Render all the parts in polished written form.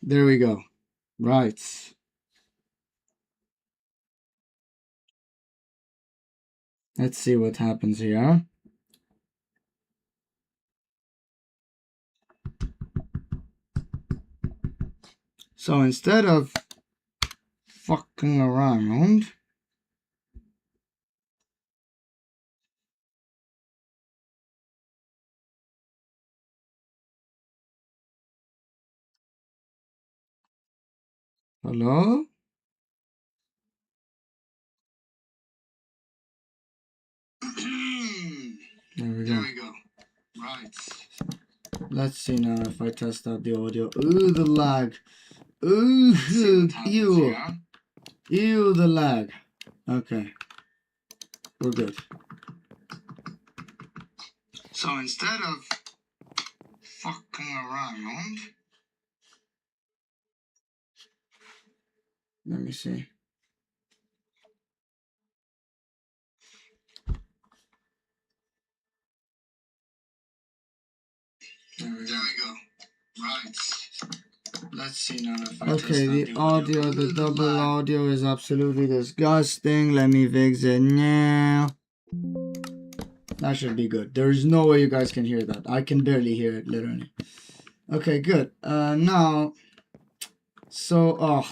There we go. Right. Let's see what happens here. So instead of fucking around, hello? There we go. Right. Let's see now if I test out the audio. Ooh, the lag. Ooh, ew. Ew, the lag. Okay. We're good. So instead of fucking around, let me see. There we go. Right. Let's see now if I okay, the audio, the double audio is absolutely disgusting. Let me fix it now. That should be good. There is no way you guys can hear that. I can barely hear it, literally. Okay, good. Now, so,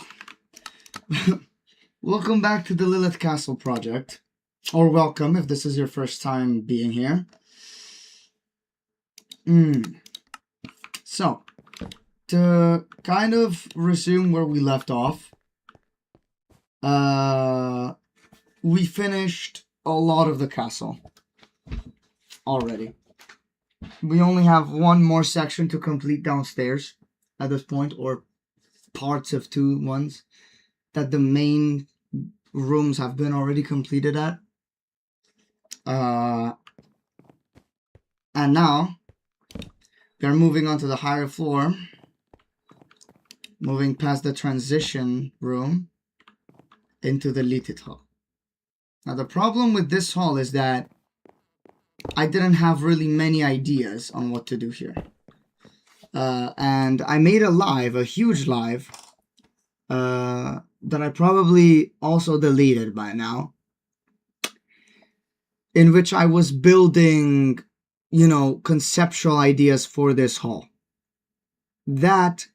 welcome back to the Lilith Castle project. Or welcome if this is your first time being here. So, to kind of resume where we left off, we finished a lot of the castle already. We only have one more section to complete downstairs at this point, or parts of two ones that the main rooms have been already completed at. And now we are moving on to the higher floor, moving past the transition room into the Littletiles hall. Now the problem with this hall is that I didn't have really many ideas on what to do here. And I made a huge live, that I probably also deleted by now, in which I was building, you know, conceptual ideas for this hall. That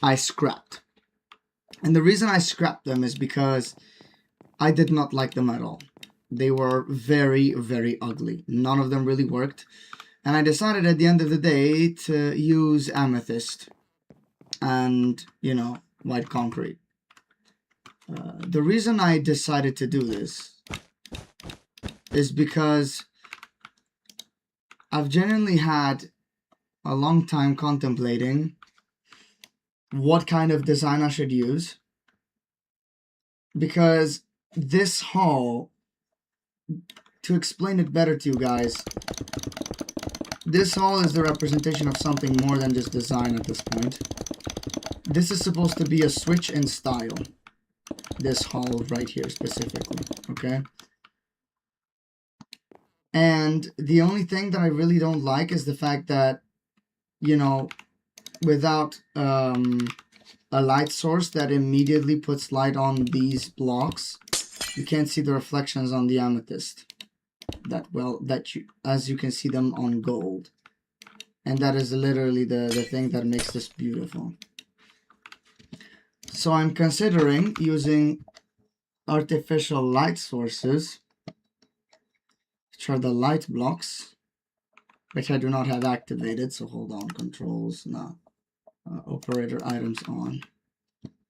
I scrapped. And the reason I scrapped them is because I did not like them at all. They were very, very ugly. None of them really worked. And I decided at the end of the day to use amethyst and, you know, white concrete. The reason I decided to do this is because I've genuinely had a long time contemplating what kind of design I should use. Because this hall, to explain it better to you guys, this hall is the representation of something more than just design at this point. This is supposed to be a switch in style. This hall right here specifically, okay? And the only thing that I really don't like is the fact that, you know, without a light source that immediately puts light on these blocks, you can't see the reflections on the amethyst that well, as you can see them on gold. And that is literally the thing that makes this beautiful. So I'm considering using artificial light sources, which are the light blocks, which I do not have activated. So hold on, controls, no, operator items on.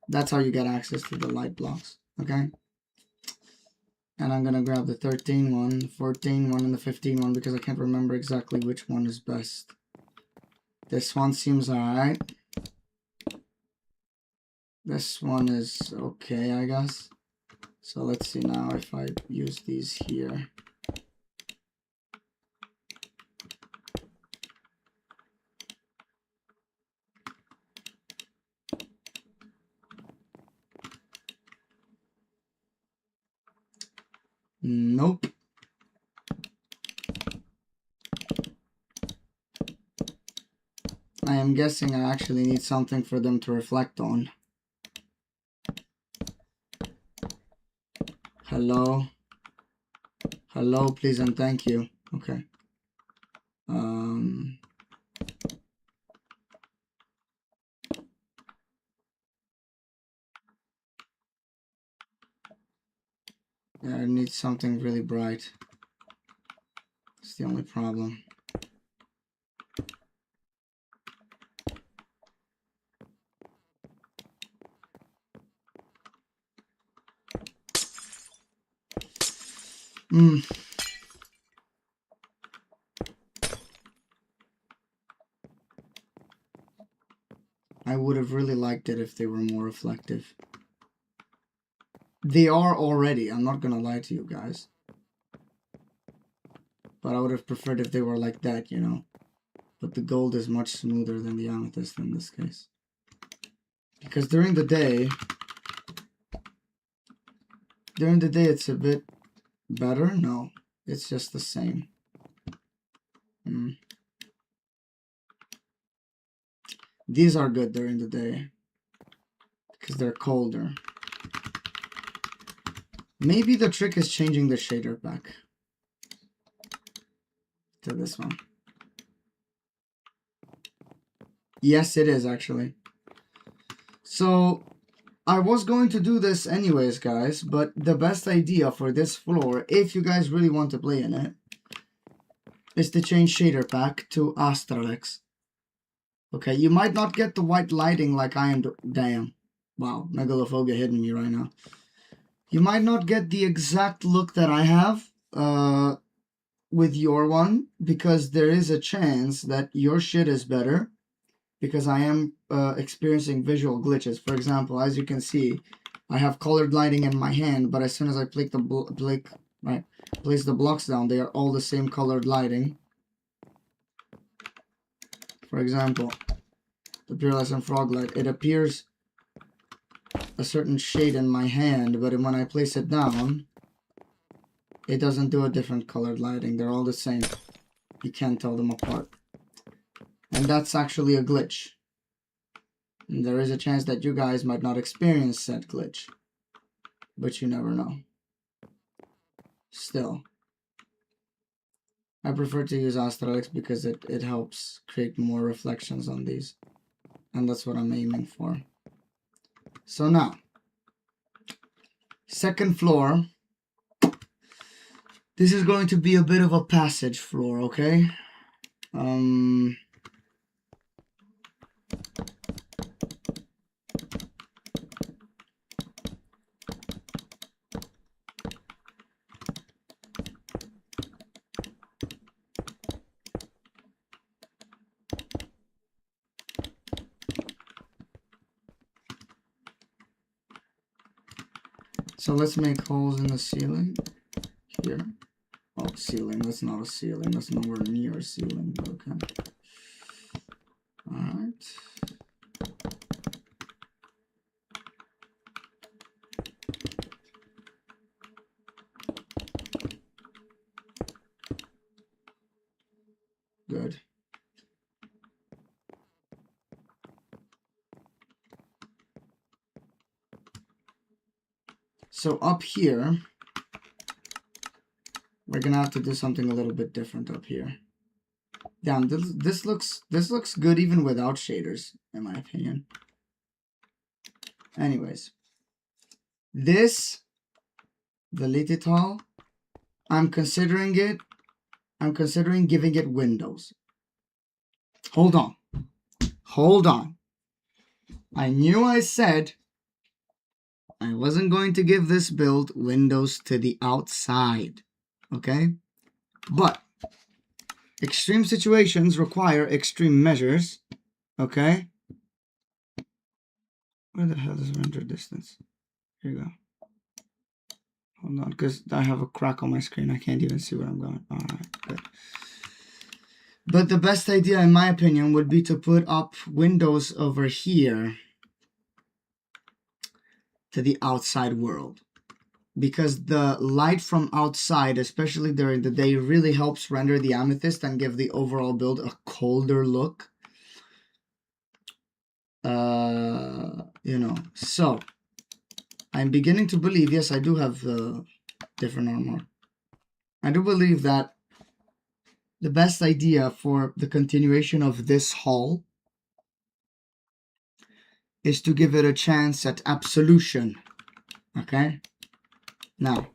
That's how you get access to the light blocks, okay? And I'm gonna grab the 13 one, 14 one, and the 15 one because I can't remember exactly which one is best. This one seems alright. This one is okay, I guess. So let's see now if I use these here. Nope. I am guessing I actually need something for them to reflect on. Hello? Hello, please and thank you. Okay. Yeah, I need something really bright. It's the only problem. I would have really liked it if they were more reflective. They are already, I'm not gonna lie to you guys. But I would have preferred if they were like that, you know. But the gold is much smoother than the amethyst in this case. Because during the day it's a bit better. No, it's just the same. These are good during the day because they're colder. Maybe the trick is changing the shader pack to this one. Yes, it is actually. So I was going to do this anyways, guys, but the best idea for this floor, if you guys really want to play in it, is to change shader pack to RTX. Okay, you might not get the white lighting like I am. Damn. Wow, megalophobia hitting me right now. You might not get the exact look that I have with your one, because there is a chance that your shit is better, because I am experiencing visual glitches. For example, as you can see, I have colored lighting in my hand, but as soon as I place the blocks down, they are all the same colored lighting. For example, the pearlescent frog light, it appears a certain shade in my hand, but when I place it down, it doesn't do a different colored lighting. They're all the same. You can't tell them apart. And that's actually a glitch. And there is a chance that you guys might not experience said glitch, but you never know. Still, I prefer to use RTX because it helps create more reflections on these. And that's what I'm aiming for. So now, second floor. This is going to be a bit of a passage floor, okay? So let's make holes in the ceiling here. Oh, ceiling. That's not a ceiling. That's nowhere near a ceiling. Okay. All right. Good. So up here, we're gonna have to do something a little bit different up here. Damn, this looks good even without shaders, in my opinion. Anyways, this, the Littletiles, I'm considering giving it windows. Hold on. I knew I said I wasn't going to give this build windows to the outside, okay? But extreme situations require extreme measures, okay? Where the hell is render distance? Here you go. Hold on, because I have a crack on my screen. I can't even see where I'm going. All right, good. But the best idea, in my opinion, would be to put up windows over here to the outside world, because the light from outside, especially during the day, really helps render the amethyst and give the overall build a colder look. you know, so I'm beginning to believe, yes, I do have different armor. I do believe that the best idea for the continuation of this haul is to give it a chance at absolution. Okay? Now,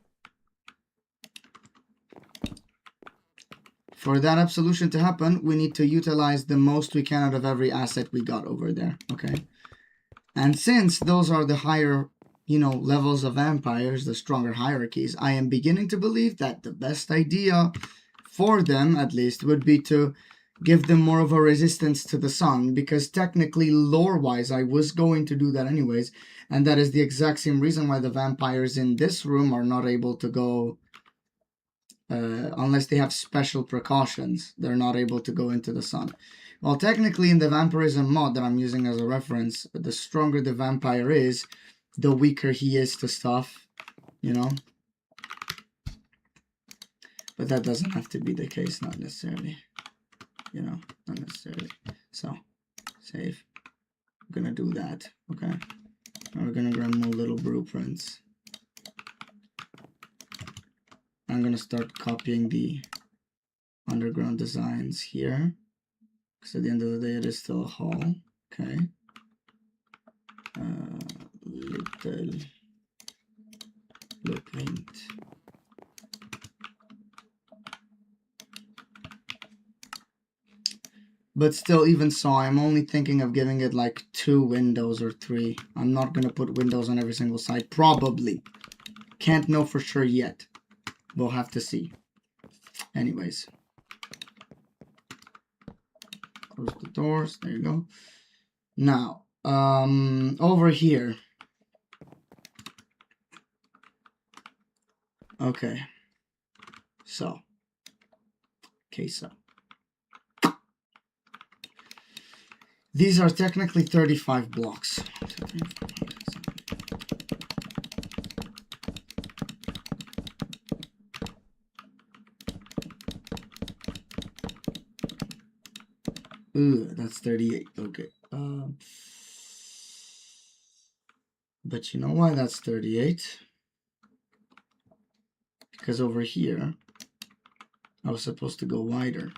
for that absolution to happen, we need to utilize the most we can out of every asset we got over there. Okay? And since those are the higher, you know, levels of vampires, the stronger hierarchies, I am beginning to believe that the best idea for them, at least, would be to give them more of a resistance to the sun, because technically, lore-wise, I was going to do that anyways, and that is the exact same reason why the vampires in this room are not able to go, unless they have special precautions, they're not able to go into the sun. Well, technically, in the vampirism mod that I'm using as a reference, the stronger the vampire is, the weaker he is to stuff, you know? But that doesn't have to be the case, not necessarily. You know, not necessarily. So, save. I'm gonna do that, okay? Now we're gonna grab more little blueprints. I'm gonna start copying the underground designs here, because at the end of the day it is still a hall. Okay. Little blueprint. But still, even so, I'm only thinking of giving it like 2 windows or 3. I'm not gonna put windows on every single side. Probably. Can't know for sure yet. We'll have to see. Anyways. Close the doors. There you go. Now, over here. Okay. So. These are technically 35 blocks. Ooh, that's 38. Okay. But you know why that's 38? Because over here, I was supposed to go wider.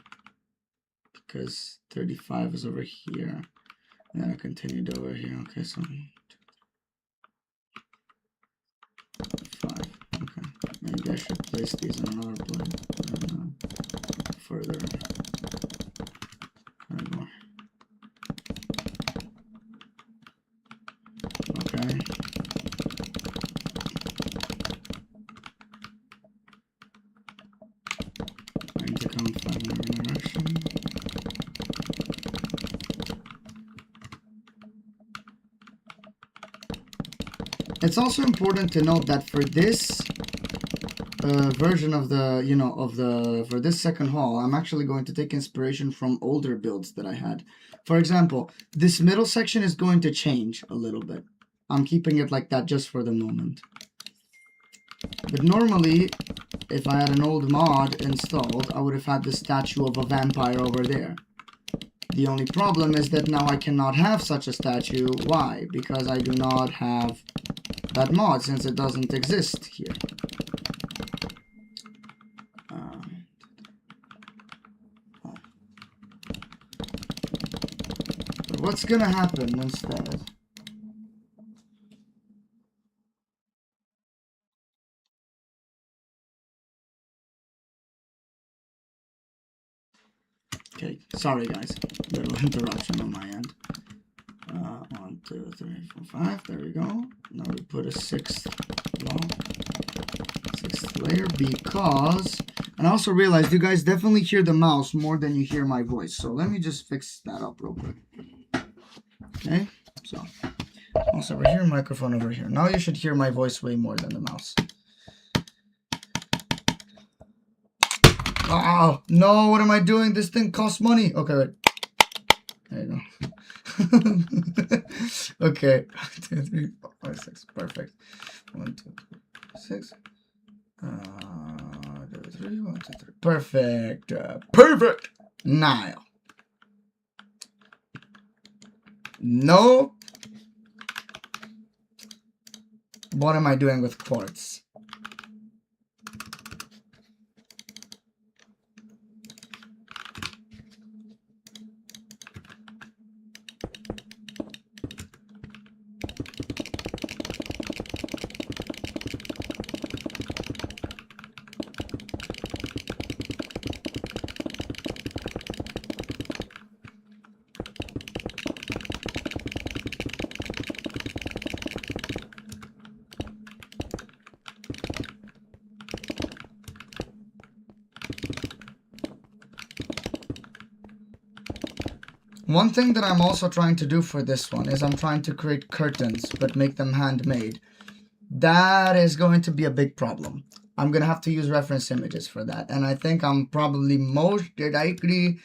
Because 35 is over here. And then I continued over here. Okay, so 5. Okay. Maybe I should place these in another plane. Further. More. Okay. I need to count 5 in every direction. It's also important to note that for this version of the, for this second haul, I'm actually going to take inspiration from older builds that I had. For example, this middle section is going to change a little bit. I'm keeping it like that just for the moment. But normally, if I had an old mod installed, I would have had the statue of a vampire over there. The only problem is that now I cannot have such a statue. Why? Because I do not have that mod, since it doesn't exist here. But what's gonna happen instead? Okay, sorry guys, little interruption on my end. 1, 2, 3, 4, 5. There we go. Now we put a 6th block, 6th layer, because, and I also realized you guys definitely hear the mouse more than you hear my voice. So let me just fix that up real quick. Okay, so mouse over here, microphone over here. Now you should hear my voice way more than the mouse. Oh, no, what am I doing? This thing costs money. Okay, wait. There you go. Okay. 1, 2, 3, 4, 5, 6. Perfect. 1, 2, 3, 6. 1, 2, 3. 1, 2, 3. Perfect. Perfect. Now. No. What am I doing with quartz? One thing that I'm also trying to do for this one is I'm trying to create curtains, but make them handmade. That is going to be a big problem. I'm going to have to use reference images for that. And I think I'm probably most likely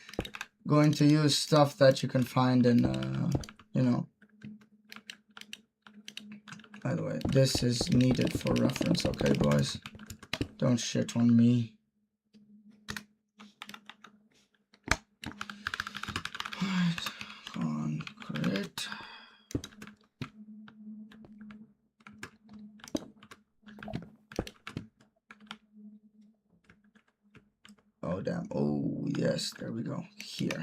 going to use stuff that you can find in, you know. By the way, this is needed for reference, okay, boys? Don't shit on me. Concrete. Oh, damn. Oh, yes, there we go. Here.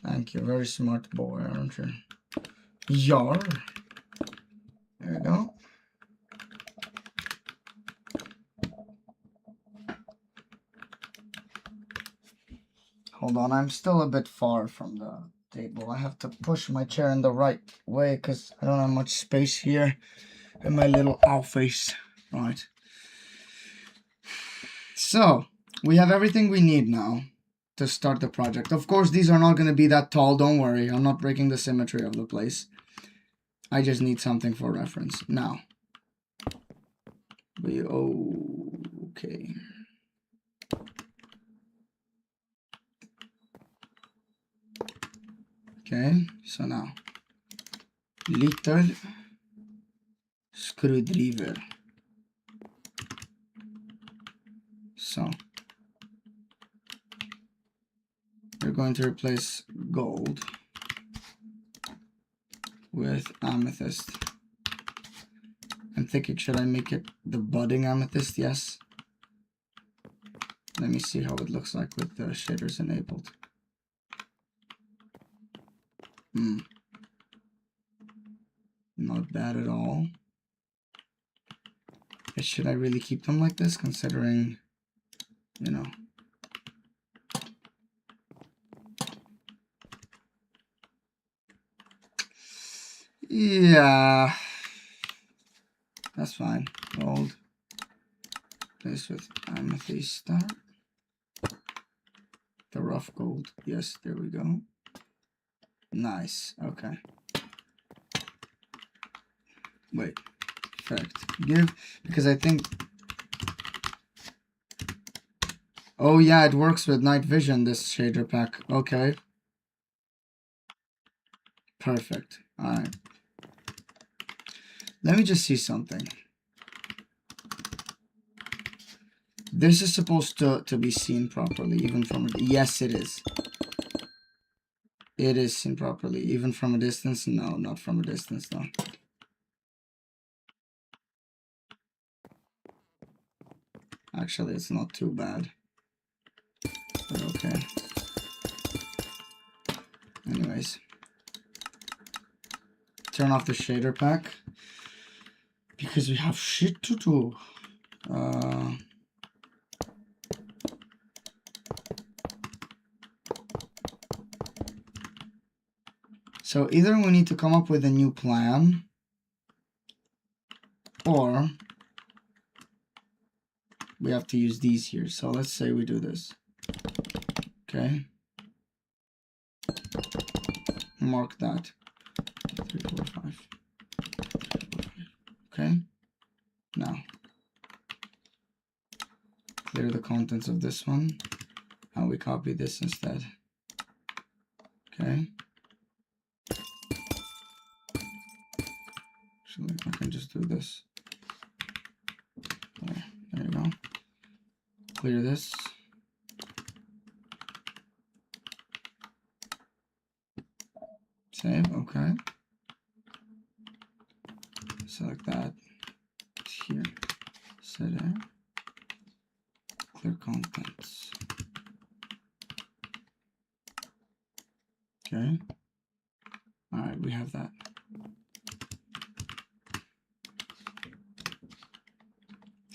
Thank you. Very smart boy, aren't you? Yar. There we go. Hold on, I'm still a bit far from the table. I have to push my chair in the right way because I don't have much space here in my little office. Right. So, we have everything we need now to start the project. Of course, these are not going to be that tall. Don't worry. I'm not breaking the symmetry of the place. I just need something for reference. Now, okay. Okay, so now, little screwdriver. So, we're going to replace gold with amethyst. I'm thinking, should I make it the budding amethyst? Yes. Let me see how it looks like with the shaders enabled. Not bad at all. Should I really keep them like this, considering, you know? Yeah, that's fine. Gold. Place with amethyst star. The rough gold. Yes, there we go. Nice. Okay. Wait. Effect. Give, because I think. Oh yeah, it works with night vision, this shader pack. Okay. Perfect. Alright. Let me just see something. This is supposed to be seen properly, even from... Yes, it is. It is seen properly, even from a distance. No, not from a distance, though. Actually, it's not too bad. But okay. Anyways. Turn off the shader pack. Because we have shit to do. So either we need to come up with a new plan, or we have to use these here. So let's say we do this. Okay. Mark that. 3, 4, 5. Okay. Now, clear the contents of this one, and we copy this instead. Okay. Okay. can just do this. There you go. Clear this. Save, okay. Select that here. Set there. Clear contents. Okay. Alright, we have that.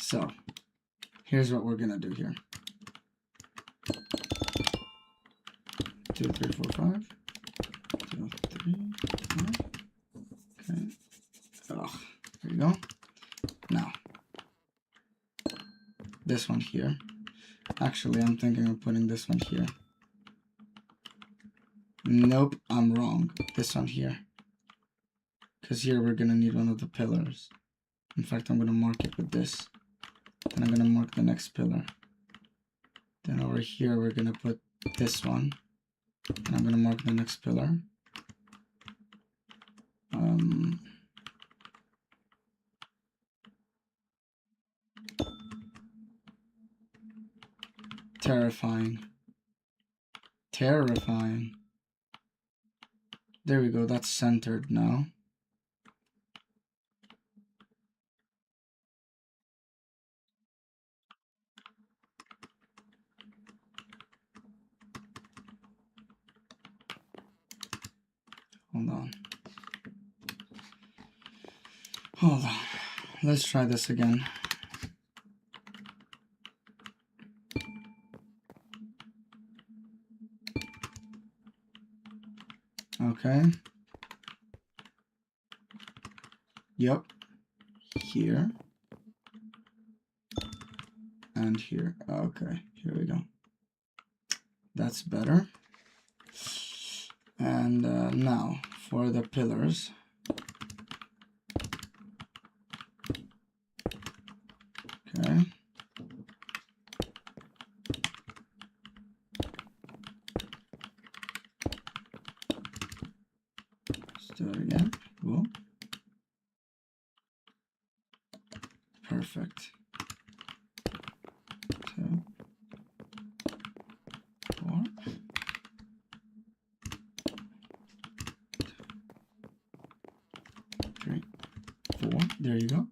So, here's what we're gonna do here. 2, 3, 4, 5. 2, 3, 5. Okay. Oh, there you go. Now, this one here. Actually, I'm thinking of putting this one here. Nope, I'm wrong. This one here. Because here we're gonna need one of the pillars. In fact, I'm gonna mark it with this. Then I'm gonna mark the next pillar. Then over here we're gonna put this one. And I'm gonna mark the next pillar. Terrifying. Terrifying. There we go, that's centered now. Hold on. Hold on. Let's try this again. Okay. Yep. Here. And here. Okay. Here we go. That's better. And now for the pillars. Okay. Let's do it again. Cool. Perfect. 2, 4. 3, 4. There you go.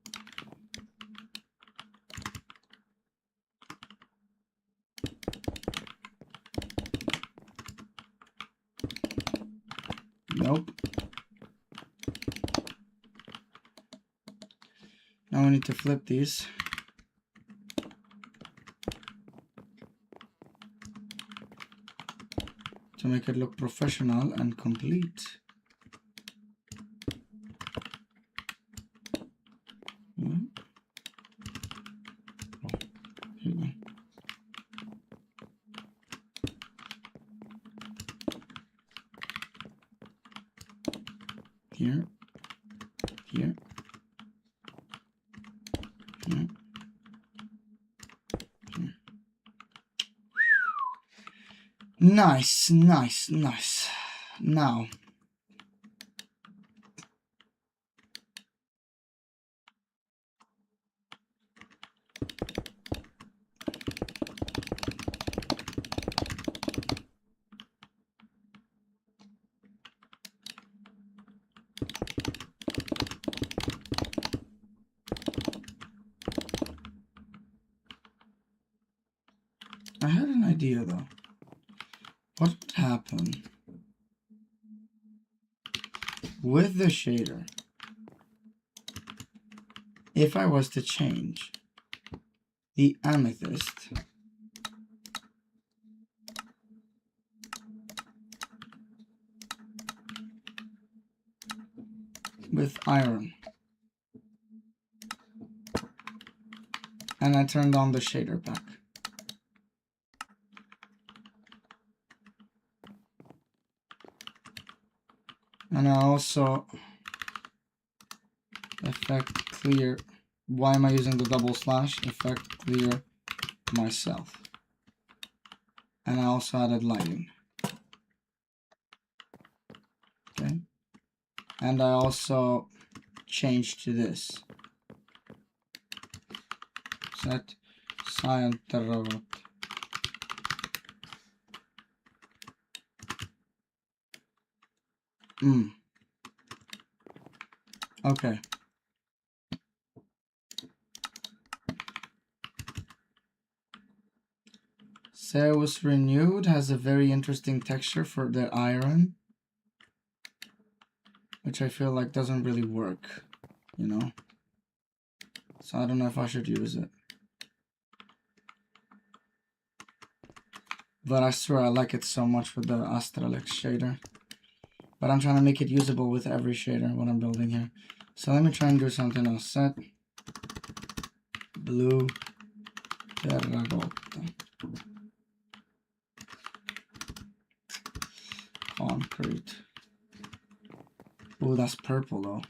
Nope. Now we need to flip these. To make it look professional and complete. Here we go. Here. Here. Here. Here. Nice, nice, nice. Now, I had an idea though. What would happen with the shader if I was to change the amethyst with iron, and I turned on the shader pack? And I also effect clear. Why am I using the double slash? Effect clear myself. And I also added lighting. Okay. And I also change to this. Set cyan terawatt. Okay. Say it was renewed, has a very interesting texture for the iron, which I feel like doesn't really work, you know? So I don't know if I should use it. But I swear I like it so much with the Astralex shader. But I'm trying to make it usable with every shader what I'm building here. So let me try and do something else. Set blue terracotta. Concrete. Oh, that's purple though.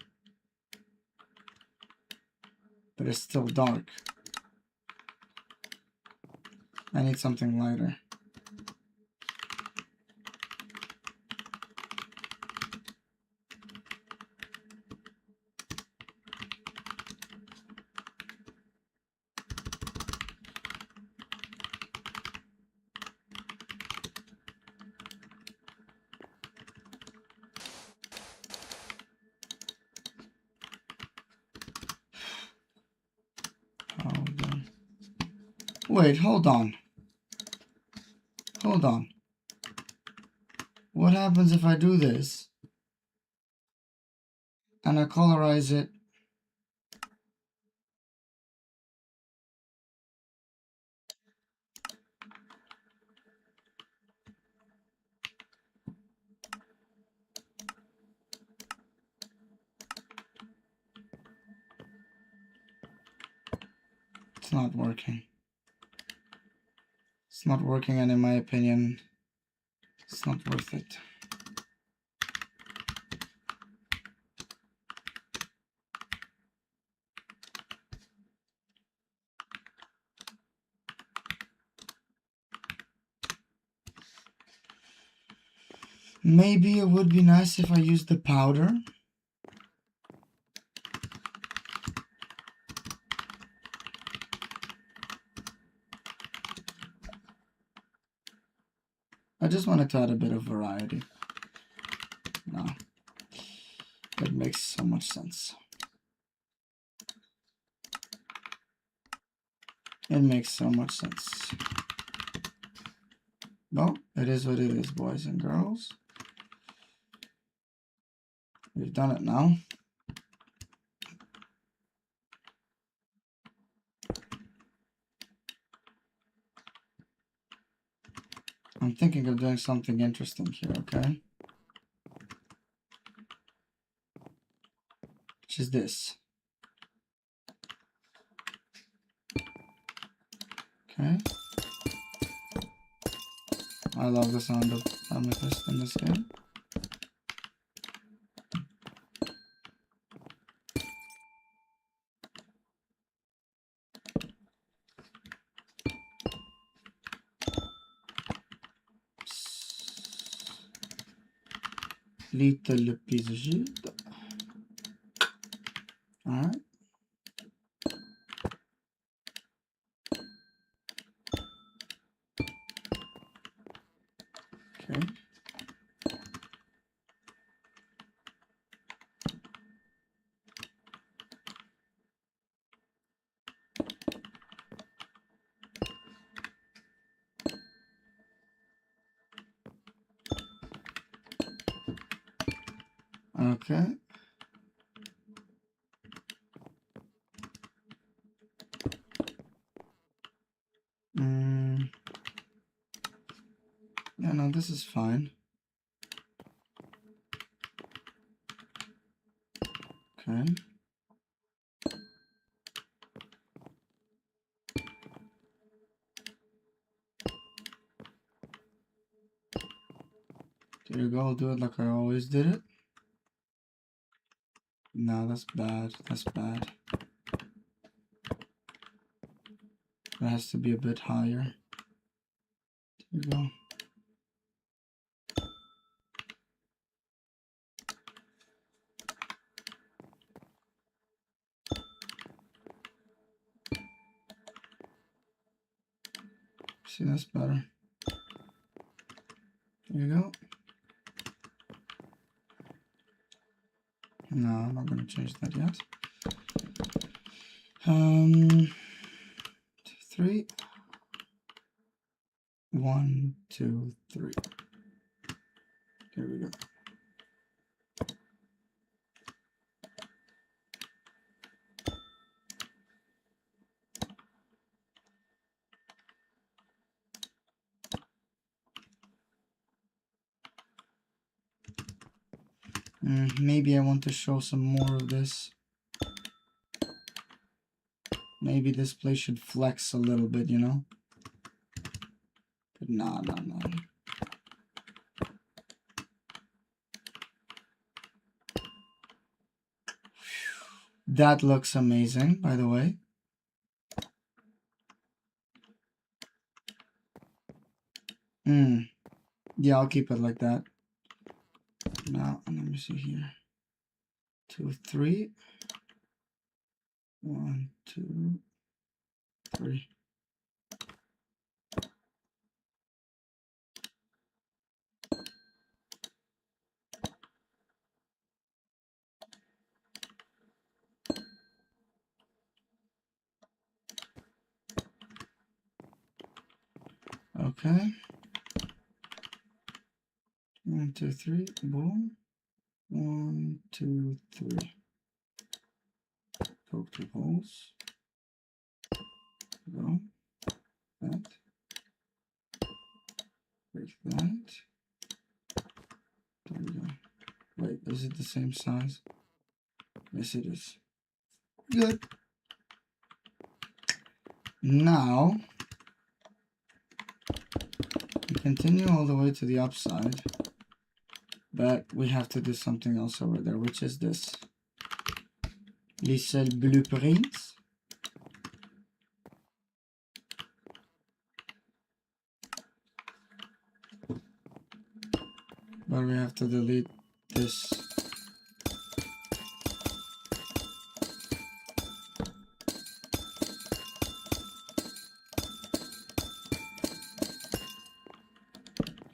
But it's still dark. I need something lighter. Wait, hold on. Hold on. What happens if I do this and I colorize it? It's not working. It's not working, and in my opinion, it's not worth it. Maybe it would be nice if I used the powder. I just wanted to add a bit of variety. No, it makes so much sense. It makes so much sense. Well, it is what it is, boys and girls. We've done it now. I'm thinking of doing something interesting here, okay? Which is this. Okay. I love the sound of amethyst in this game. Little piece of shit. Alright. Okay. Okay. Yeah, no, this is fine. Okay. There you go, I'll do it like I always did it. No, that's bad. That's bad. It has to be a bit higher. There you go. See, that's better. There you go. No, I'm not going to change that yet. 2, 3. 1, 2, 3. There we go. Maybe I want to show some more of this. Maybe this place should flex a little bit, you know? But nah. That looks amazing, by the way. Yeah, I'll keep it like that. Now, let me see here. 2, 3. 1, 2, 3. Okay. 1, 2, 3. Boom. 1, 2, 3. Poke 2 holes. Go. That. Break that. There we go. Wait, is it the same size? Yes, it is. Good. Now, we continue all the way to the upside, but we have to do something else over there, which is this. Little blueprints. But we have to delete this.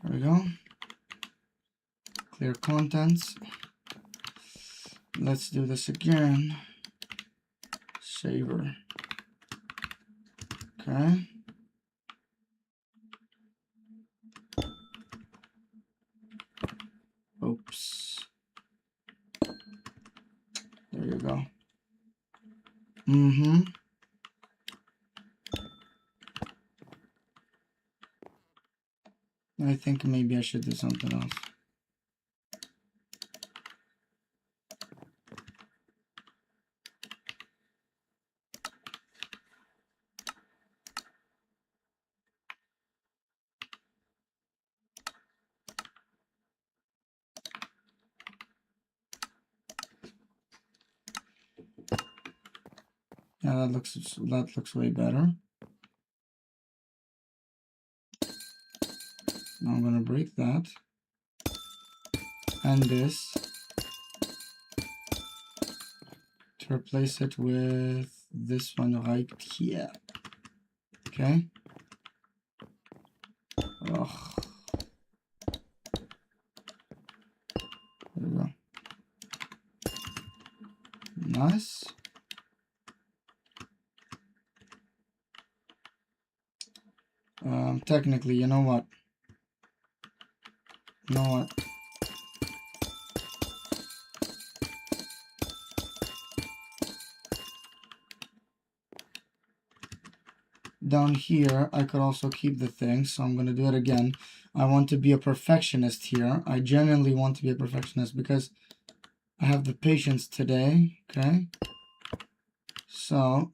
There we go. Clear contents. Let's do this again. Saver. Okay. Oops. There you go. I think maybe I should do something else. Yeah, that looks way better. Now I'm gonna break that and this to replace it with this one right here. Okay. Ugh. There we go. Nice. Technically, you know what? Down here, I could also keep the thing, so I'm going to do it again. I want to be a perfectionist here. I genuinely want to be a perfectionist because I have the patience today, okay? So,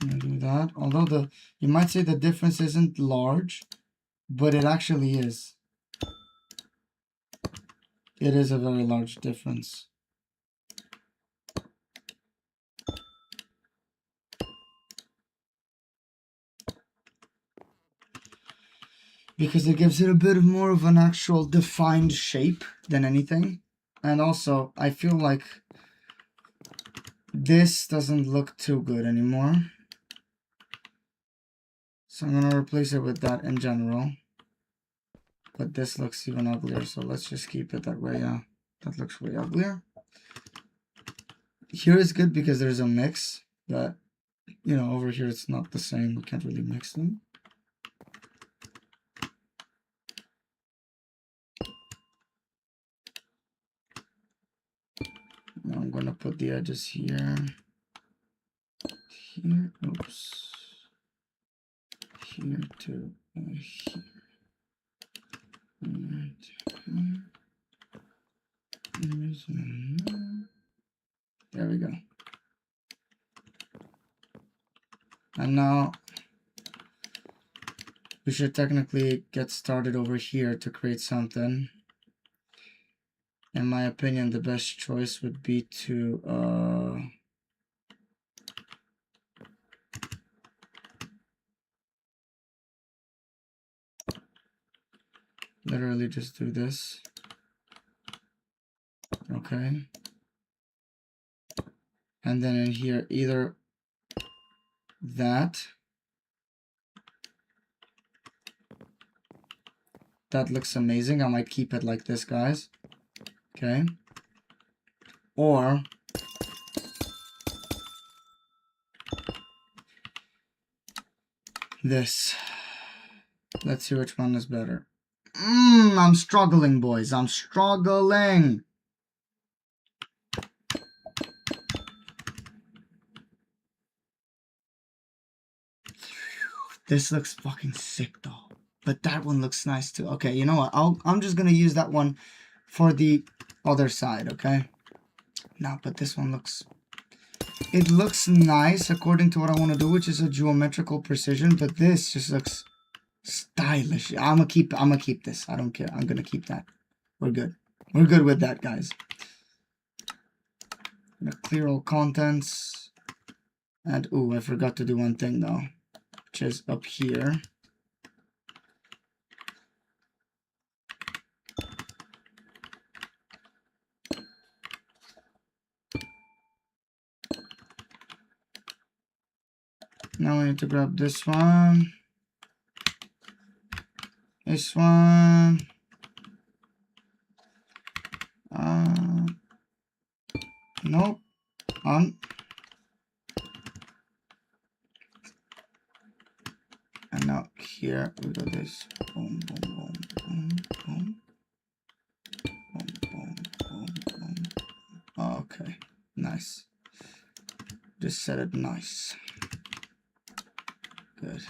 I'm going to do that. Although you might say the difference isn't large, but it actually is. It is a very large difference. Because it gives it a bit more of an actual defined shape than anything. And also, I feel like This doesn't look too good anymore. So I'm gonna replace it with that in general. But this looks even uglier, so let's just keep it that way. Yeah, that looks way uglier. Here is good because there's a mix, but you know, over here it's not the same. We can't really mix them. Now I'm gonna put the edges here. Here, oops. Here too. Here. There we go. And now we should technically get started over here to create something. In my opinion, the best choice would be to literally just do this. Okay. And then in here, either that looks amazing. I might keep it like this, guys. Okay. Or this. Let's see which one is better. I'm struggling, boys. I'm struggling. This looks fucking sick, though. But that one looks nice, too. Okay, you know what? I'm just going to use that one for the other side, okay? Now, but this one looks... It looks nice according to what I want to do, which is a geometrical precision. But this just looks stylish. I'm gonna keep this. I don't care. I'm gonna keep that. We're good. We're good with that, guys. I'm gonna clear all contents. And ooh, I forgot to do one thing though, which is up here. Now we need to grab this one. This one. Nope. On. And now here we do this. Boom, boom, boom, boom, boom. Boom, boom, boom, boom. Okay. Nice. Just set it nice. Good.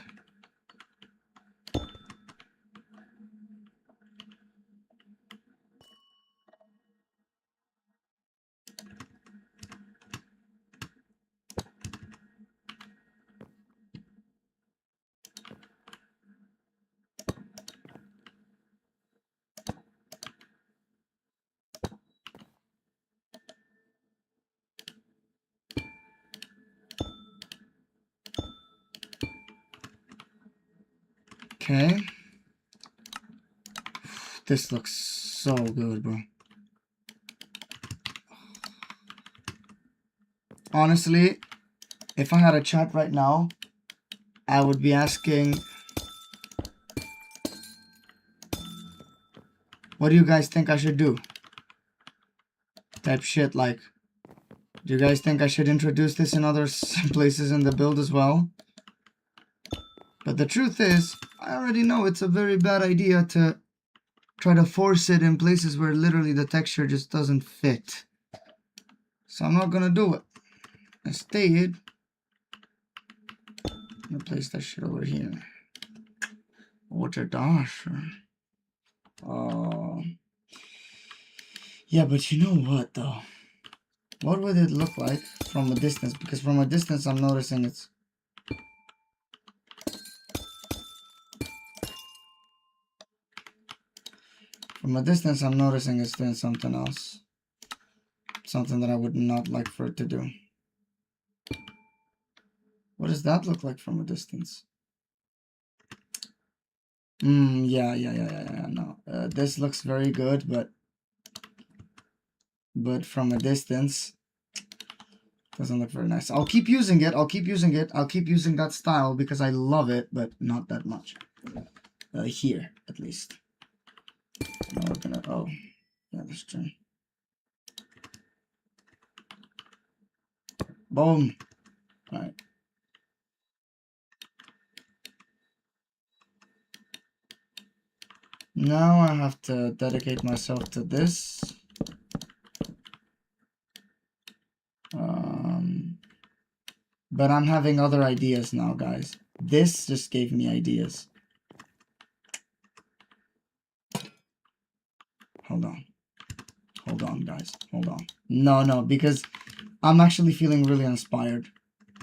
Okay. This looks so good, bro. Honestly, if I had a chat right now, I would be asking, what do you guys think I should do? Type shit like, do you guys think I should introduce this in other places in the build as well? But the truth is, I already know it's a very bad idea to try to force it in places where literally the texture just doesn't fit. So I'm not gonna do it. Instead, I'm gonna place that shit over here. Waterdasher. Yeah, but you know what though? What would it look like from a distance? Because from a distance I'm noticing it's... From a distance I'm noticing it's doing something else. Something that I would not like for it to do. What does that look like from a distance? Yeah, no. This looks very good, but from a distance, Doesn't look very nice. I'll keep using it. I'll keep using it. I'll keep using that style because I love it, but not that much. Here, at least. Now we're gonna, oh, yeah, that's true. Boom. All right. Now I have to dedicate myself to this. But I'm having other ideas now, guys. This just gave me ideas. Hold on. Hold on, guys. Hold on. No, because I'm actually feeling really inspired.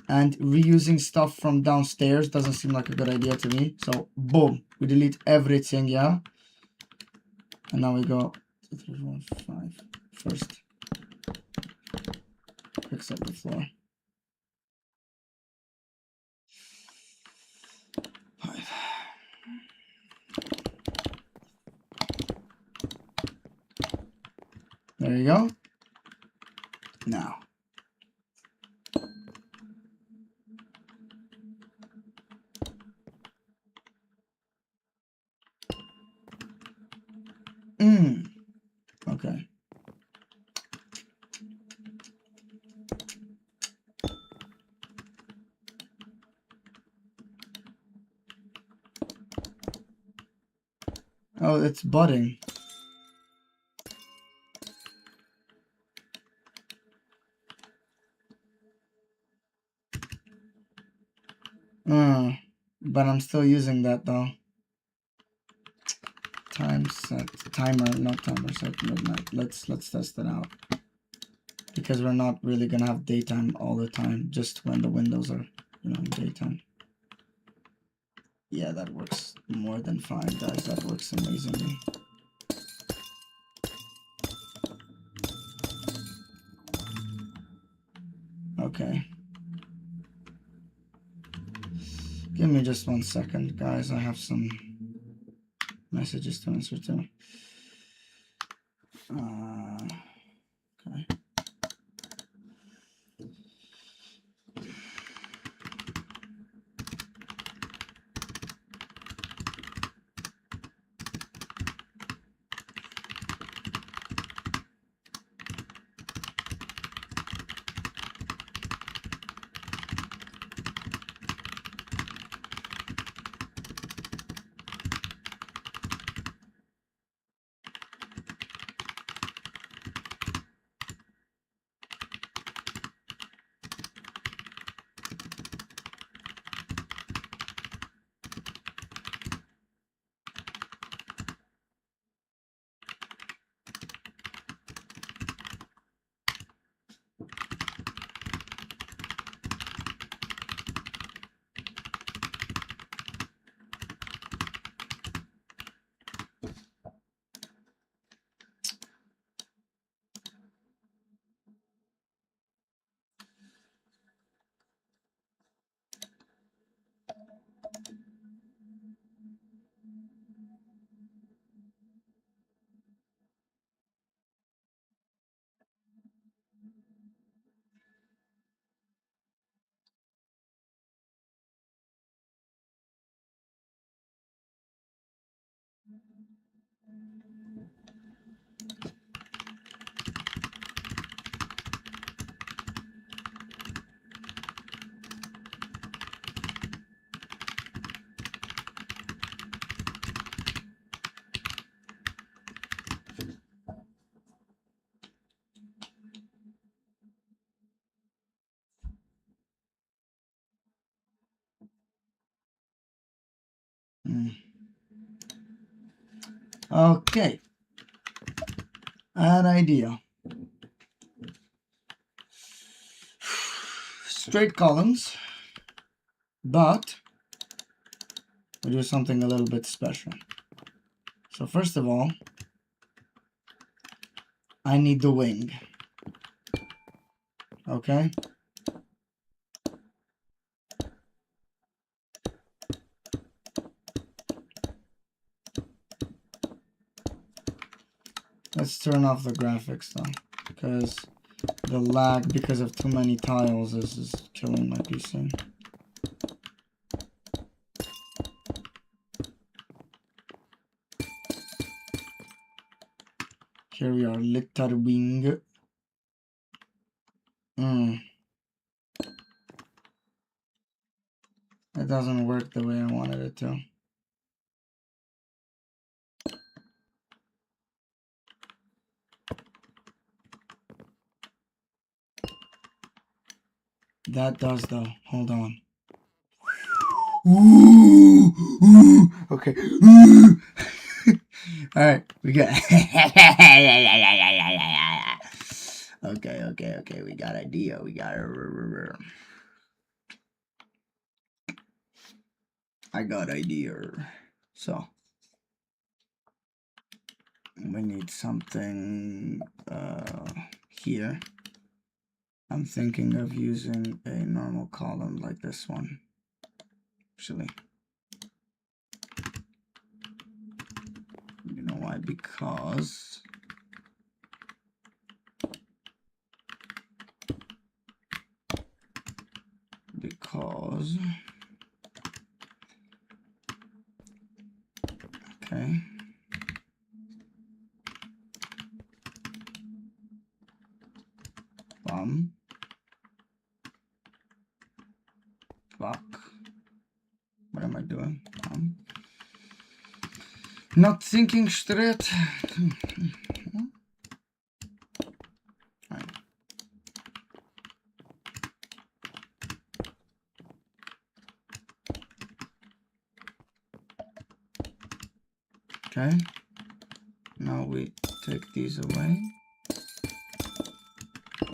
And reusing stuff from downstairs doesn't seem like a good idea to me. So, boom. We delete everything, yeah? And now we go 2, 3, 4, 5. First, fix up the floor. 5. There you go. Now. Okay. Oh, it's budding. But I'm still using that though. Time set, timer, not timer set midnight. Let's test it out. Because we're not really gonna have daytime all the time, just when the windows are, you know, daytime. Yeah, that works more than fine, guys. That works amazingly. Okay. Give me just 1 second, guys. I have some messages to answer to. Okay. Okay. Add idea. Straight columns, but we do something a little bit special. So first of all, I need the wing. Okay. Let's turn off the graphics though, because The lag because of too many tiles is killing my PC. Here we are, litter wing. It doesn't work the way I wanted it to. That does though. Hold on. Ooh, ooh, okay. Ooh. All right, we got. Okay. We got idea. We got. I got idea. So we need something here. I'm thinking of using a normal column like this one. Actually, you know why? Because okay. Fuck. What am I doing? Not thinking straight. Right. Okay. Now we take these away.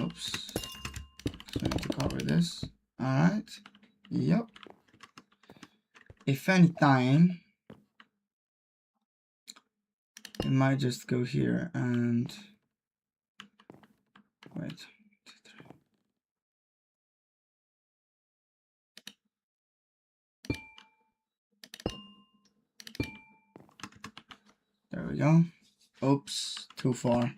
Oops. So we need to cover this. Alright. Yep. If anything, it might just go here and wait. There we go. Oops, too far.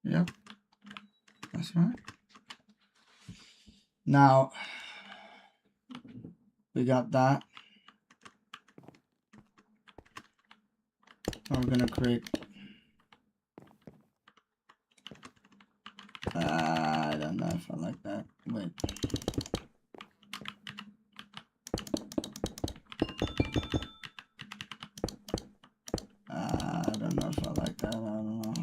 Yep, that's right. Now, we got that. Now we're gonna create... I don't know if I like that. Wait. I don't know if I like that. I don't know.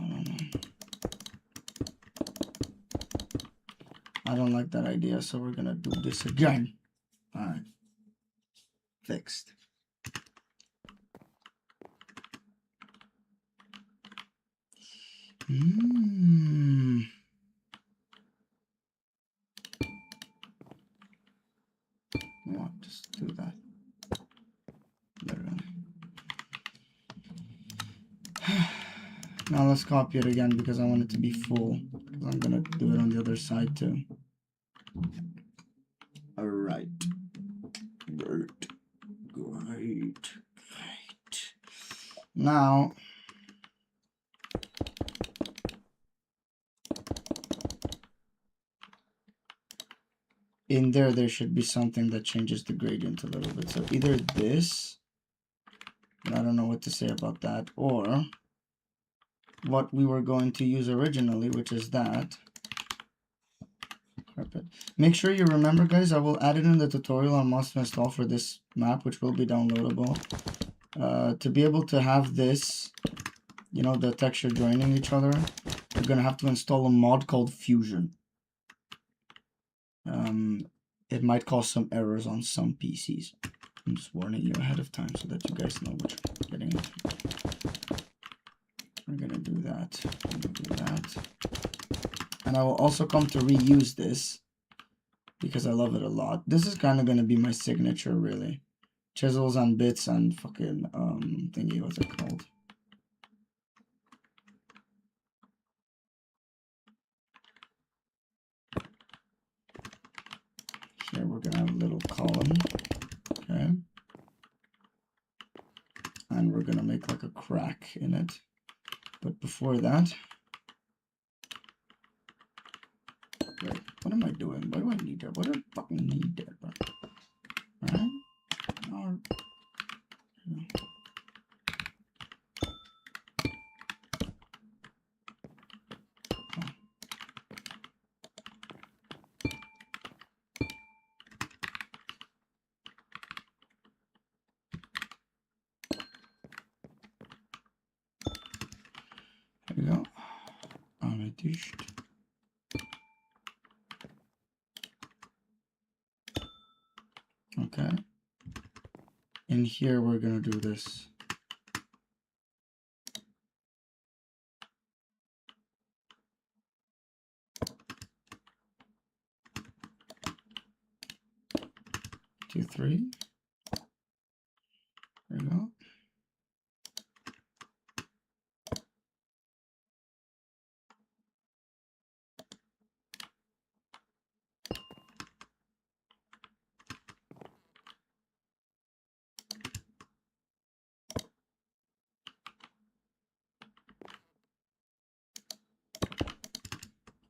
I don't like that idea, so we're gonna do this again. Alright. Fixed. What? Just do that. Literally. Now let's copy it again because I want it to be full. Because I'm gonna do it on the other side too. Alright. Great. Now in there should be something that changes the gradient a little bit. So either this, I don't know what to say about that, or what we were going to use originally, which is that. Carpet. Make sure you remember, guys, I will add it in the tutorial on must install for this map, which will be downloadable. To be able to have this, you know, the texture joining each other, you're gonna have to install a mod called Fusion. It might cause some errors on some PCs. I'm just warning you ahead of time so that you guys know what you're getting into. We're gonna do that. We're gonna do that. And I will also come to reuse this because I love it a lot. This is kind of gonna be my signature, really. Chisels and bits and fucking thingy, what's it called? Here we're gonna have a little column, okay? And we're gonna make like a crack in it. But before that, wait, what am I doing? Why do I need that? Why do I fucking need that, bro? Alright? Now, there we go. Amethyst. Okay. In here, we're gonna do this. Two, three. There we go.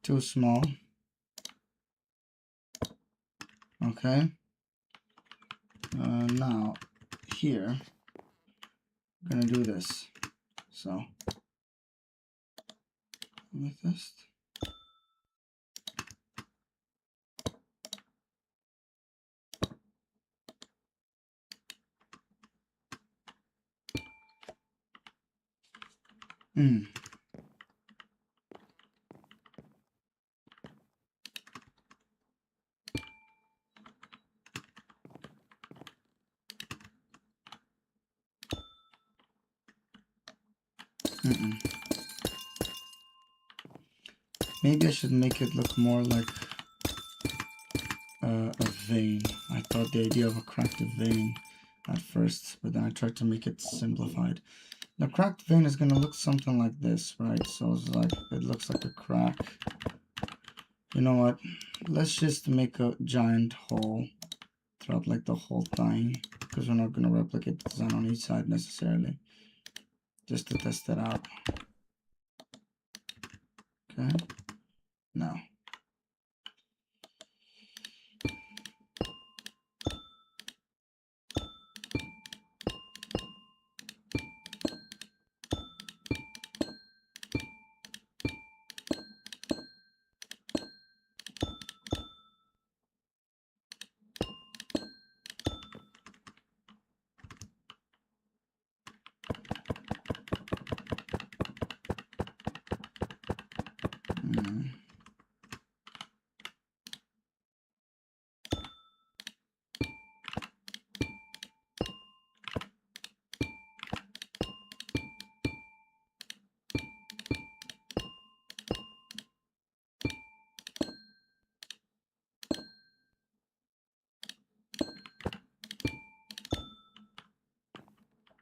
Too small. Okay. Now here, we're gonna do this. So, amethyst. Maybe I should make it look more like a vein. I thought the idea of a cracked vein at first, but then I tried to make it simplified. The cracked vein is going to look something like this, right? So it's like, it looks like a crack. You know what? Let's just make a giant hole throughout like the whole thing, because we're not going to replicate the design on each side necessarily. Just to test it out. Okay. Now.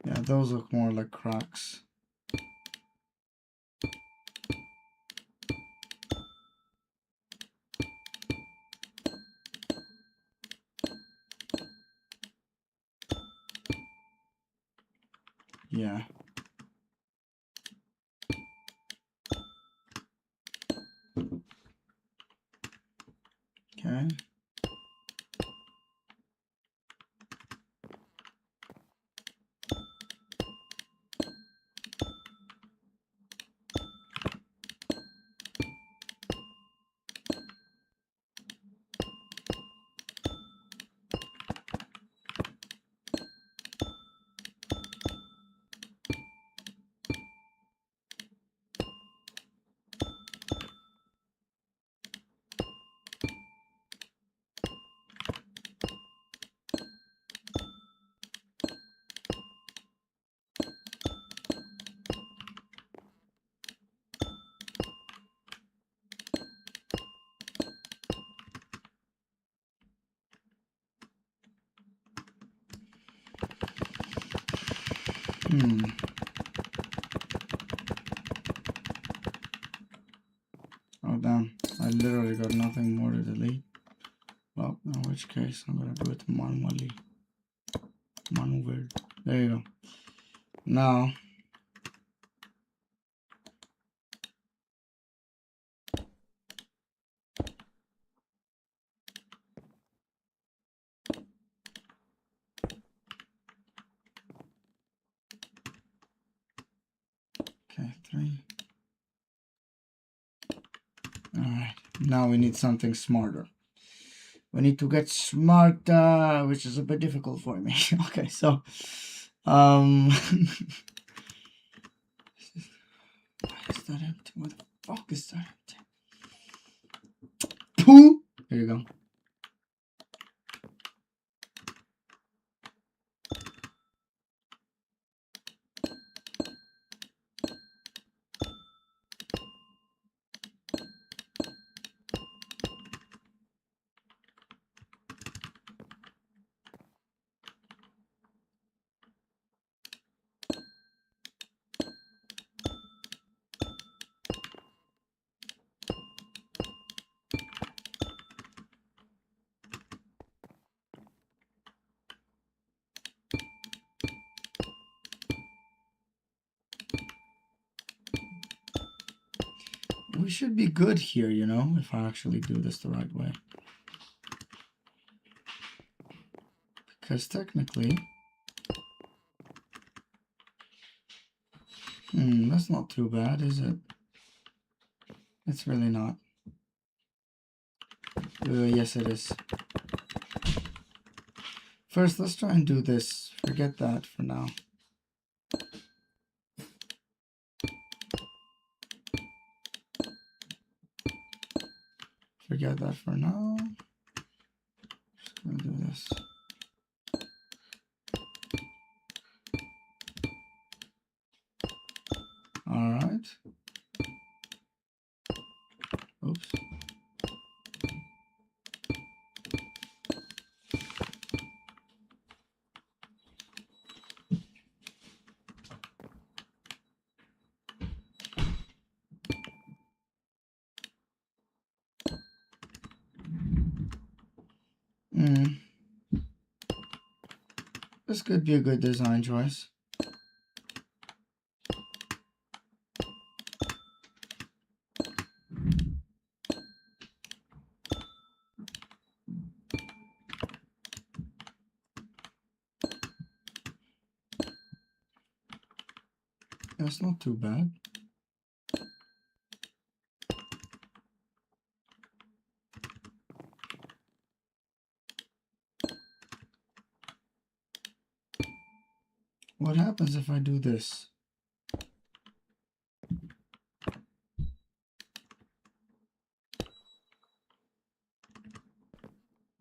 Yeah, those look more like cracks. Yeah. Okay. Oh damn, I literally got nothing more to delete. Well, in which case I'm gonna do it manually. Manual. There you go. Now Okay, 3. All right, now we need something smarter. We need to get smarter, which is a bit difficult for me. Okay, so why is that empty? What the fuck is that empty? Pooh! There you go. We should be good here, you know, if I actually do this the right way. Because technically... that's not too bad, is it? It's really not. Yes, it is. First, let's try and do this. Forget that for now. Forget that for now. Just gonna do this. All right. Oops. This could be a good design choice. That's not too bad. What happens if I do this?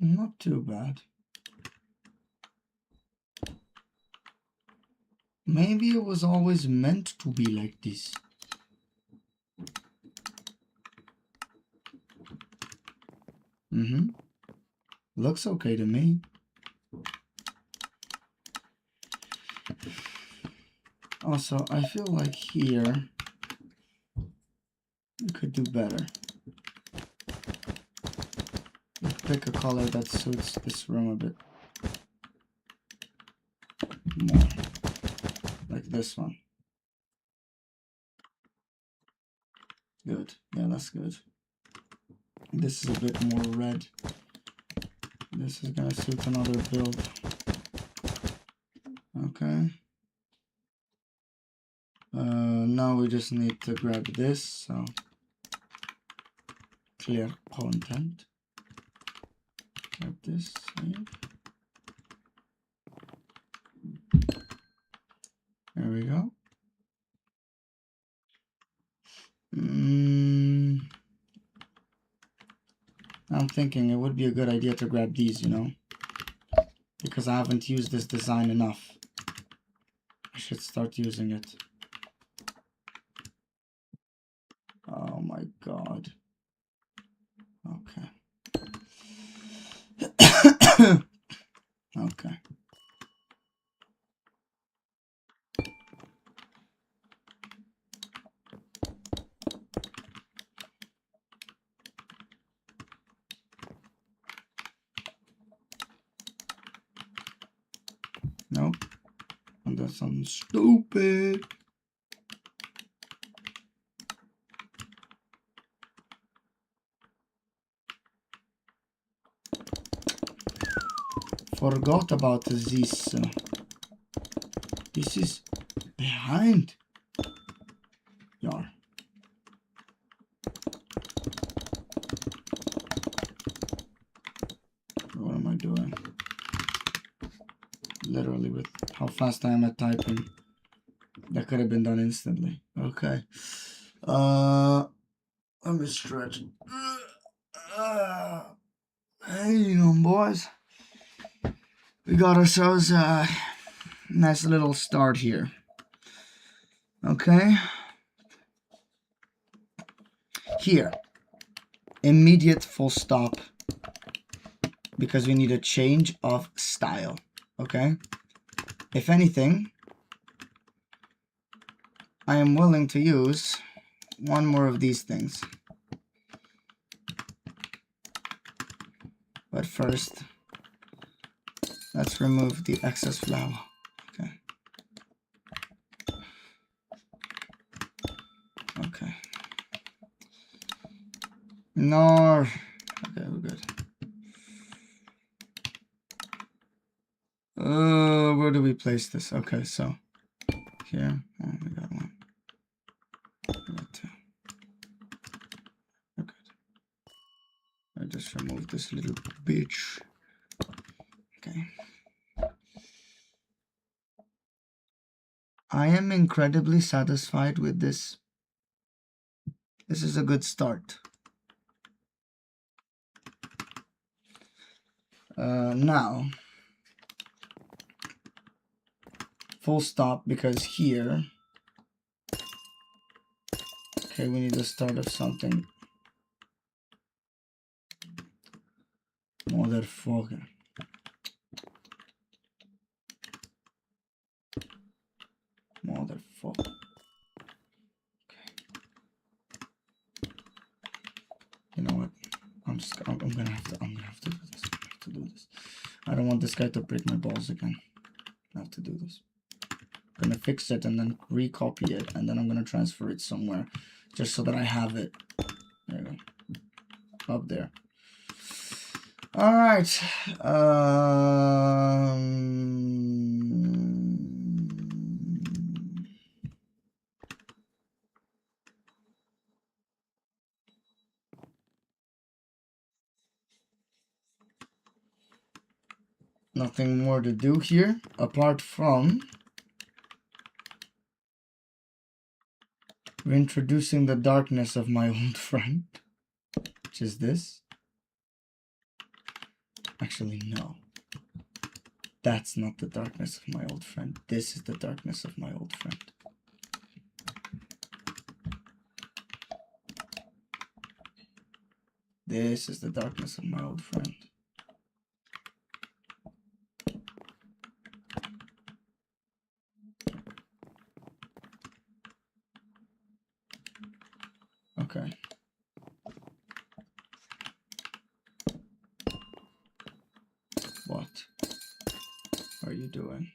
Not too bad. Maybe it was always meant to be like this. Looks okay to me. Also, I feel like here you could do better. Pick a color that suits this room a bit more. Like this one. Good. Yeah, that's good. This is a bit more red. This is gonna suit another build. Okay. Now we just need to grab this, so clear content. Grab this, save. There we go. I'm thinking it would be a good idea to grab these, you know, because I haven't used this design enough. I should start using it. Oh my god. Okay. Okay. Nope. And that's something stupid. Forgot about this. This is behind. Yar. What am I doing? Literally, with how fast I am at typing, that could have been done instantly. Okay. Let me stretch. Hang on, boys. We got ourselves a nice little start here. Okay. Here. Immediate full stop. Because we need a change of style. Okay. If anything, I am willing to use one more of these things. But first, let's remove the excess flour. Okay. Okay. No. Okay, we're good. Where do we place this? Okay, so here. Oh, we got one. We got two. We're good. I just removed this little bitch. Okay. I am incredibly satisfied with this. This is a good start. Now, full stop, because here, okay, we need the start of something. Motherfucker. Motherfucker. Okay. You know what? I'm gonna have to do this. I have to do this. I don't want this guy to break my balls again. I have to do this. I'm gonna fix it and then recopy it, and then I'm gonna transfer it somewhere just so that I have it. There you go. Up there. All right. Nothing more to do here apart from reintroducing the darkness of my old friend, which is this. Actually, no. That's not the darkness of my old friend. This is the darkness of my old friend. This is the darkness of my old friend. Okay. What are you doing?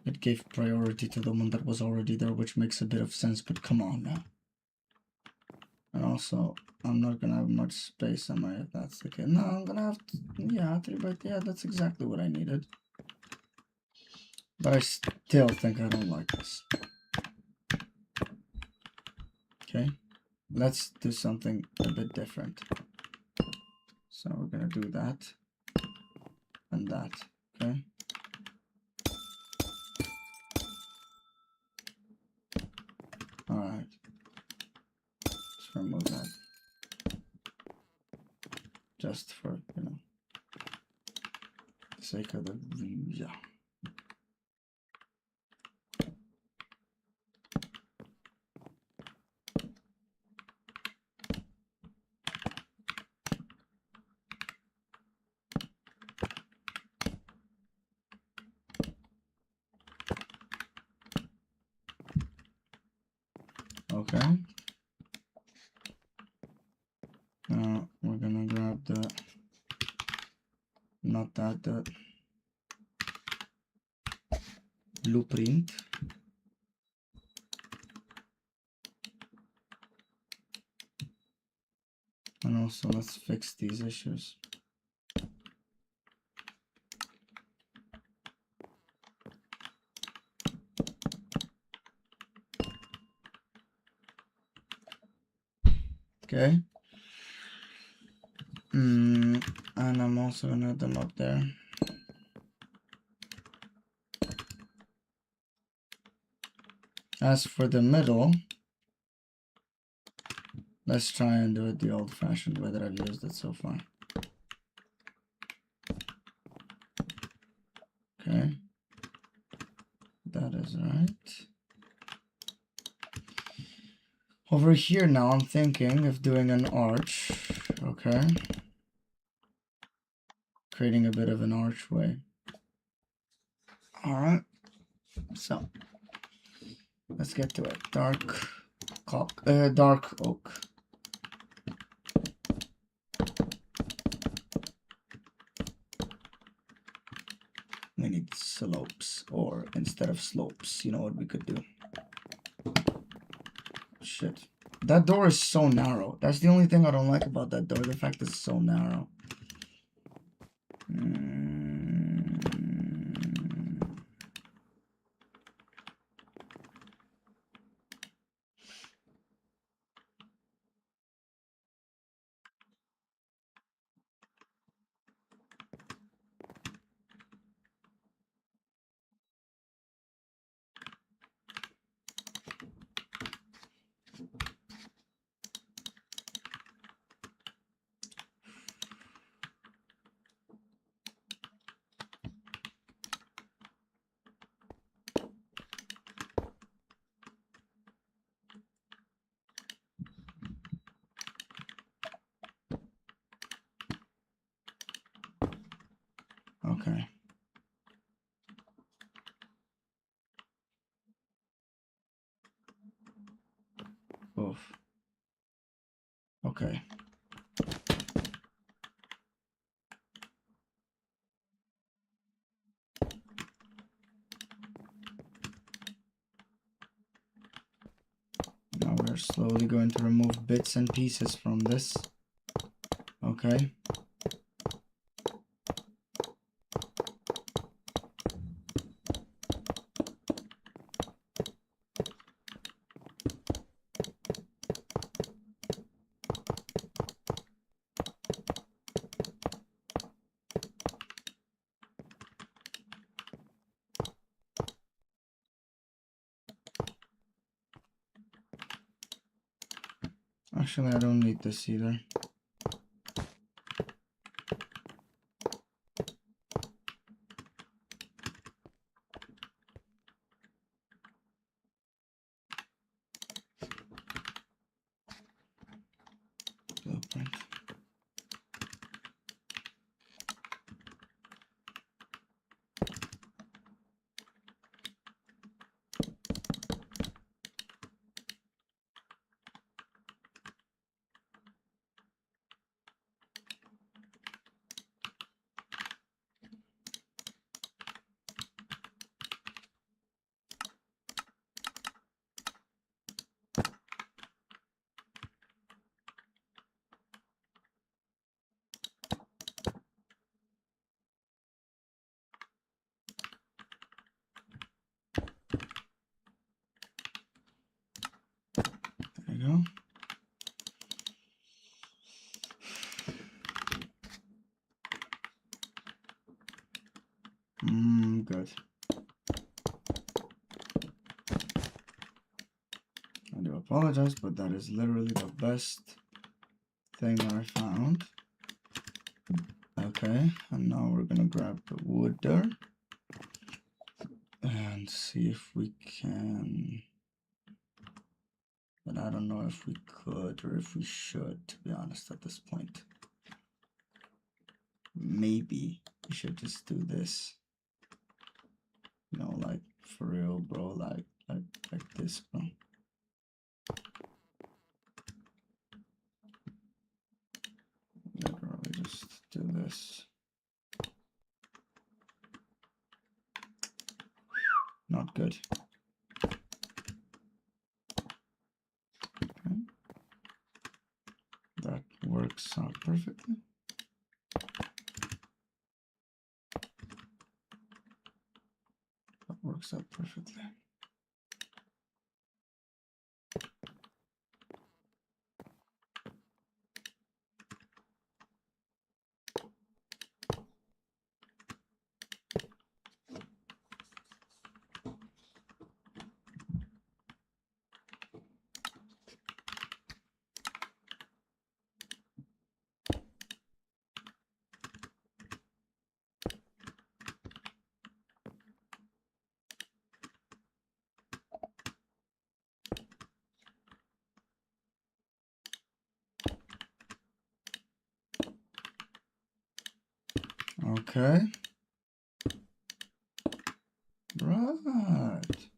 It gave priority to the one that was already there, which makes a bit of sense, but come on now. And also, I'm not gonna have much space, am I, if that's the case? No, I'm gonna have to, yeah, 3 by 3, yeah, that's exactly what I needed. But I still think I don't like this. Okay, let's do something a bit different. So we're gonna do that and that, okay? All right, let's remove that. Just for, you know, the sake of the, yeah. Okay. Now we're gonna grab the, not that, the blueprint. And also let's fix these issues. Okay. And I'm also gonna add them up there. As for the middle, let's try and do it the old-fashioned way that I've used it so far. Okay. That is right. Over here now, I'm thinking of doing an arch. Okay. Creating a bit of an archway. Alright. So, let's get to it. Dark oak. We need slopes, or instead of slopes, you know what we could do? Shit. That door is so narrow. That's the only thing I don't like about that door, the fact that it's so narrow. Okay. Oof. Okay. Now we're slowly going to remove bits and pieces from this. Okay. Actually, I don't need this either. Blueprint. There you go. Good. I do apologize, but that is literally the best thing that I found. Okay, and now we're gonna grab the wood there and see if we can, but I don't know if we could or if we should, to be honest, at this point. Maybe we should just do this, you know, like for real, bro, like this, bro. Literally just do this. Not good. Okay. That works out perfectly. That works out perfectly. Okay. Right.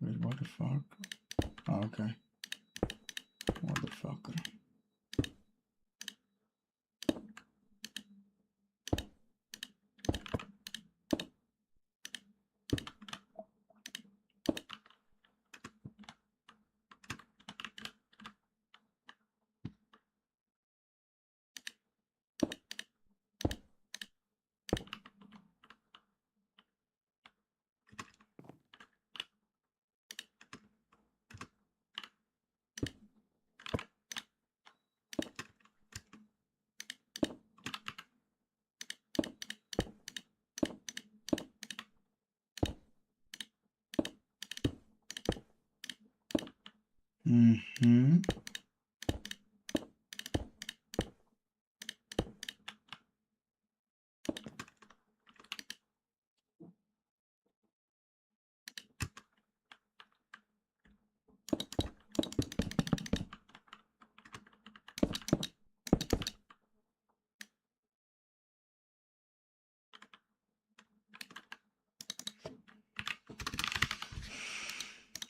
Wait, what the fuck? Oh, okay. Motherfucker. Mm-hmm.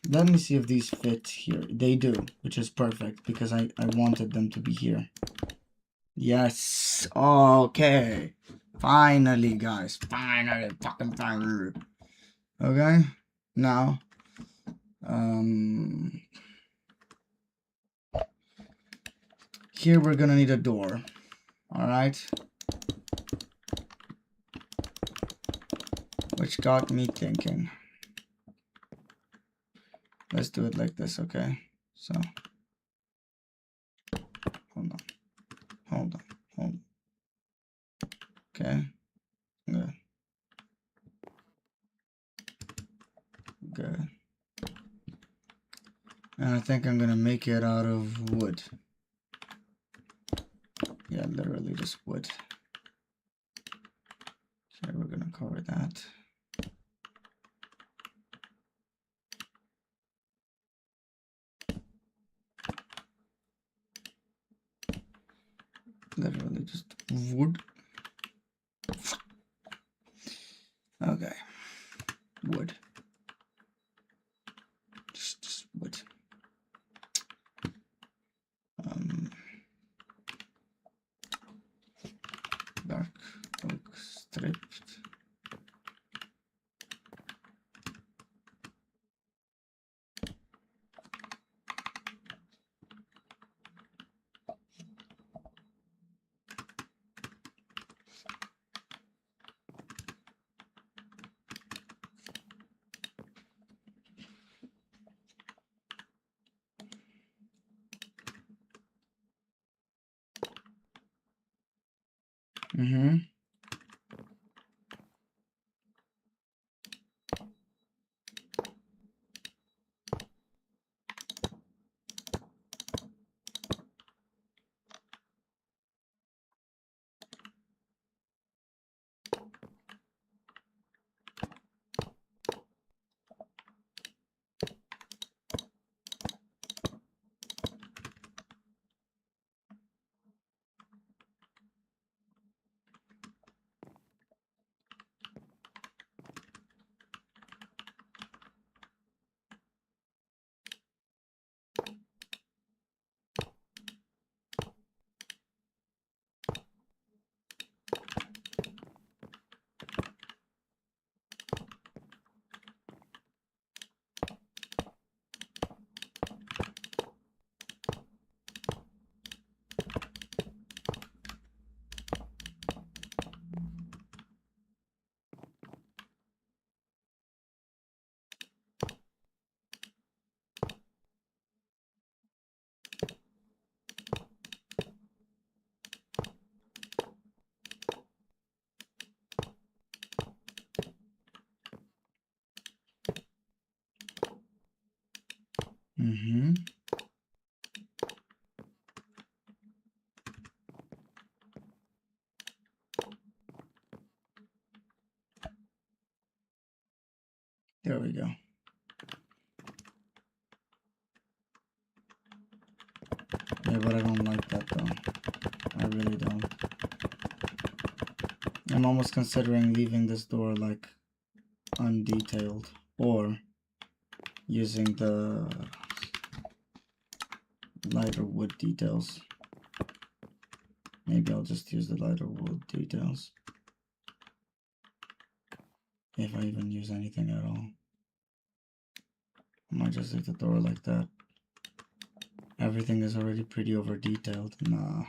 Let me see if these fit here. They do, which is perfect because I wanted them to be here. Yes. Okay. Finally, guys. Finally. Fucking finally. Okay. Now, here we're gonna need a door. All right. Which got me thinking. Let's do it like this, okay? So, hold on. Hold on. Hold on. Okay. Good. Good. And I think I'm gonna make it out of wood. Yeah, literally just wood. Okay, we're gonna cover that. Literally just wood. Okay. Wood. Just wood. Dark oak stripped. Mm-hmm. There we go. Yeah, but I don't like that though. I really don't. I'm almost considering leaving this door like undetailed or using the lighter wood details. Maybe I'll just use the lighter wood details. If I even use anything at all. I might just leave the door like that. Everything is already pretty over detailed. Nah.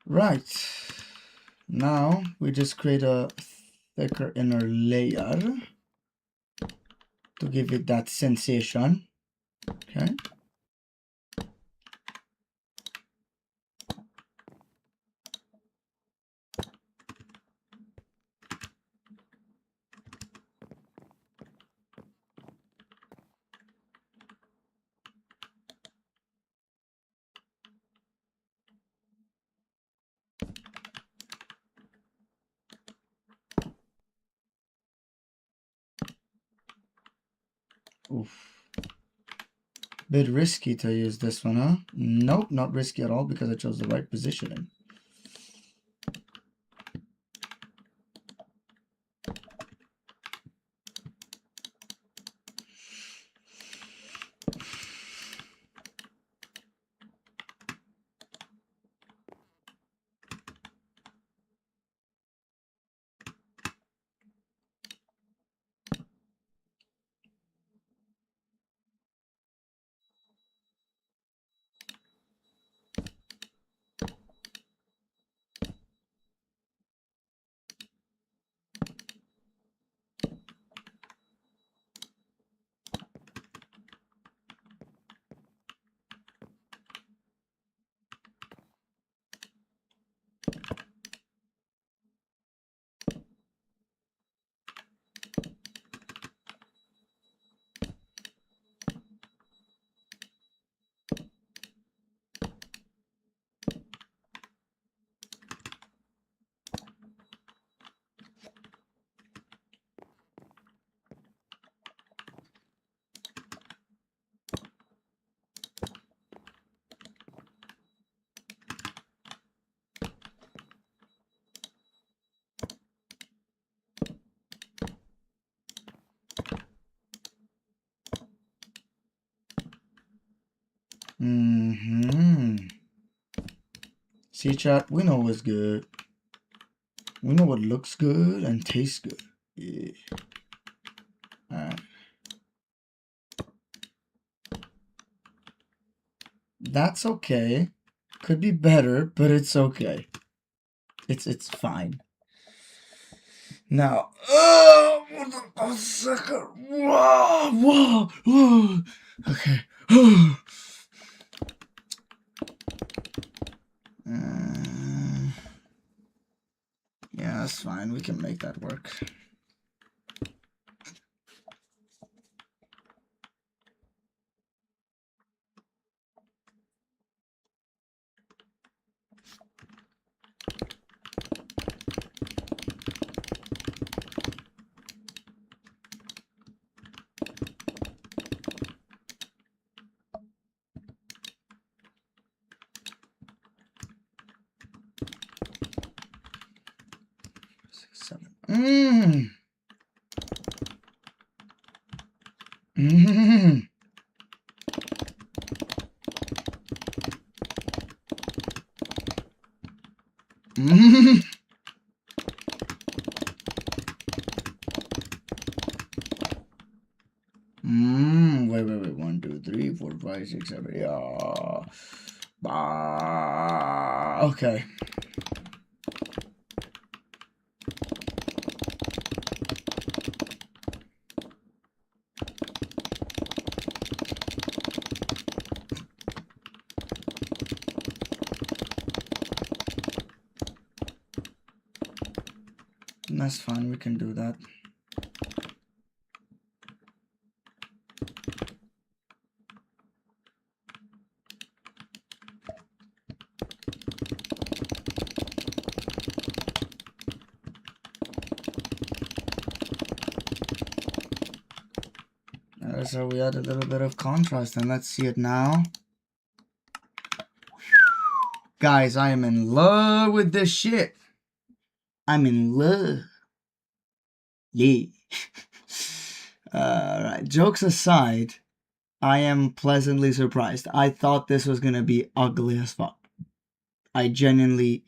Right. Now we just create a thicker inner layer to give it that sensation. Okay. Oof. Bit risky to use this one, huh? Nope, not risky at all because I chose the right positioning. See, chat, we know what's good. We know what looks good and tastes good. Yeah. Alright. That's okay. Could be better, but it's okay. It's fine. Now, oh, second. Whoa. Okay. Yeah, that's fine. We can make that work. 6, 7. Mmm. Mmm. Mmm. Wait. 1, 2, 3, 4, 5, 6, 7. Yeah. Okay. That's fine, we can do that. So we add a little bit of contrast, and let's see it now. Guys, I am in love with this shit. I'm in love. Yeah. Alright, jokes aside, I am pleasantly surprised. I thought this was gonna be ugly as fuck. I genuinely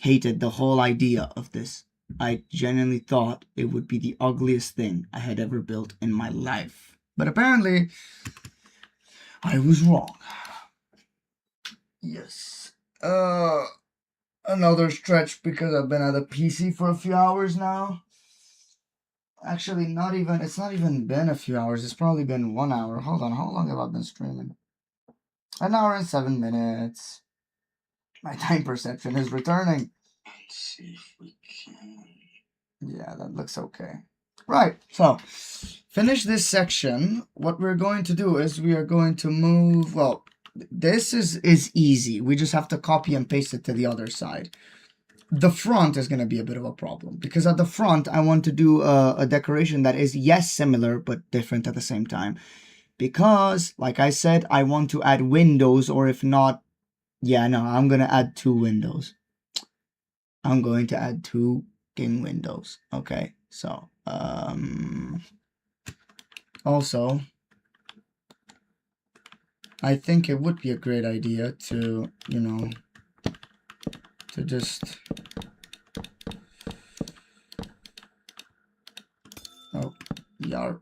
hated the whole idea of this. I genuinely thought it would be the ugliest thing I had ever built in my life. But apparently, I was wrong. Yes. Another stretch because I've been at a PC for a few hours now. Actually, it's not even been a few hours. It's probably been 1 hour. Hold on, how long have I been streaming? 1 hour and 7 minutes. My time perception is returning. Let's see if we can. Yeah, that looks okay. Right, so finish this section. What we're going to do is we are going to move, well, this is easy. We just have to copy and paste it to the other side. The front is going to be a bit of a problem because at the front I want to do a decoration that is, yes, similar but different at the same time. Because, like I said, I want to add windows, or if not, yeah, no, I'm going to add 2 windows. I'm going to add 2 windows. Okay, so, also, I think it would be a great idea to, you know, to just, oh, yarp.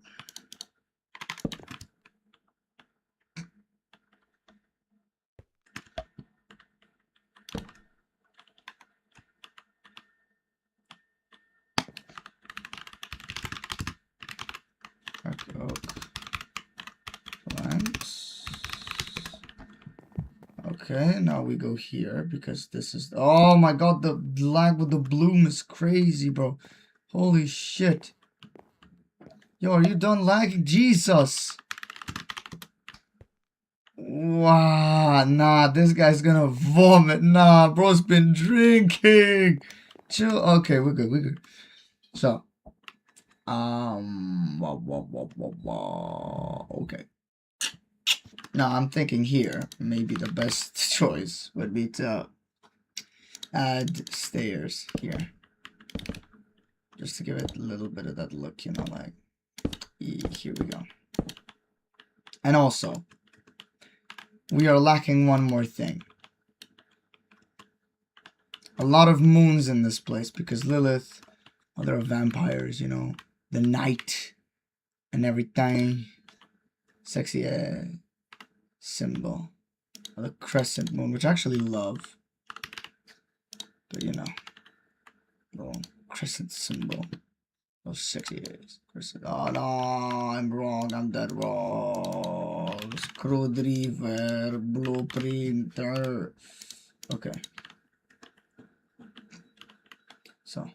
Okay, now we go here because this is, oh my god, the lag with the bloom is crazy, bro. Holy shit. Yo, are you done lagging? Jesus. Wow, nah, this guy's gonna vomit. Nah, bro's been drinking. Chill. Okay, we're good. So, okay. Now I'm thinking here, maybe the best choice would be to add stairs here. Just to give it a little bit of that look, you know, like, here we go. And also, we are lacking one more thing. A lot of moons in this place because Lilith, well, there are vampires, you know, the night and everything. Sexy symbol. The crescent moon, which I actually love. But, you know, little crescent symbol. Those sexy days. Oh no, I'm wrong. I'm dead wrong. Screwdriver, blueprinter. Okay. So.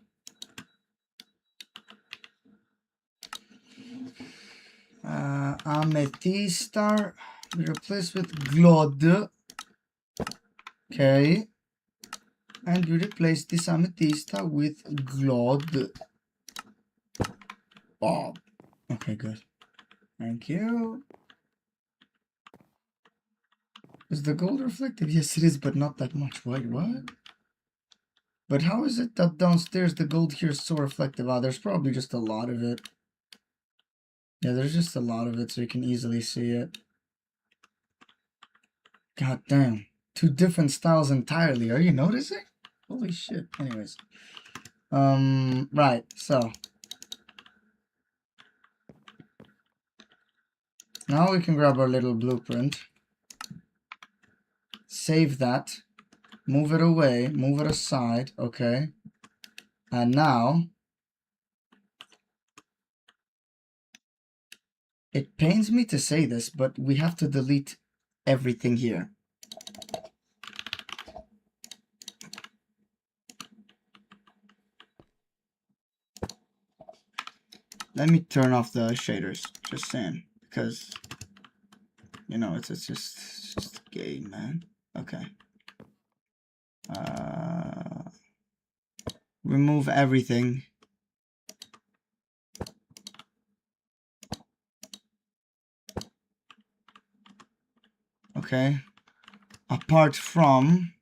Amethyst we replace with Glod. Okay. And we replace this amethyst with Glod. Oh. Okay, good. Thank you. Is the gold reflective? Yes, it is, but not that much. Wait, what? But how is it that downstairs the gold here is so reflective? Ah, there's probably just a lot of it. Yeah, there's just a lot of it, so you can easily see it. God damn. Two different styles entirely. Are you noticing? Holy shit. Anyways. Right, so. Now we can grab our little blueprint. Save that. Move it away. Move it aside. Okay. And now. It pains me to say this, but we have to delete everything here. Let me turn off the shaders, just saying, because, you know, it's just a game, man. Okay. Remove everything. Okay. Apart from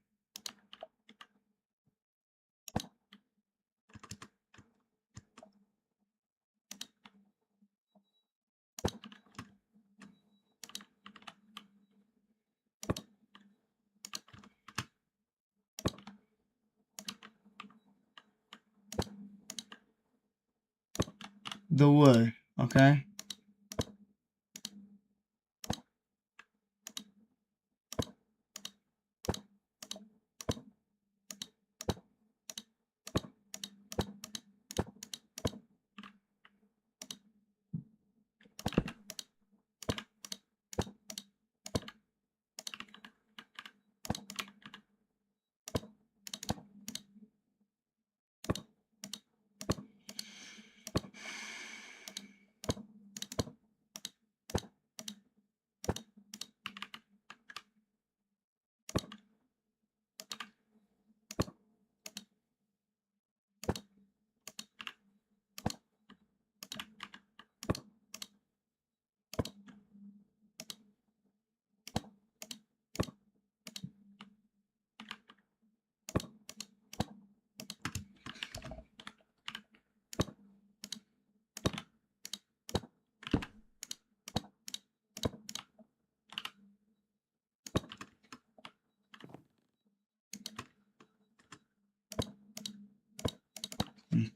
the wood, okay?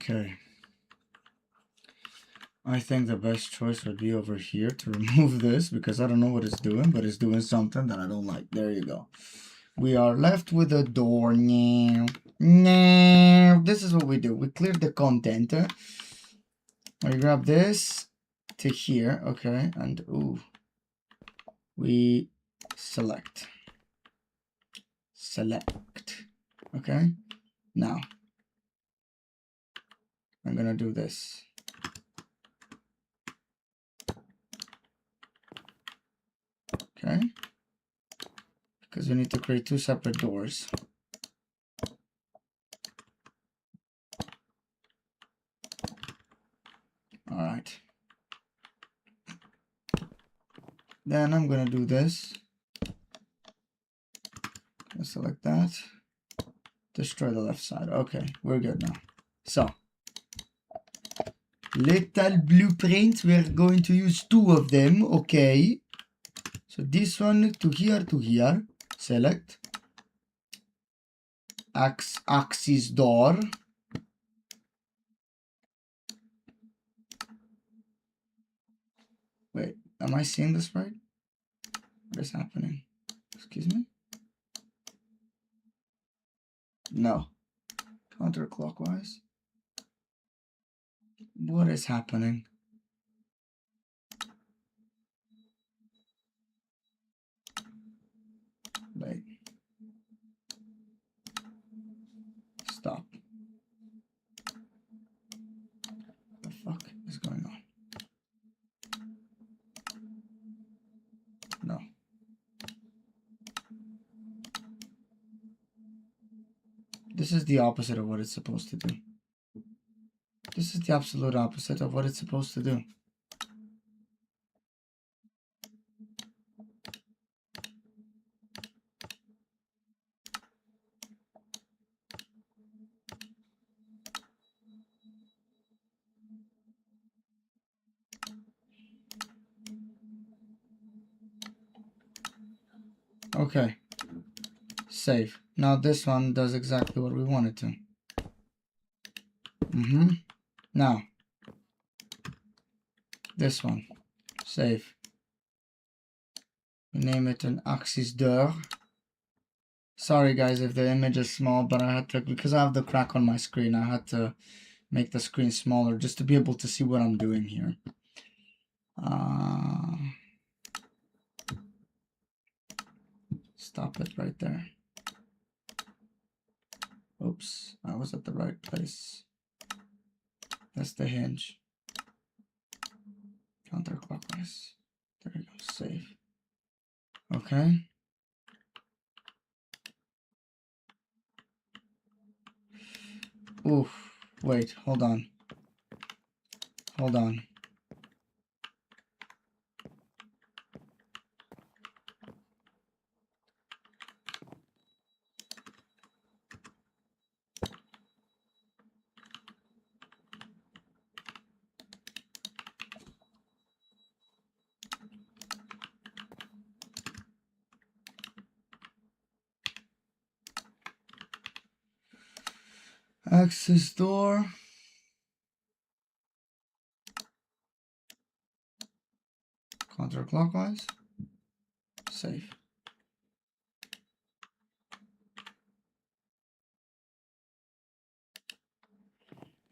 Okay. I think the best choice would be over here to remove this because I don't know what it's doing, but it's doing something that I don't like. There you go. We are left with a door. This is what we do. We clear the content. We grab this to here, okay, and ooh, we select, okay. Now I'm gonna do this. Okay, because we need to create two separate doors. All right. Then I'm gonna do this. Select that. Destroy the left side. Okay, we're good now. So, little blueprint. We're going to use two of them. Okay. So this one to here. Select. Axis door. Wait, am I seeing this right? What is happening? Excuse me? No. Counterclockwise. What is happening? Wait. Stop. What the fuck is going on? No. This is the opposite of what it's supposed to do. This is the absolute opposite of what it's supposed to do. Okay. Save. Now this one does exactly what we want it to. Now, this one. Save. We name it an axis d'heure. Sorry guys if the image is small, but I had to, because I have the crack on my screen, I had to make the screen smaller just to be able to see what I'm doing here. Stop it right there. Oops, I was at the right place. That's the hinge. Counterclockwise. There we go, save. Okay. Oof, wait, hold on. Hold on. Access door. Counterclockwise. Save.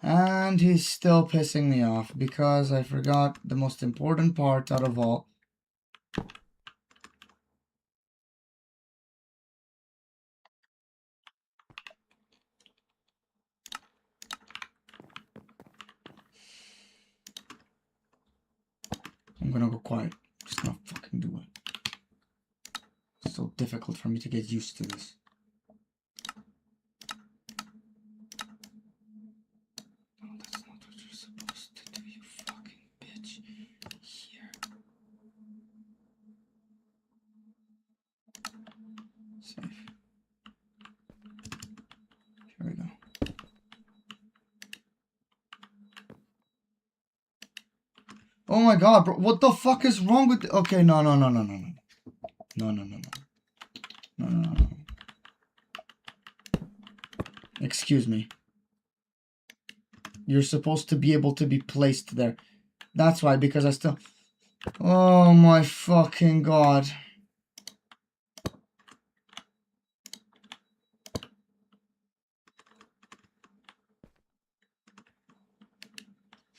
And he's still pissing me off because I forgot the most important part out of all. I'm gonna go quiet. Just not fucking do it. It's so difficult for me to get used to this. No, that's not what you're supposed to do, you fucking bitch. Here. Save. Here we go. Oh my god, bro. What the fuck is wrong with... Okay, no. No. Excuse me. You're supposed to be able to be placed there. That's why, because I still... Oh my fucking god.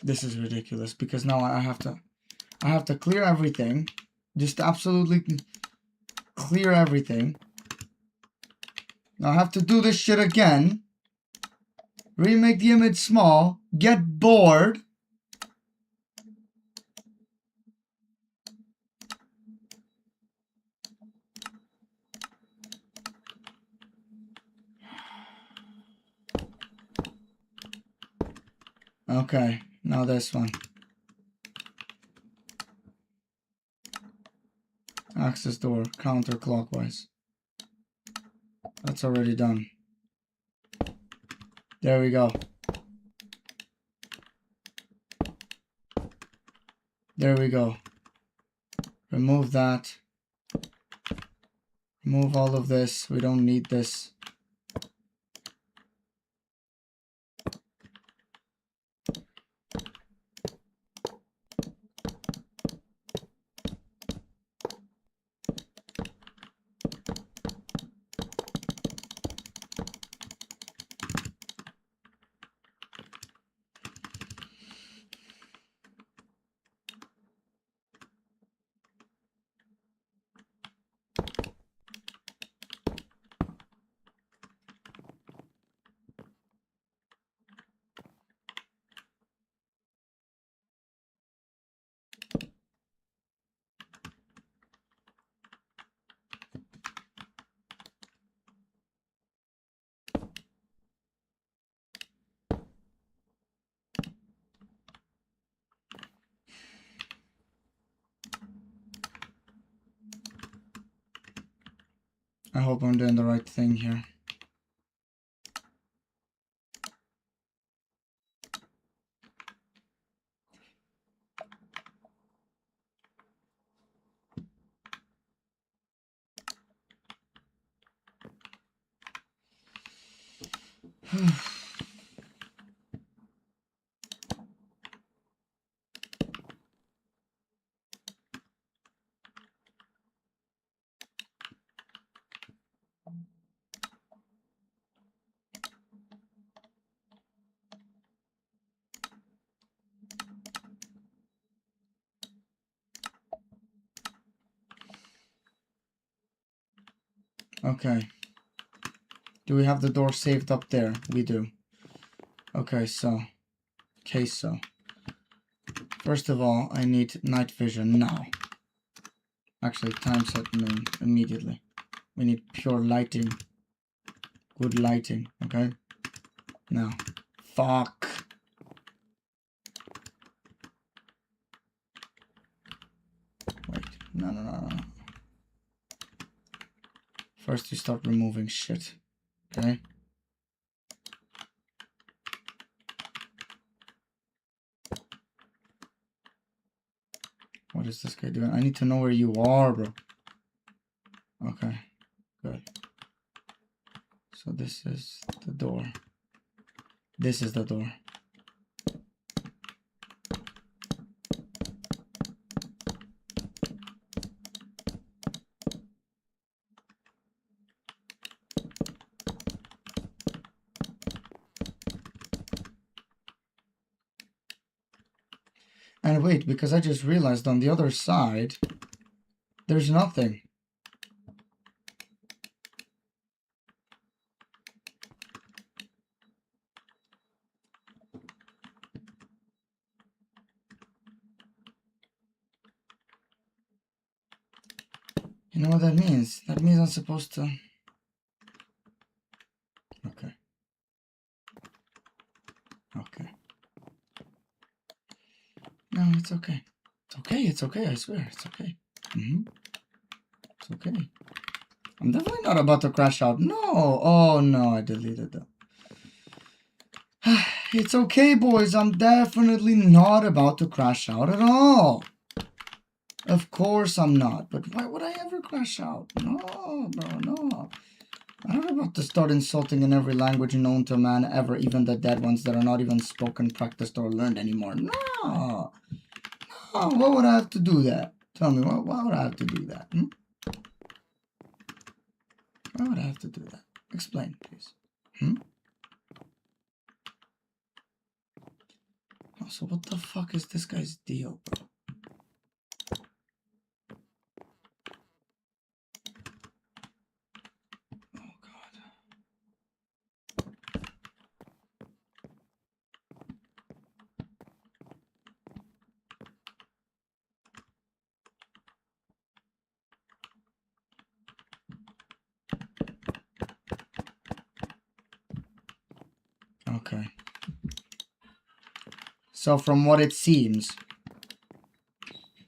This is ridiculous because now I have to clear everything. Just absolutely clear everything. Now I have to do this shit again. Remake the image small. Get bored. Okay, now this one. Access door, counterclockwise. That's already done. There we go. There we go. Remove that. Remove all of this. We don't need this. I hope I'm doing the right thing here. Okay. Do we have the door saved up there? We do. Okay, so. First of all, I need night vision now. Actually, time set noon immediately. We need pure lighting. Good lighting, okay? Now. Fuck. Wait. No. First, you start removing shit. Okay? What is this guy doing? I need to know where you are, bro. Okay. Good. So this is the door. This is the door. And wait, because I just realized on the other side, there's nothing. You know what that means? That means I'm supposed to... Okay. Okay. No, it's okay. It's okay, I swear, it's okay. It's okay. I'm definitely not about to crash out. No! Oh no, I deleted that. It's okay, boys. I'm definitely not about to crash out at all. Of course I'm not. But why would I ever crash out? No, bro, no. I'm not about to start insulting in every language known to man ever, even the dead ones that are not even spoken, practiced, or learned anymore. No. No, why would I have to do that? Tell me, why would I have to do that? Why would I have to do that? Explain, please. So what the fuck is this guy's deal, bro? Oh god. Okay. So from what it seems,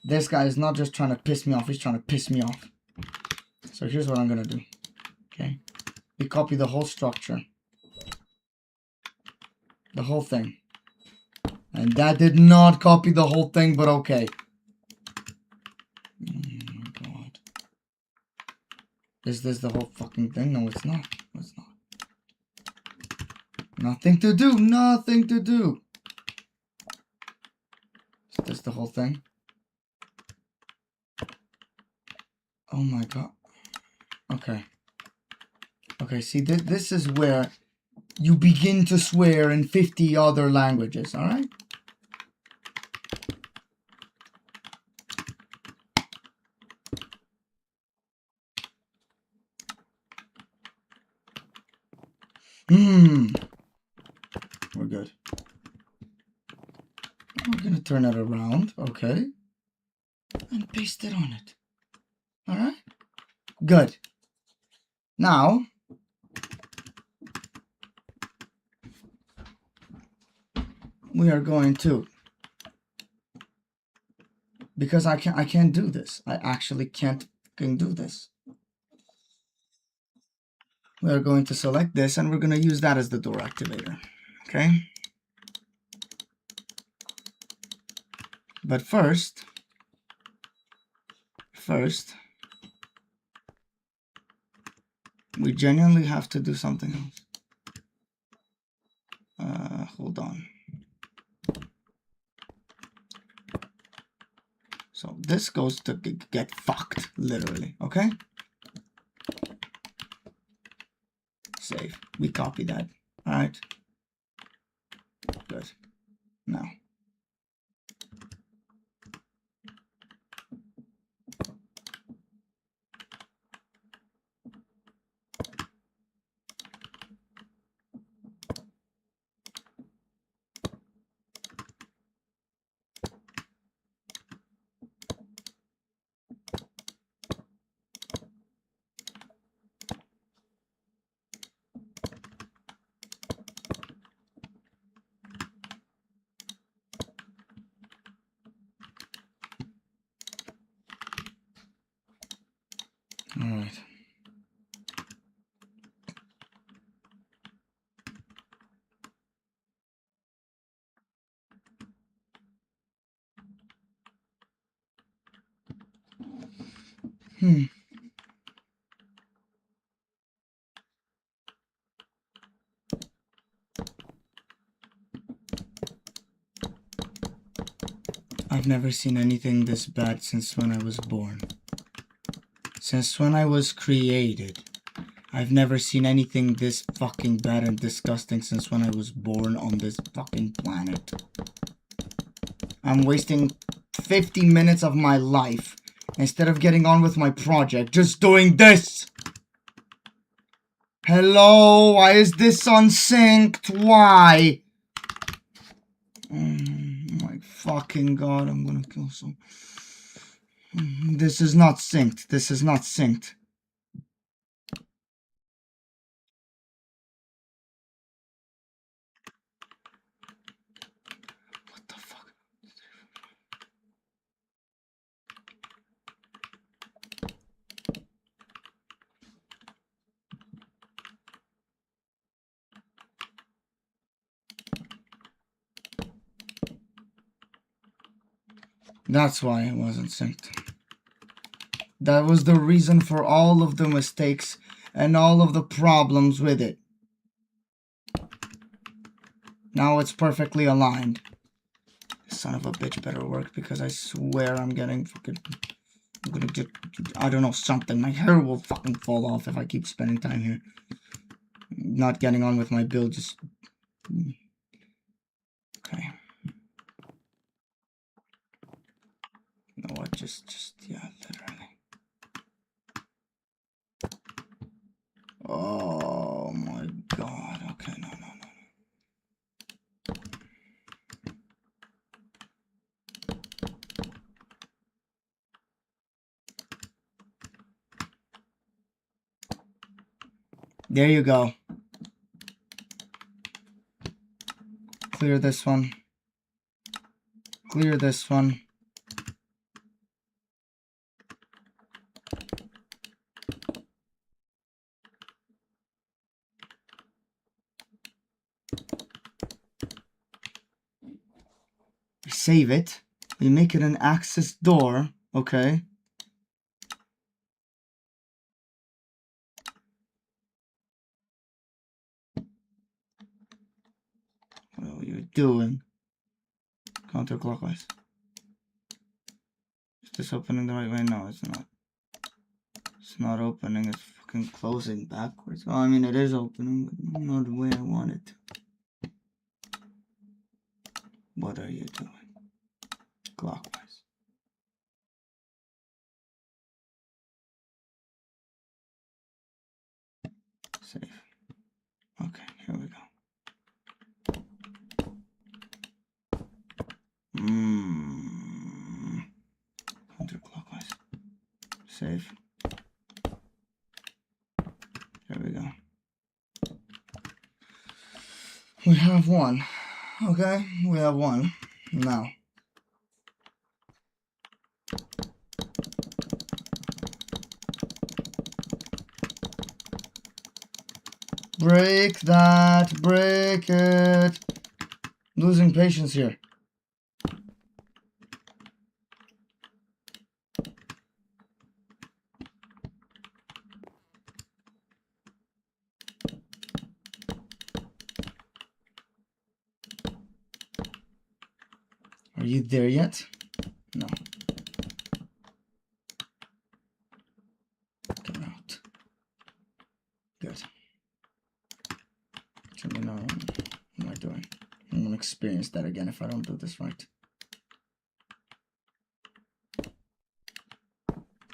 this guy is not just trying to piss me off, he's trying to piss me off. So here's what I'm gonna do. Okay. We copy the whole structure. The whole thing. And that did not copy the whole thing, but okay. Oh my god. Is this the whole fucking thing? No, it's not. No, it's not. Nothing to do. Nothing to do. Is this the whole thing? Oh my god. Okay. Okay, see, this is where you begin to swear in 50 other languages, alright? We're good. We're gonna turn it around, okay? And paste it on it. Alright? Good. Now, we are going to, because I can't do this. I actually can't fucking do this. We are going to select this and we're going to use that as the door activator. Okay? But first, we genuinely have to do something else. So this goes to get fucked, literally, okay? Save. We copy that. Alright. Good. Now. Alright. I've never seen anything this bad since when I was born. Since when I was created. I've never seen anything this fucking bad and disgusting since when I was born on this fucking planet. I'm wasting 50 minutes of my life instead of getting on with my project, just doing this! Hello? Why is this unsynced? Why? Oh my fucking god, I'm gonna kill some. This is not synced. This is not synced. What the fuck? That's why it wasn't synced. That was the reason for all of the mistakes and all of the problems with it. Now it's perfectly aligned. Son of a bitch better work, because I swear I'm getting fucking... I'm gonna get... I don't know, something. My hair will fucking fall off if I keep spending time here. Not getting on with my build, just... Okay. You know what, just, yeah, literally. Oh my god, okay, no. There you go. Clear this one. Clear this one. Save it. We make it an access door. Okay. What are you doing? Counterclockwise. Is this opening the right way? No, it's not. It's not opening. It's fucking closing backwards. Oh, I mean, it is opening, but not the way I want it to. What are you doing? Clockwise. Save. Okay, here we go. Counterclockwise. Save. There we go. We have one. Okay, we have one. Now. Break that. Break it. Losing patience here. Are you there yet? No. experience that again if I don't do this right.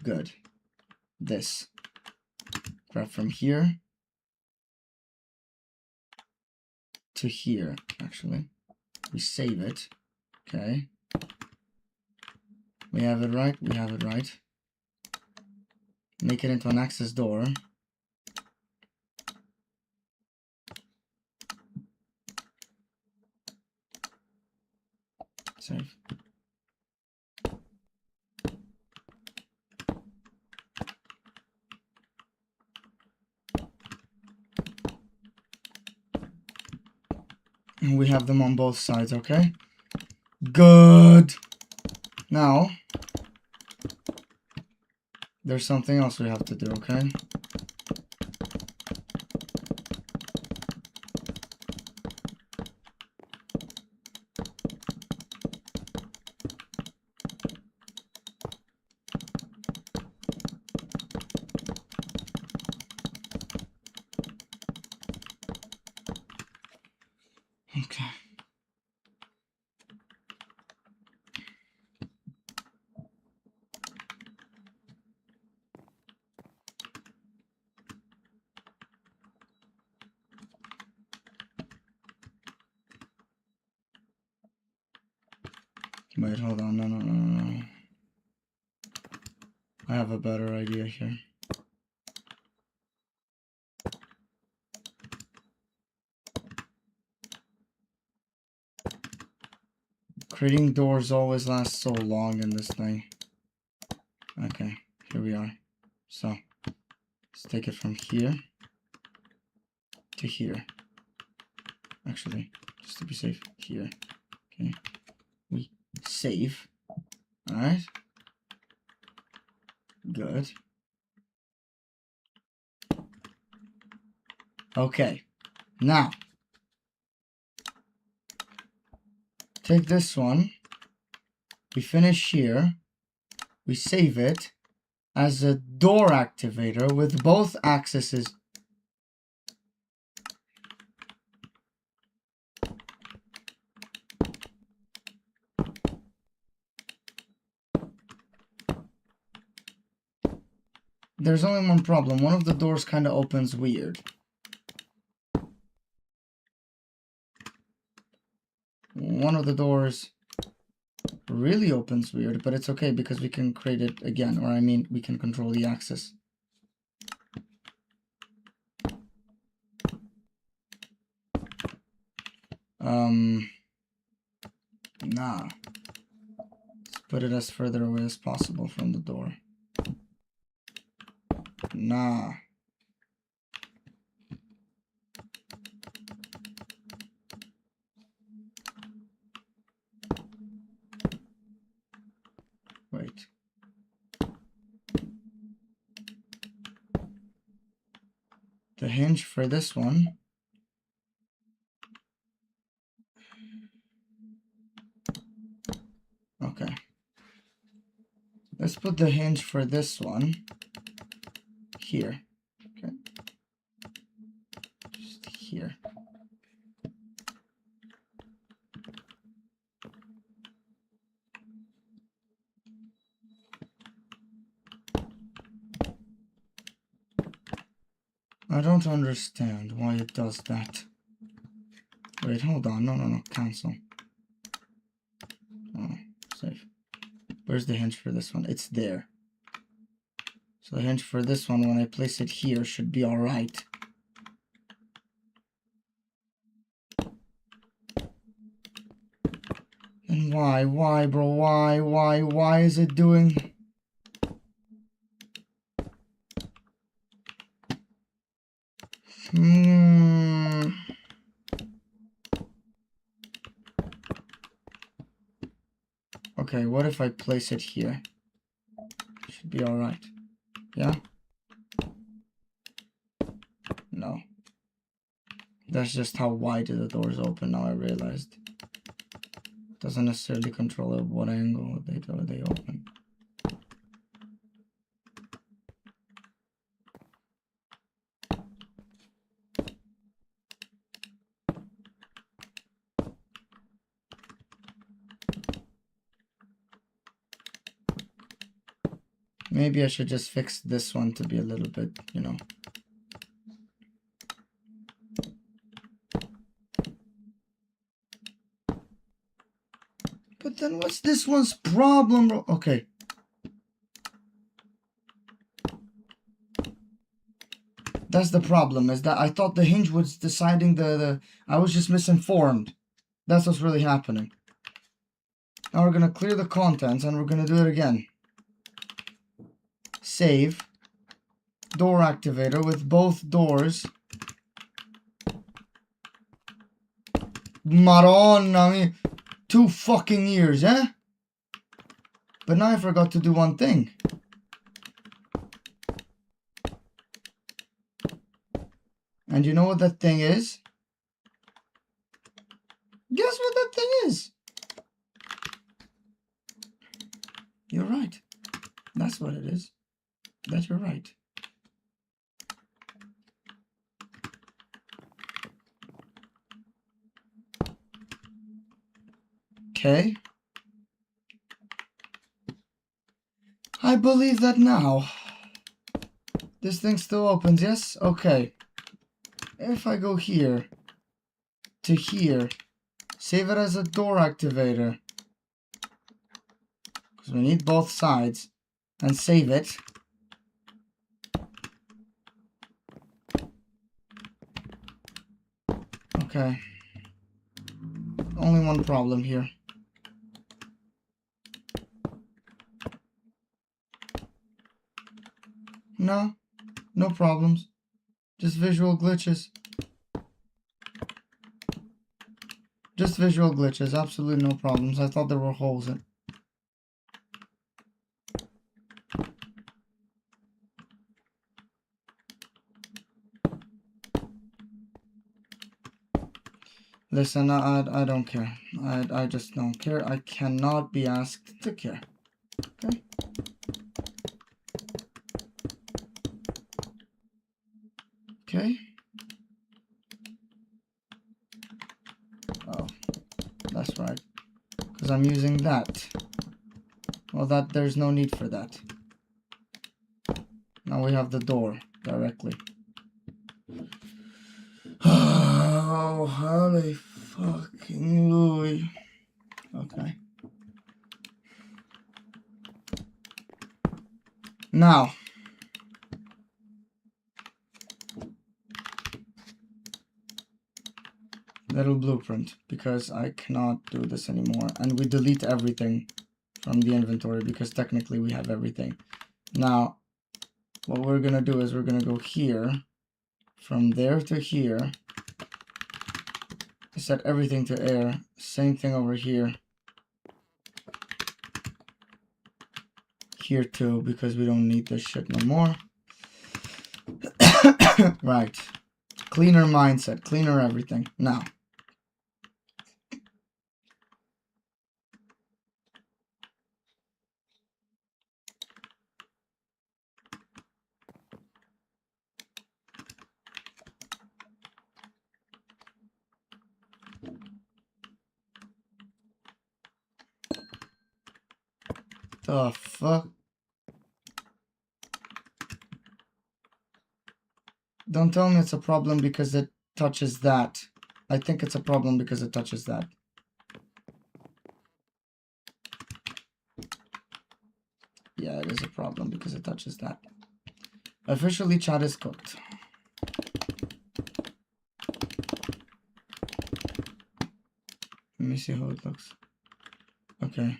Good. This. Grab from here to here, actually. We save it. Okay. We have it right. We have it right. Make it into an access door. Save. And we have them on both sides, okay? Good. Now, there's something else we have to do, okay? Okay. Wait, hold on. No. I have a better idea here. Creating doors always lasts so long in this thing. Okay, here we are. So, let's take it from here to here. Actually, just to be safe, here. Okay, we save. Alright. Good. Okay, now, take this one. We finish here. We save it as a door activator with both accesses. There's only one problem. One of the doors kind of opens weird. One of the doors really opens weird, but it's okay because we can create it again, or I mean, we can control the access. Nah. Let's put it as further away as possible from the door. Nah. Wait. The hinge for this one. Okay. Let's put the hinge for this one here. Okay. Just here. I don't understand why it does that. Wait, hold on. No. Cancel. Oh, save. Where's the hinge for this one? It's there. So the hinge for this one, when I place it here, should be alright. And why, bro? Why is it doing... Okay, what if I place it here? Should be alright. Yeah? No. That's just how wide the doors open, now I realized. It doesn't necessarily control at what angle they open. Maybe I should just fix this one to be a little bit, you know. But then what's this one's problem, bro? Okay. That's the problem, is that I thought the hinge was deciding I was just misinformed. That's what's really happening. Now we're gonna clear the contents and we're gonna do it again. Save. Door activator with both doors. Madonna, I mean, 2 fucking years, eh? But now I forgot to do one thing. And you know what that thing is? Guess what that thing is? You're right. That's what it is. That you're right. Okay. I believe that now. This thing still opens, yes? Okay. If I go here to here, save it as a door activator. Because we need both sides. And save it. Okay. Only one problem here. No. No problems. Just visual glitches. Just visual glitches. Absolutely no problems. I thought there were holes in. Listen, I don't care. I just don't care. I cannot be asked to care. Okay? Okay? Oh, that's right. Because I'm using that. Well, there's no need for that. Now we have the door directly. Oh, holy fucking Louie. Okay. Now. Little blueprint, because I cannot do this anymore. And we delete everything from the inventory, because technically we have everything. Now, what we're gonna do is we're gonna go here, from there to here, set everything to air, same thing over here, here too, because we don't need this shit no more. Right, cleaner mindset, cleaner everything. Now, the fuck? Don't tell me it's a problem because it touches that. I think it's a problem because it touches that. Yeah, it is a problem because it touches that. Officially, chat is cooked. Let me see how it looks. Okay.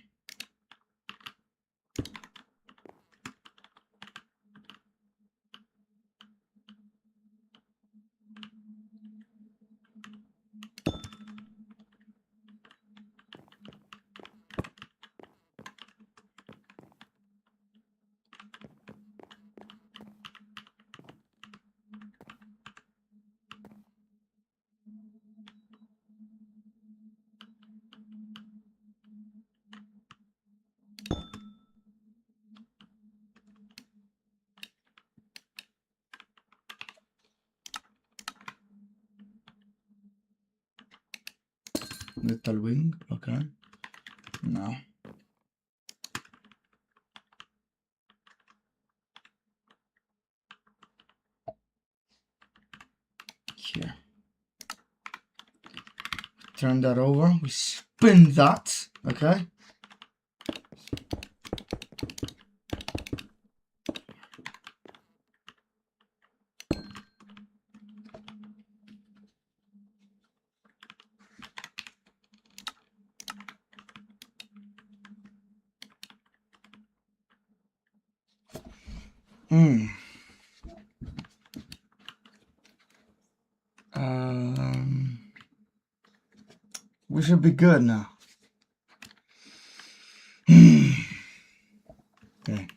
Little wing, okay. Now. turn that over. We spin that. Okay. We should be good now. Okay.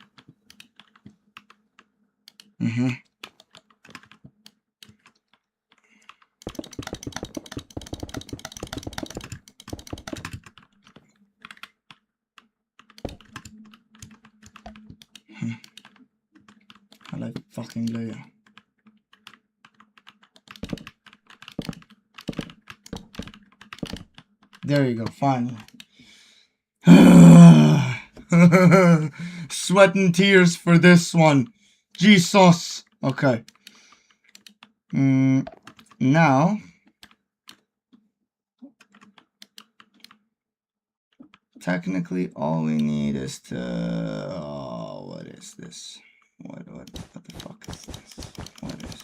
I like fucking layer. There you go, finally. Sweat and tears for this one. Jesus. Okay. Now, technically, all we need is to. Oh, what is this? What the fuck is this? What is?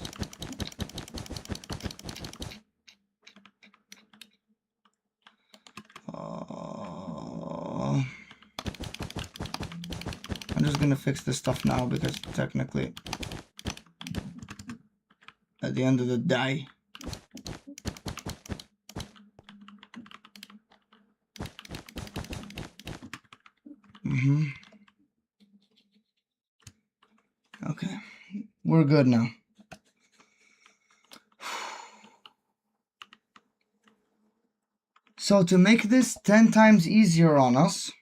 I'm just gonna fix this stuff now because technically, at the end of the day, okay, we're good now. So to make this 10 times easier on us,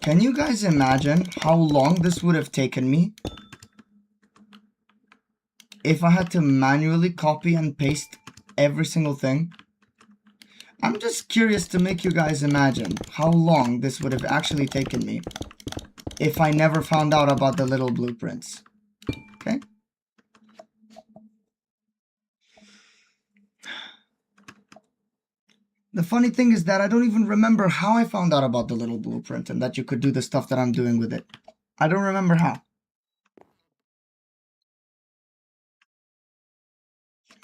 can you guys imagine how long this would have taken me if I had to manually copy and paste every single thing? I'm just curious to make you guys imagine how long this would have actually taken me if I never found out about the little blueprints. Okay? The funny thing is that I don't even remember how I found out about the little blueprint and that you could do the stuff that I'm doing with it. I don't remember how.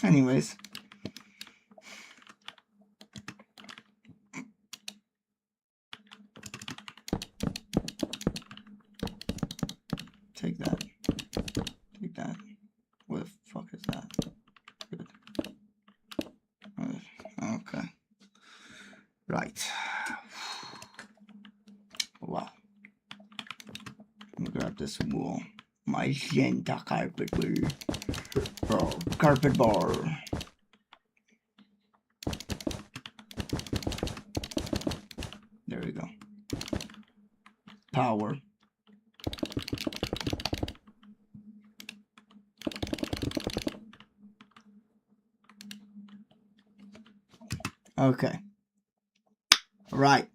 Anyways. Take that. Take that. What the fuck is that? Good. Okay. Right. Wow. Let me grab this wool. Magenta carpet wool. Oh, carpet bar. There we go. Power. Okay. Right.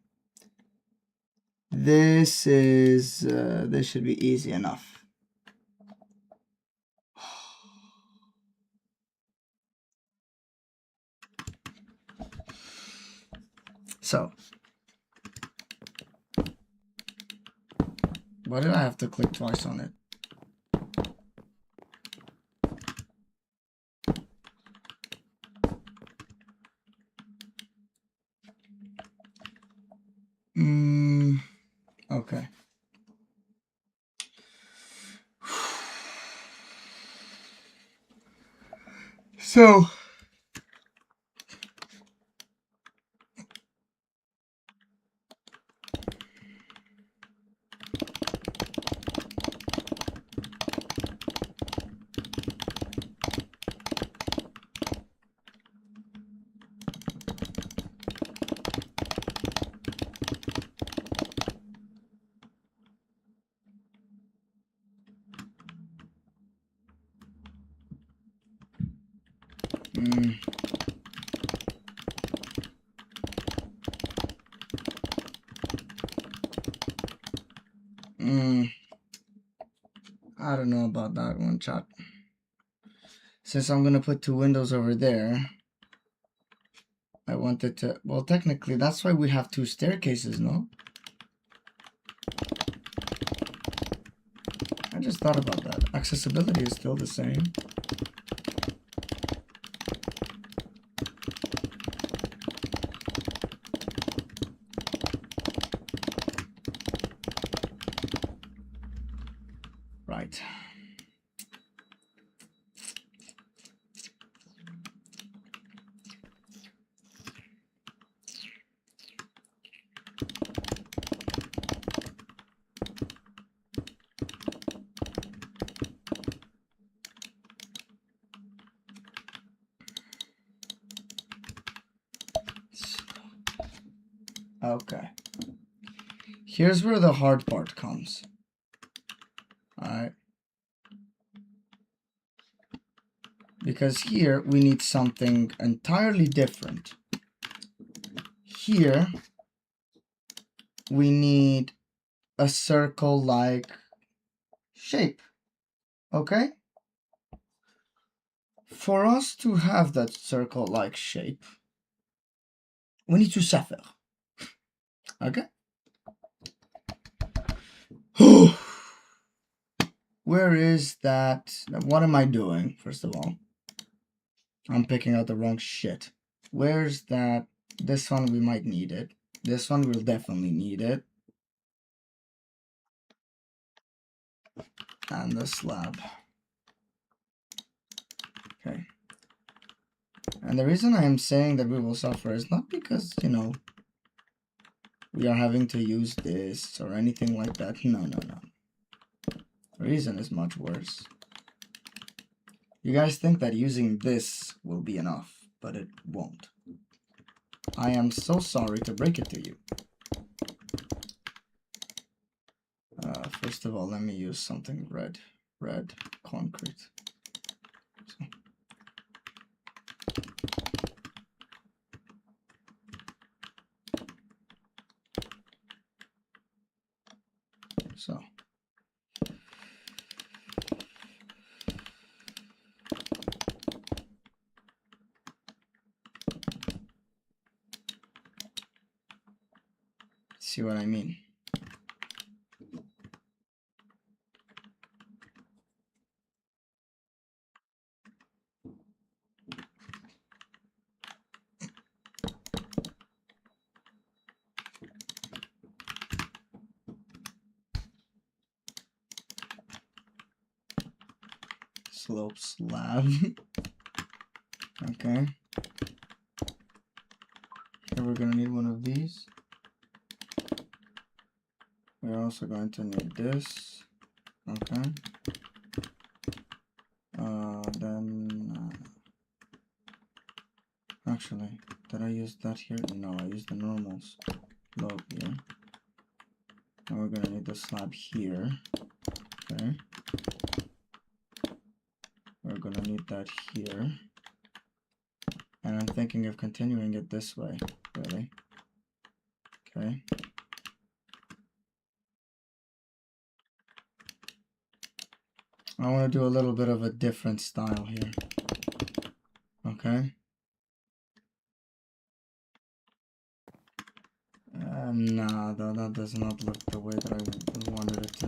This is, this should be easy enough. So. Why did I have to click twice on it? Okay. So I don't know about that one, chat. Since I'm gonna put 2 windows over there, I wanted to, well, technically that's why we have 2 staircases, no? I just thought about that. Accessibility is still the same. Right. Okay. Here's where the hard part comes. Alright. Because here we need something entirely different. Here we need a circle-like shape. Okay? For us to have that circle-like shape, we need to suffer. Okay? Where is that? What am I doing, first of all? I'm picking out the wrong shit. Where's that? This one we might need it. This one we'll definitely need it. And the slab. Okay. And the reason I am saying that we will suffer is not because, you know, we are having to use this or anything like that. No, no, no. The reason is much worse. You guys think that using this will be enough, but it won't. I am so sorry to break it to you. First of all, let me use something red. Red concrete. So. See what I mean? Slope slab. Okay. Here we're gonna need one of these. We're also going to need this. Okay. Actually, did I use that here? No, I used the normal slope here. And we're gonna need the slab here. Okay. We're gonna need that here. And I'm thinking of continuing it this way, really. Okay. I want to do a little bit of a different style here. Okay. Nah, that does not look the way that I wanted it to.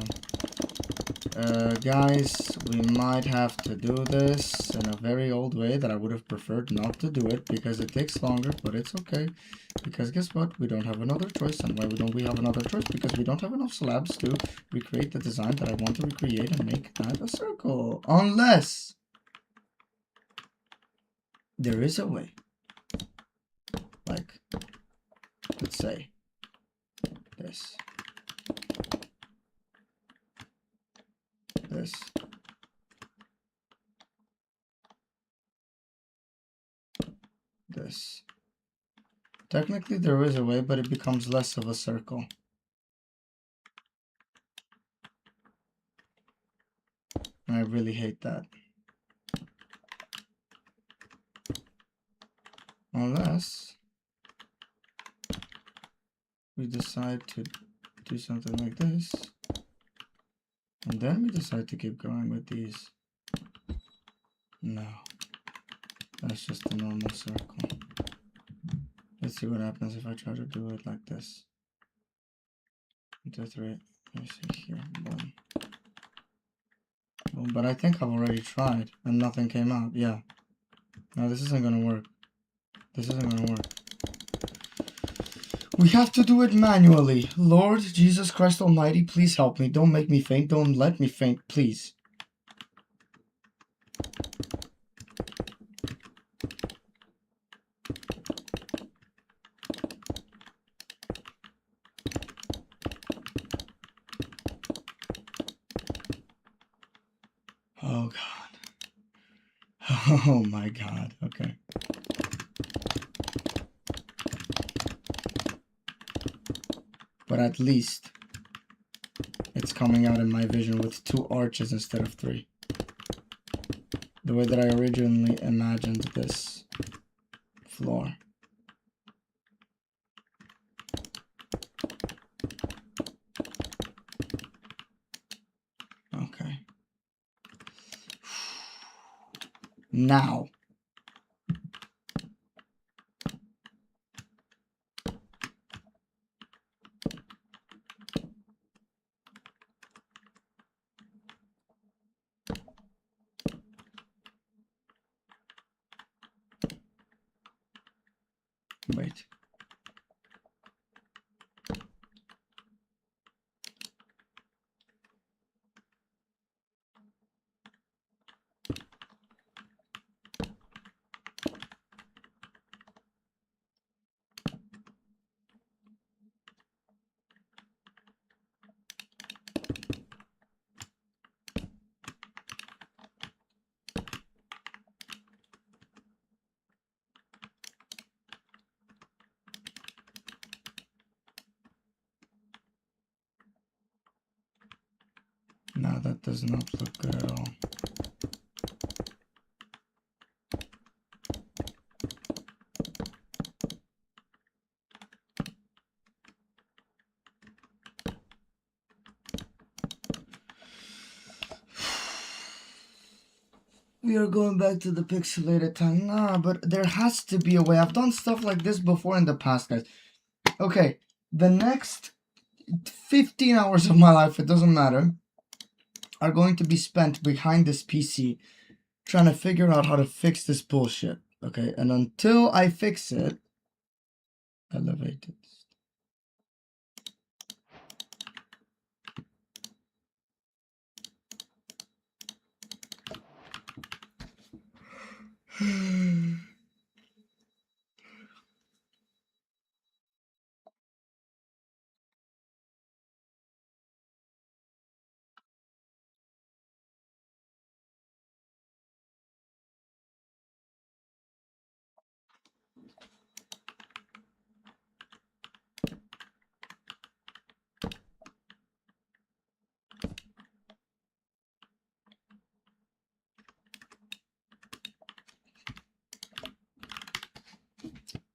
Guys, we might have to do this in a very old way that I would have preferred not to do it because it takes longer, but it's okay. Because guess what? We don't have another choice. And why don't we have another choice? Because we don't have enough slabs to recreate the design that I want to recreate and make that a circle. Unless there is a way. Like, let's say this. This. This. Technically there is a way, but it becomes less of a circle. And I really hate that. Unless we decide to do something like this, and then we decide to keep going with these. No, that's just a normal circle. Let's see what happens if I try to do it like this. 1, 2, 3. Let me see here. Boom. Boom. But I think I've already tried and nothing came out. Yeah. No, this isn't gonna work. This isn't gonna work. We have to do it manually. Lord Jesus Christ Almighty, please help me. Don't make me faint. Don't let me faint, please. Oh God. Oh my God. Okay. But at least it's coming out in my vision with 2 arches instead of 3. The way that I originally imagined this floor. Okay. Now. Wait. No, that does not look good at all. We are going back to the pixelated time. Nah, but there has to be a way. I've done stuff like this before in the past, guys. Okay, the next 15 hours of my life, it doesn't matter, are going to be spent behind this PC trying to figure out how to fix this bullshit. Okay, and until I fix it, elevate it.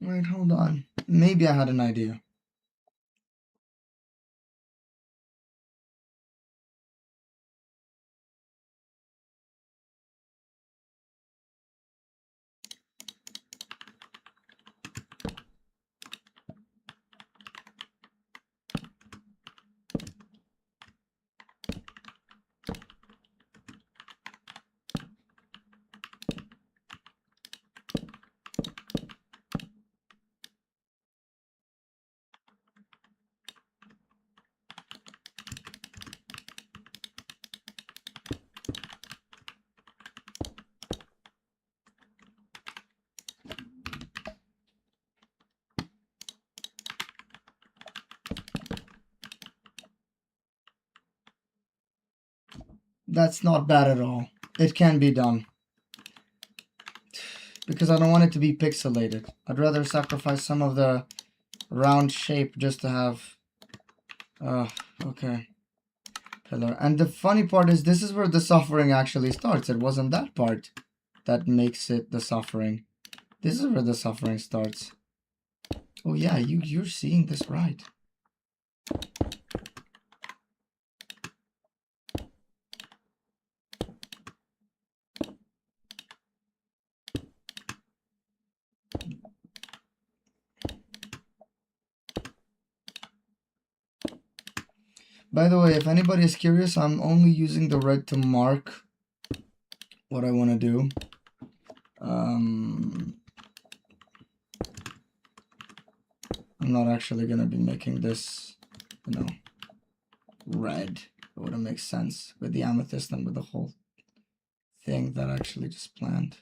Wait, hold on. Maybe I had an idea. That's not bad at all. It can be done. Because I don't want it to be pixelated. I'd rather sacrifice some of the round shape just to have... okay. Pillar. And the funny part is this is where the suffering actually starts. It wasn't that part that makes it the suffering. This is where the suffering starts. Oh yeah, you're seeing this right. By the way, if anybody is curious, I'm only using the red to mark what I want to do. I'm not actually going to be making this, you know, red. It wouldn't make sense with the amethyst and with the whole thing that I actually just planned.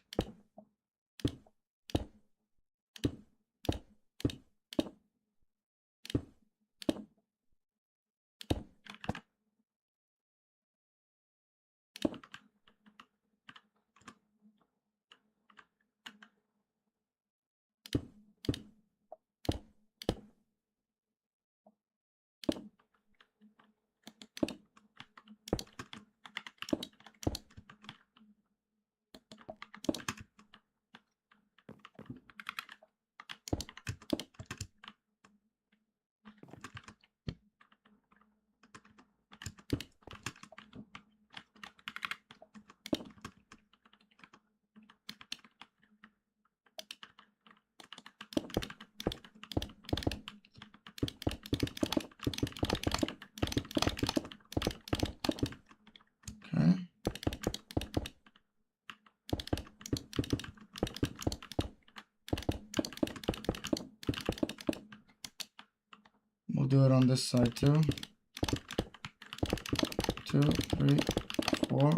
We'll do it on this side too. 2, 3, 4,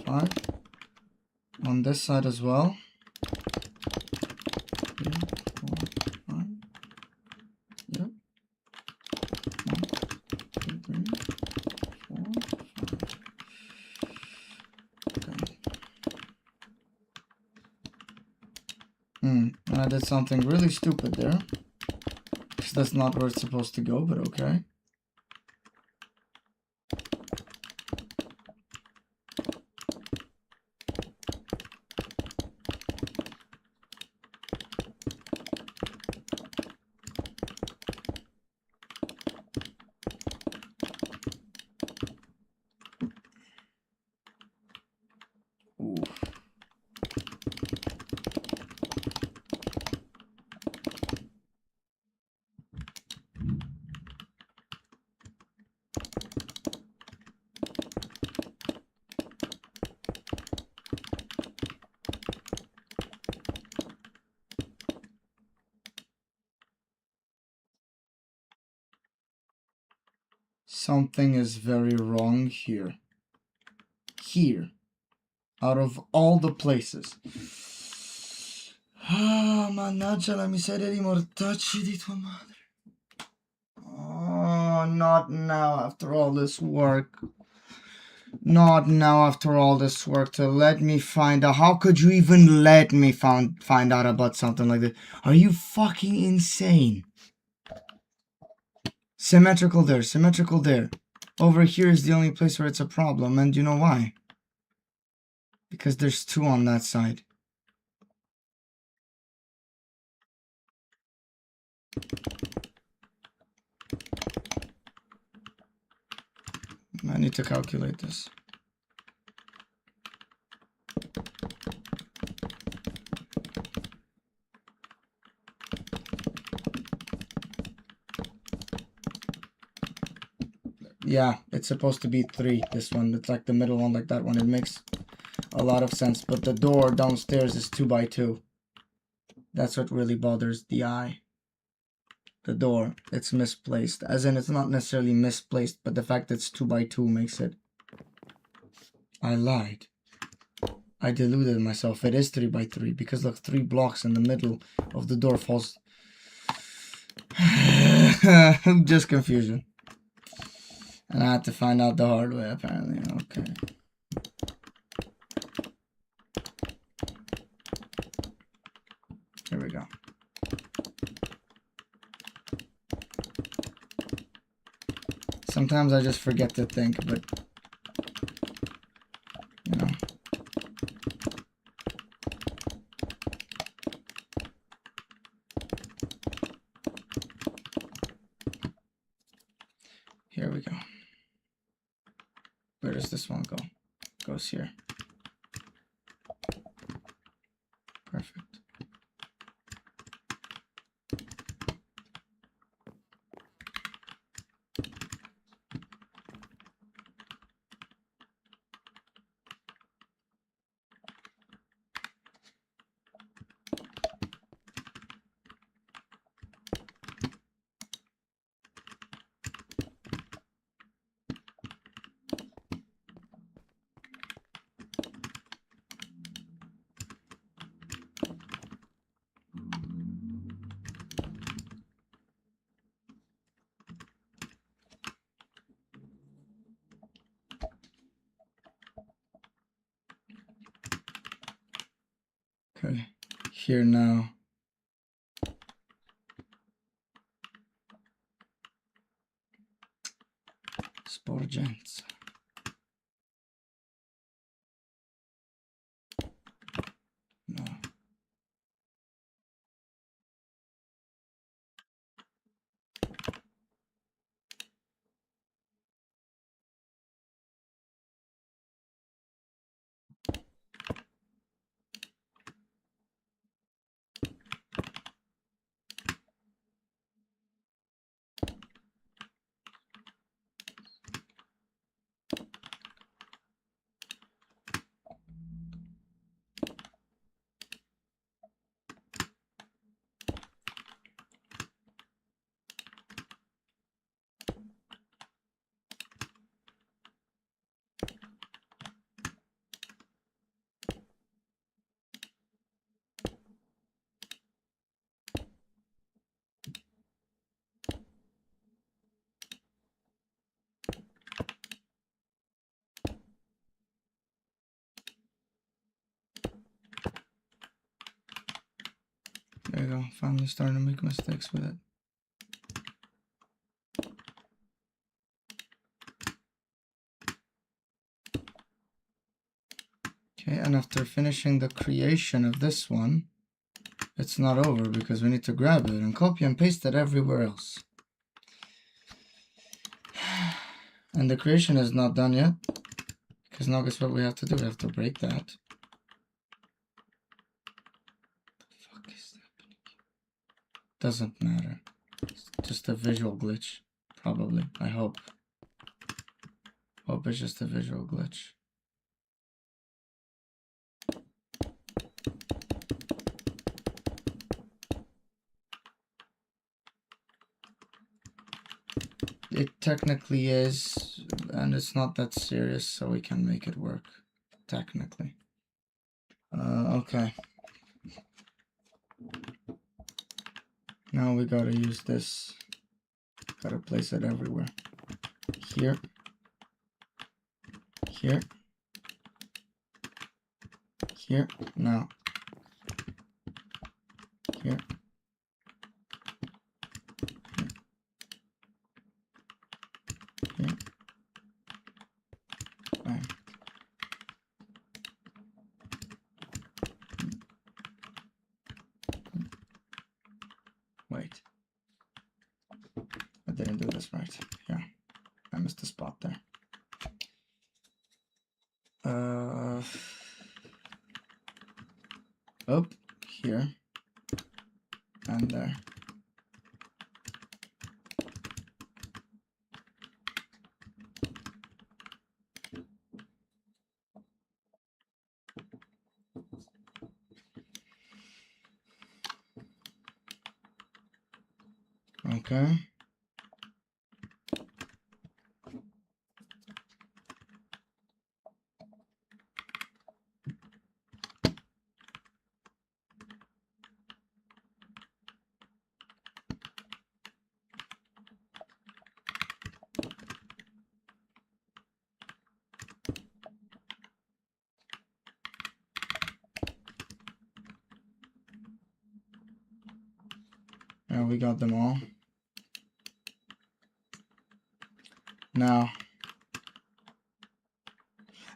5. On this side as well. 3, 4, 5. Yep. 1, 2, 3, 4, 5. Okay. I did something really stupid there. That's not where it's supposed to go, but okay. Something is very wrong here. Here. Out of all the places. Ah, mannaggia la miseria di mortacci di tua madre. Oh, not now after all this work. Not now after all this work to let me find out. How could you even let me find out about something like this? Are you fucking insane? Symmetrical there, symmetrical there. Over here is the only place where it's a problem, and you know why? Because there's 2 on that side. I need to calculate this. Yeah, it's supposed to be 3, this one. It's like the middle one, like that one. It makes a lot of sense. But the door downstairs is 2 by 2. That's what really bothers the eye. The door, it's misplaced. As in, it's not necessarily misplaced, but the fact that it's 2 by 2 makes it... I lied. I deluded myself. It is 3 by 3 because look, 3 blocks in the middle of the door falls... Just confusion. And I had to find out the hard way, apparently. Okay. Here we go. Sometimes I just forget to think, but... you know. this one go? Goes here. Perfect. Okay, here now. Sporgents. No. There you go. Finally starting to make mistakes with it. Okay, and after finishing the creation of this one, it's not over because we need to grab it and copy and paste it everywhere else. And the creation is not done yet, because now guess what we have to do? We have to break that. The fuck is happening? Doesn't matter. It's just a visual glitch, probably. I hope. Hope it's just a visual glitch. It technically is, and it's not that serious, so we can make it work, technically. Okay. Now we gotta use this. Gotta place it everywhere. Here. Here. Here. Now. Here. Here. Bang. Wait. I didn't do this right. Yeah. I missed a spot there. Up here and there. Okay. Yeah, we got them all. Now,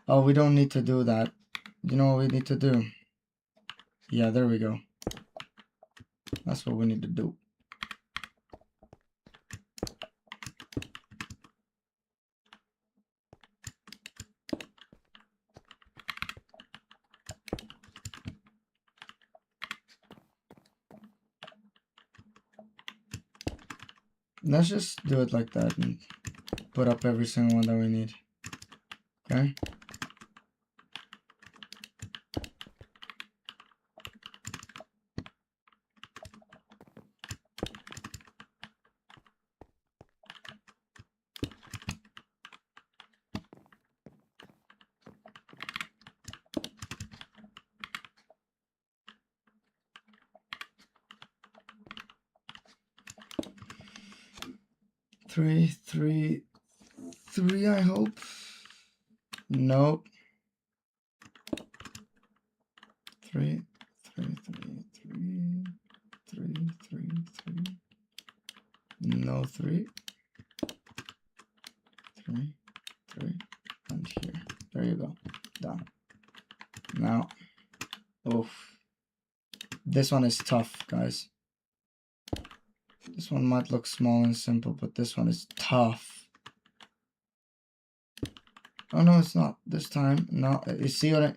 oh, we don't need to do that. You know what we need to do? Yeah, there we go. That's what we need to do. Let's just do it like that and put up every single one that we need. Okay. Three, three, three, I hope. Nope. Three, three, three, three, three, three, three. No three. Three, three, and here. There you go. Done. Now, oof. This one is tough, guys. This one might look small and simple, but this one is tough. Oh no, it's not this time. No, you see what I...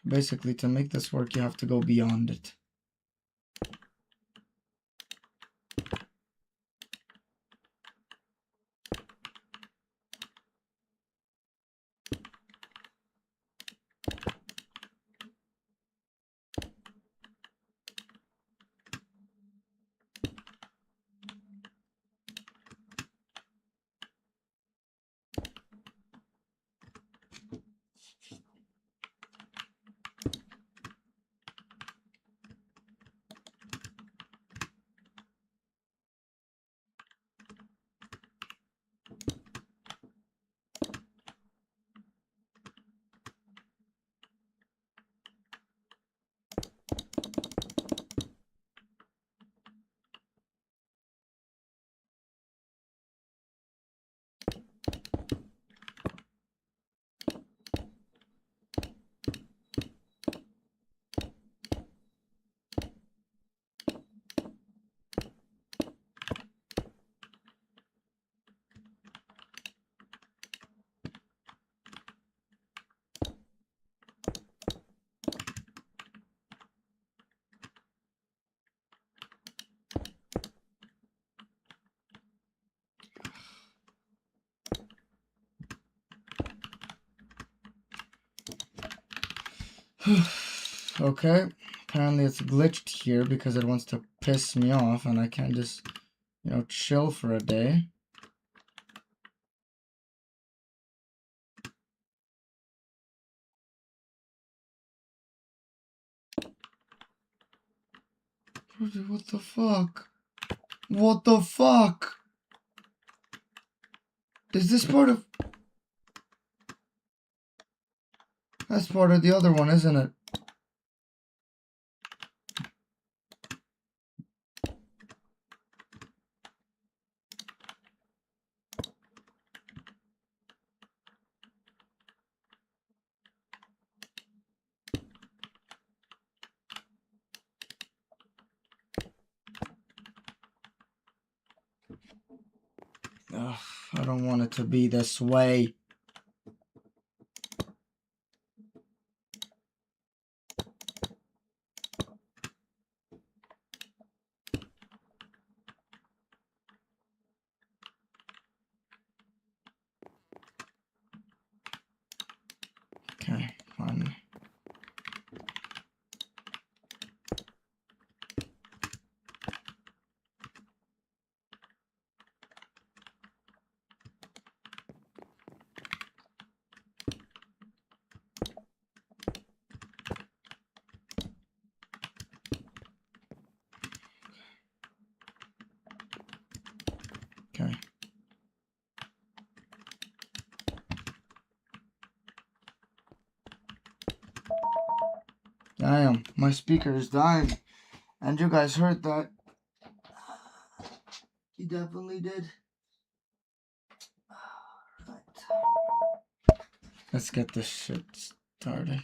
Basically, to make this work, you have to go beyond it. Okay, apparently it's glitched here because it wants to piss me off and I can't just, you know, chill for a day. What the fuck? What the fuck? Is this part of... That's part of the other one, isn't it? Ugh, I don't want it to be this way. Okay, fine. Okay. Damn, my speaker is dying. And you guys heard that. You definitely did. Right. Let's get this shit started.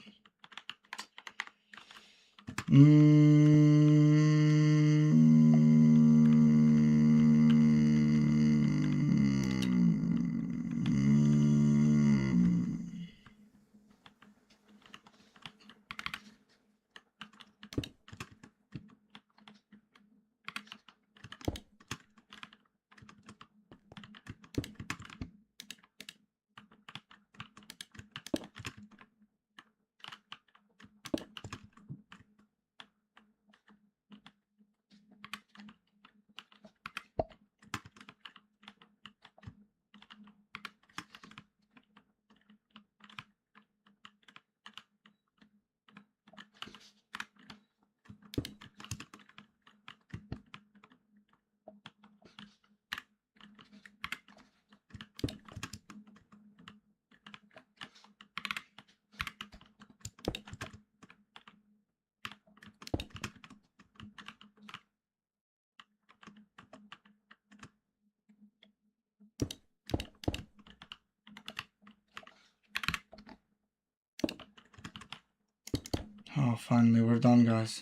Oh, finally, we're done, guys.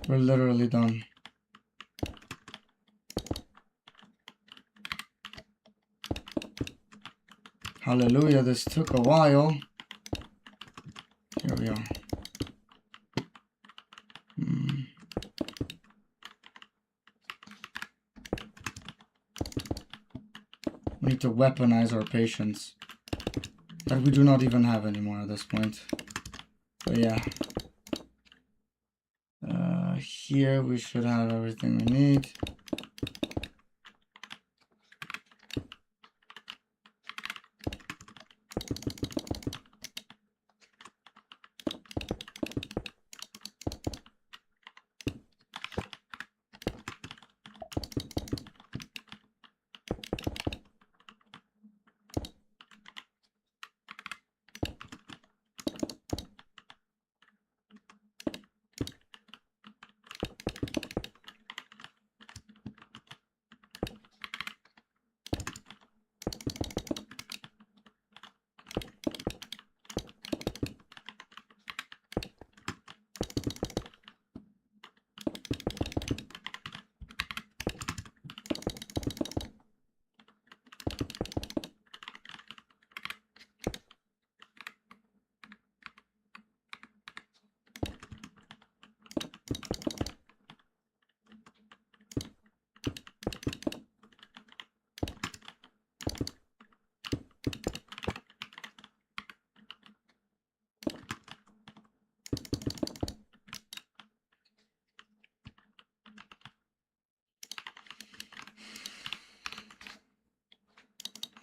We're literally done. Hallelujah, this took a while. Here we are. We need to weaponize our patience. That we do not even have anymore at this point. But yeah. Here we should have everything we need.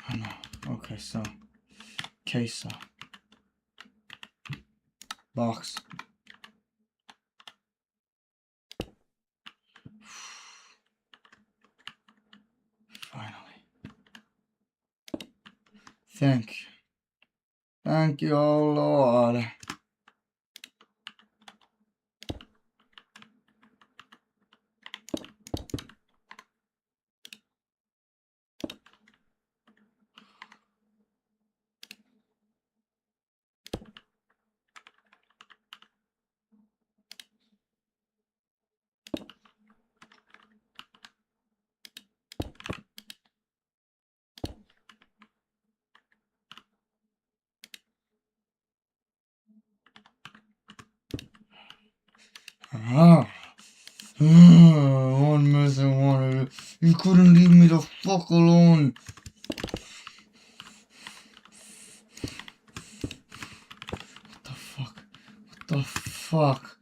I know. Okay, so case box. Finally. Thank you. Thank you, oh Lord. One missing one. You couldn't leave me the fuck alone. What the fuck? What the fuck?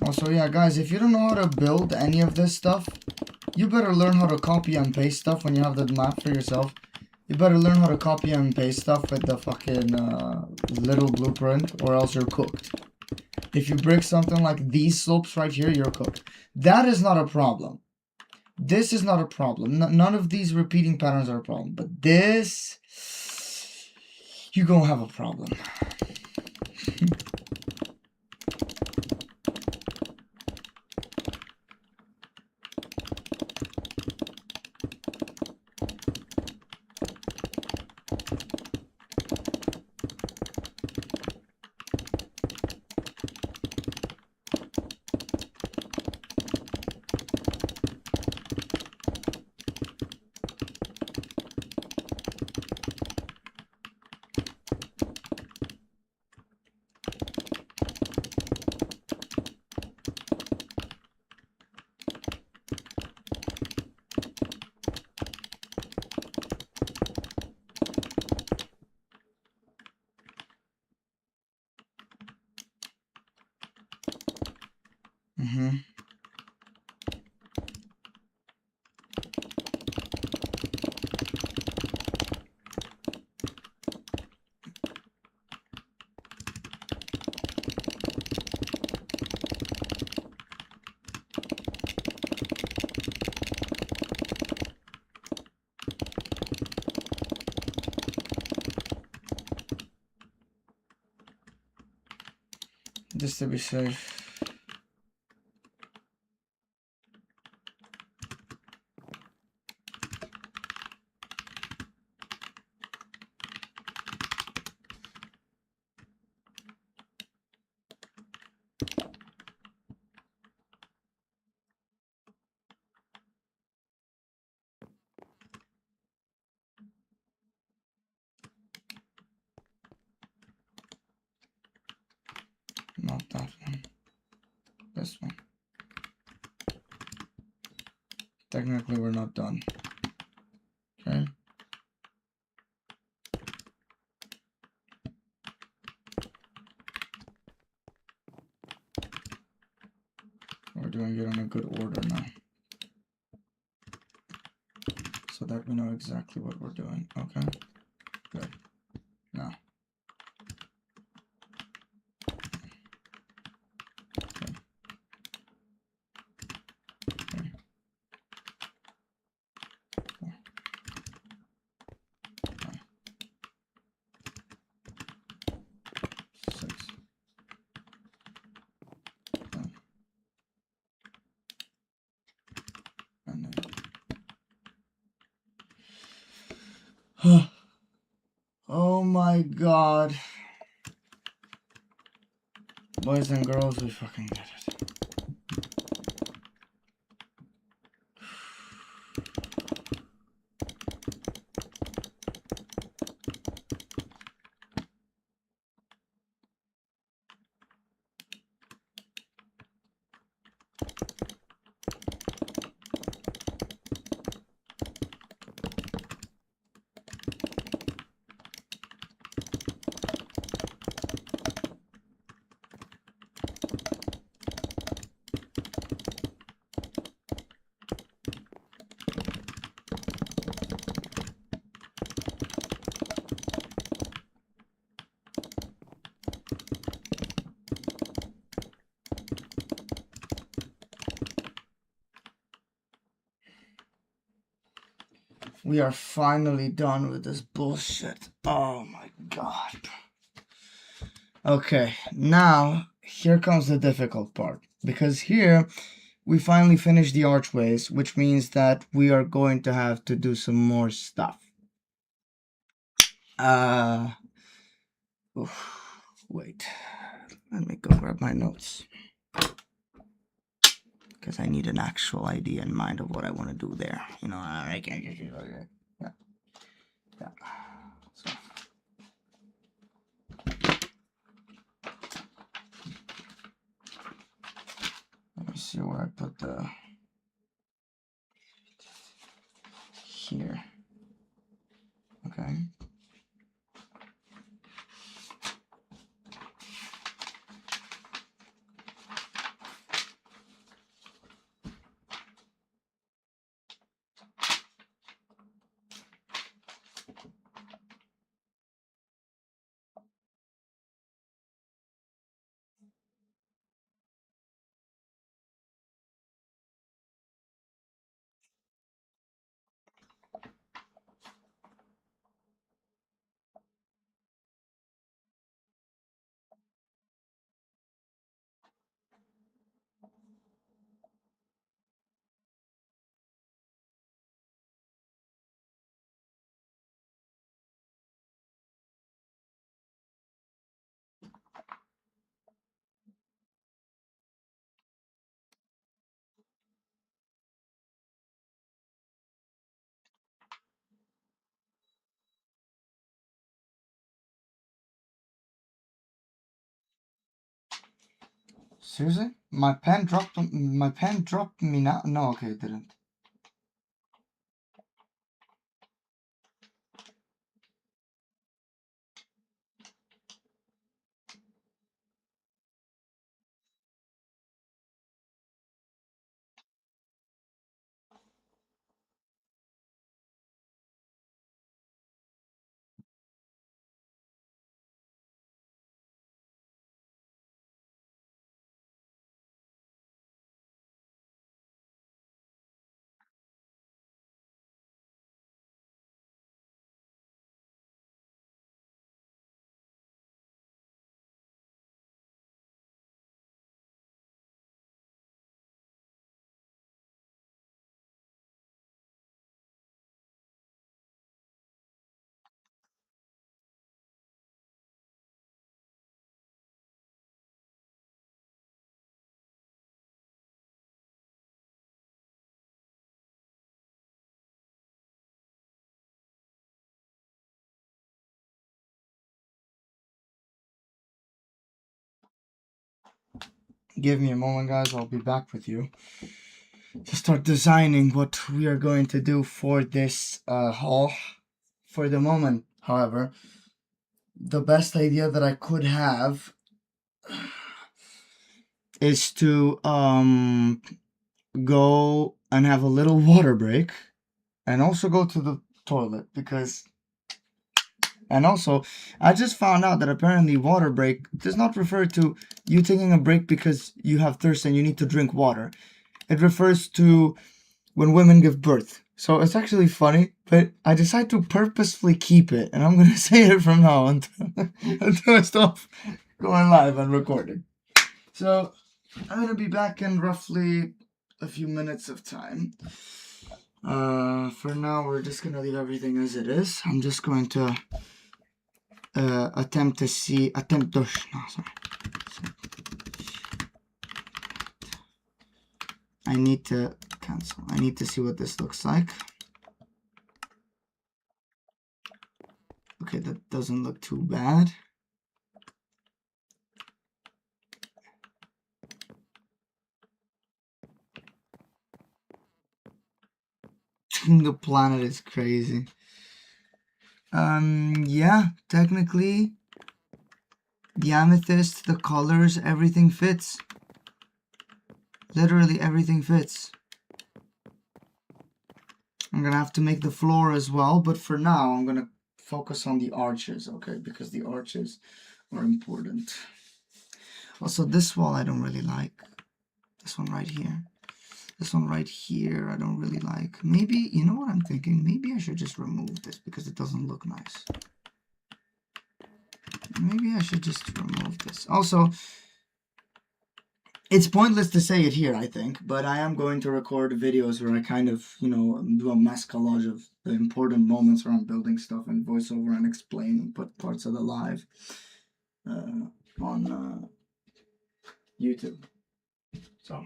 Also, yeah, guys, if you don't know how to build any of this stuff, you better learn how to copy and paste stuff when you have the map for yourself. You better learn how to copy and paste stuff with the fucking little blueprint, or else you're cooked. If you break something like these slopes right here, you're cooked. That is not a problem. This is not a problem. None of these repeating patterns are a problem. But this, you're gonna have a problem. Just to be safe. Not that one. This one. Technically, we're not done. Okay. We're doing it in a good order now, so that we know exactly what we're doing. Okay. Good. Now. Oh my god. Boys and girls, we fucking did it. We are finally done with this bullshit. Oh my god. Okay, now here comes the difficult part. Because here we finally finished the archways, which means that we are going to have to do some more stuff. Wait. Let me go grab my notes. Because I need an actual idea in mind of what I want to do there. You know, I can't just do it. Yeah. Yeah. So. Let me see where I put the... Here. Okay. Seriously? My pen dropped me now? No, okay, it didn't. Give me a moment, guys. I'll be back with you to start designing what we are going to do for this haul. For the moment, however, the best idea that I could have is to go and have a little water break and also go to the toilet because and also I just found out that apparently water break does not refer to you taking a break because you have thirst and you need to drink water. It refers to when women give birth. So it's actually funny, but I decide to purposefully keep it, and I'm gonna say it from now on until I stop going live and recording. So I'm gonna be back in roughly a few minutes of time. For now, we're just gonna leave everything as it is. I'm just going to attempt to see I need to cancel. I need to see what this looks like. Okay, that doesn't look too bad. The planet is crazy. Yeah, technically, the amethyst, the colors, everything fits. Literally everything fits. I'm gonna have to make the floor as well, but for now, I'm gonna focus on the arches, okay? Because the arches are important. Also, this wall I don't really like. This one right here. This one right here, I don't really like. Maybe, you know what I'm thinking? Maybe I should just remove this because it doesn't look nice. Maybe I should just remove this. Also, it's pointless to say it here, I think, but I am going to record videos where I kind of, you know, do a mass collage of the important moments where I'm building stuff and voiceover and explain and put parts of the live on YouTube. So,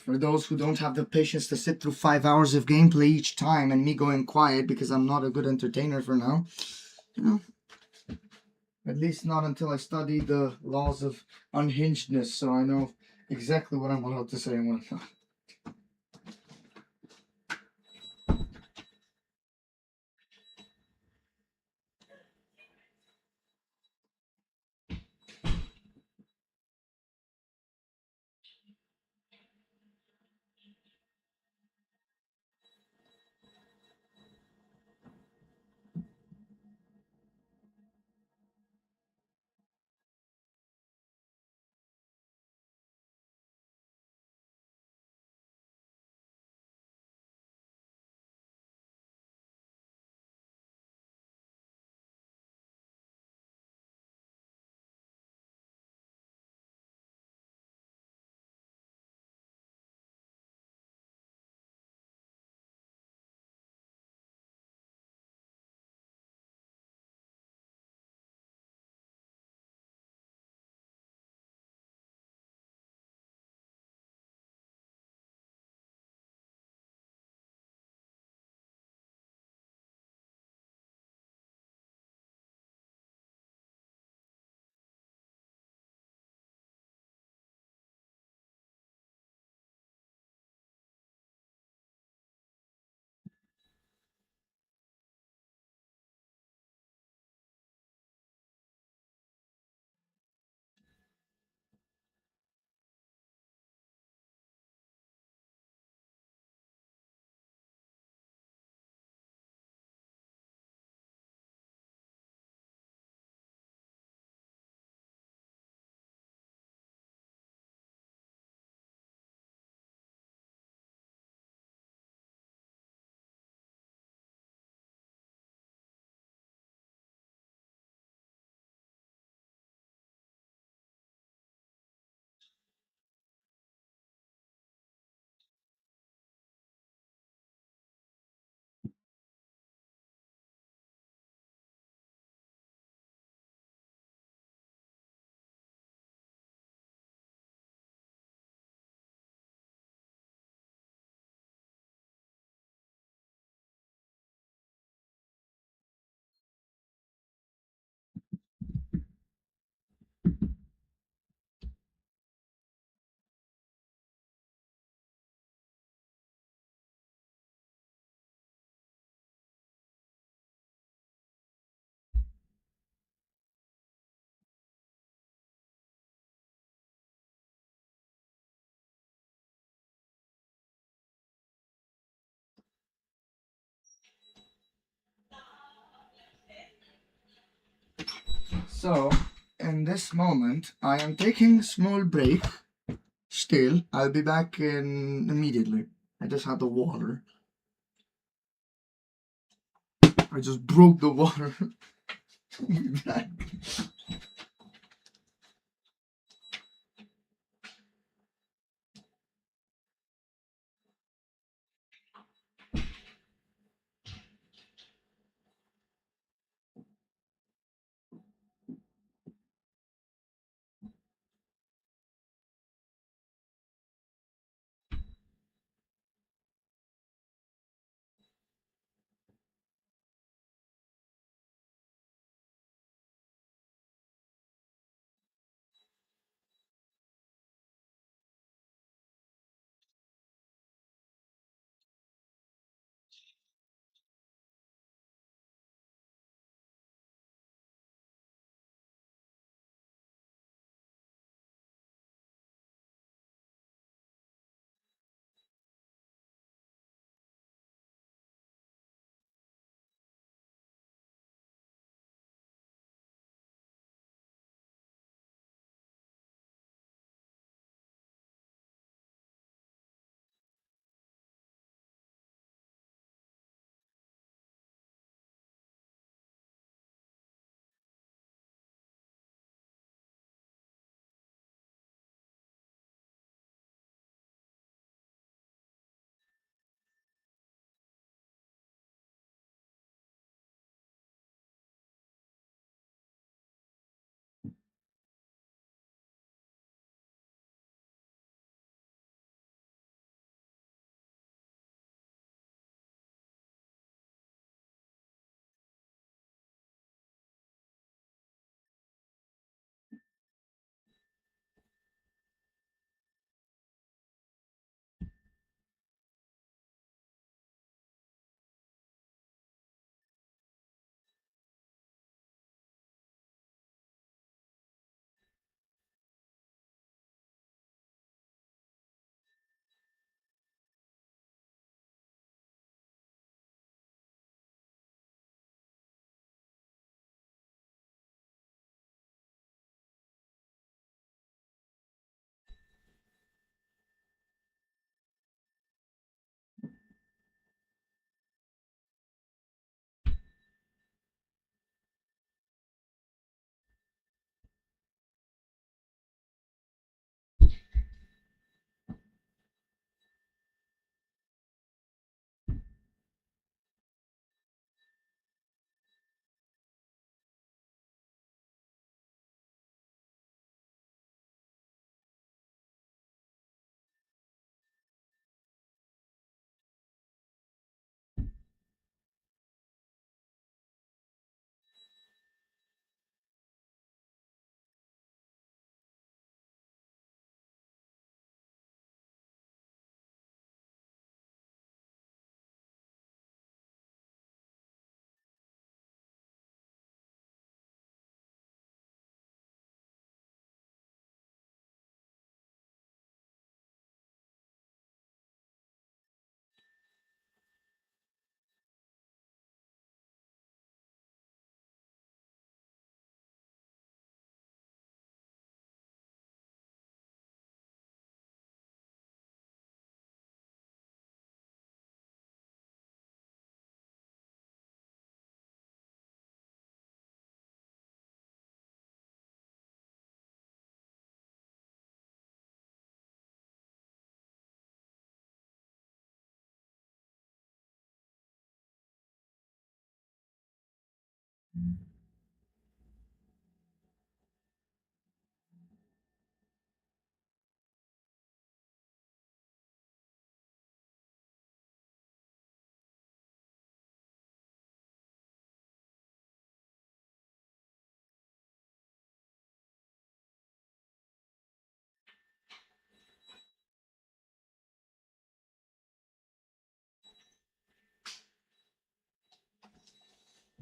for those who don't have the patience to sit through 5 hours of gameplay each time and me going quiet because I'm not a good entertainer for now, you know, at least not until I study the laws of unhingedness so I know exactly what I'm allowed to say and what I'm not. So, in this moment, I am taking a small break. Still, I'll be back in immediately. I just had the water. I just broke the water. I'll be back.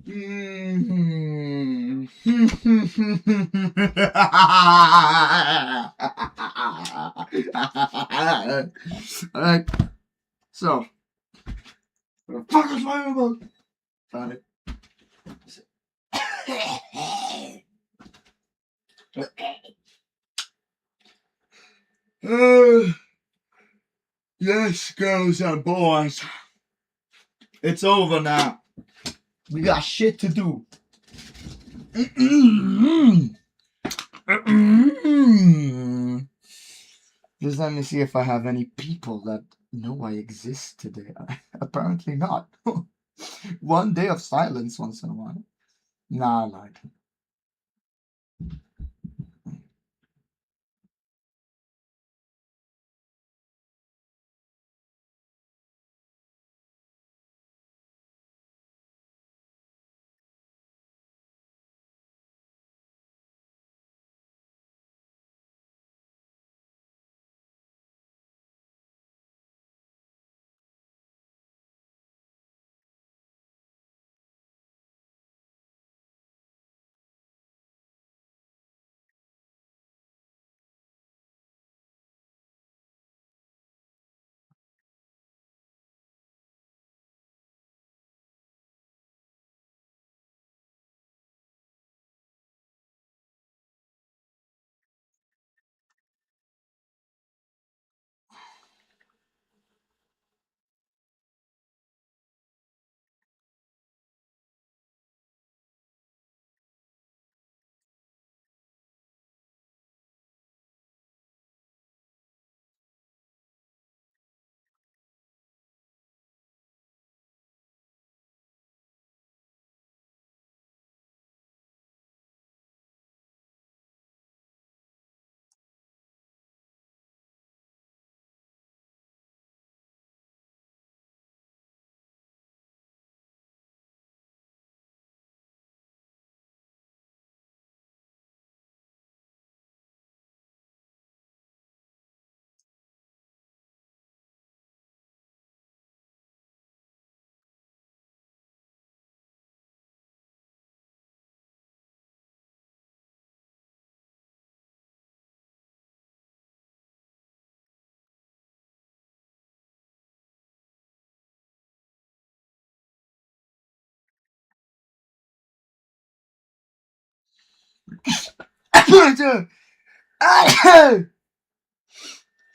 Mm-hmm. Alright, so, what the fuck is my about? Found it. Yes, girls and boys. It's over now. We got shit to do. Just let me see if I have any people that know I exist today. Apparently not. One day of silence once in a while. Nah, I lied.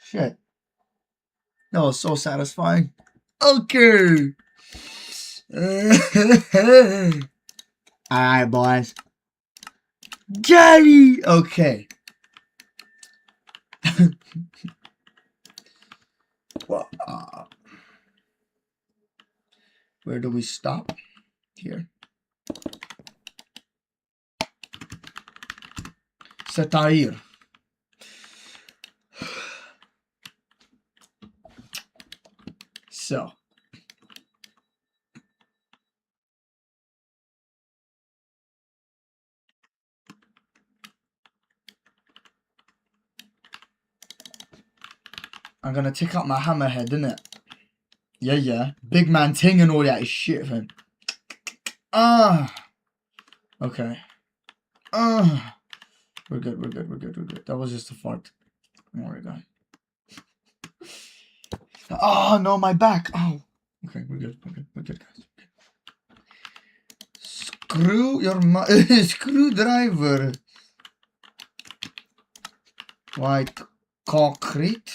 Shit. That was so satisfying. Okay. Alright, boys. Daddy! Okay. Well, where do we stop? Here. C'est-à-dire. So. I'm gonna take out my hammerhead, innit? Yeah, yeah. Big man ting and all that shit, fam. Okay. We're good. That was just a fart. Don't worry, guys. Oh, no, my back. Oh. Okay, we're good, guys. Screw your screwdriver. White concrete.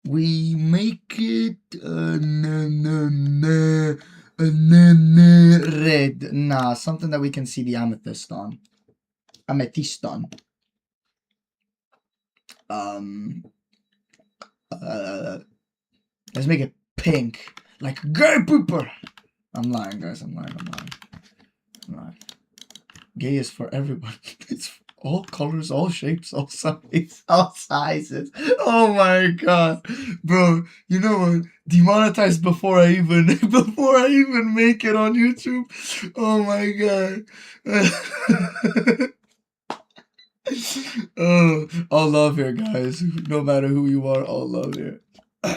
We make it red. Nah, something that we can see the amethyst on. Let's make it pink. Like gay pooper. I'm lying, guys. I'm lying. Gay is for everyone. It's all colors, all shapes, all sizes. Oh my god, bro! You know what? Demonetized before I even make it on YouTube. Oh my god. Oh, all love here, guys. No matter who you are, all love here. All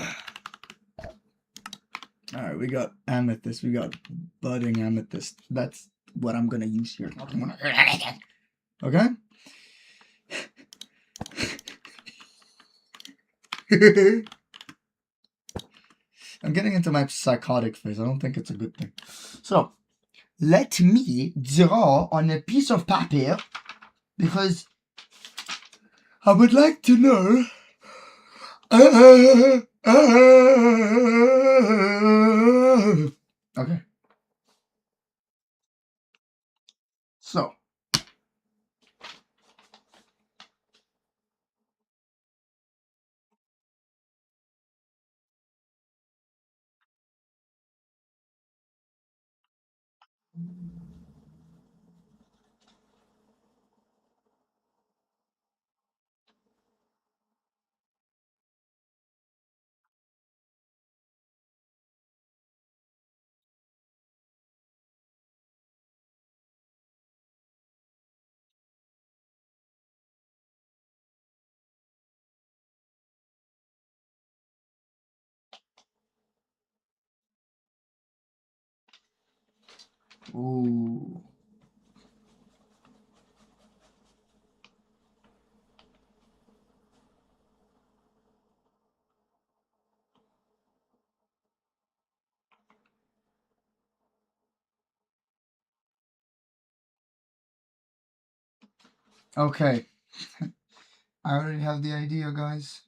right, we got amethyst. We got budding amethyst. That's what I'm gonna use here. Okay. I'm getting into my psychotic phase. I don't think it's a good thing. So, let me draw on a piece of paper because I would like to know. Okay. So. Ooh. Okay. I already have the idea, guys.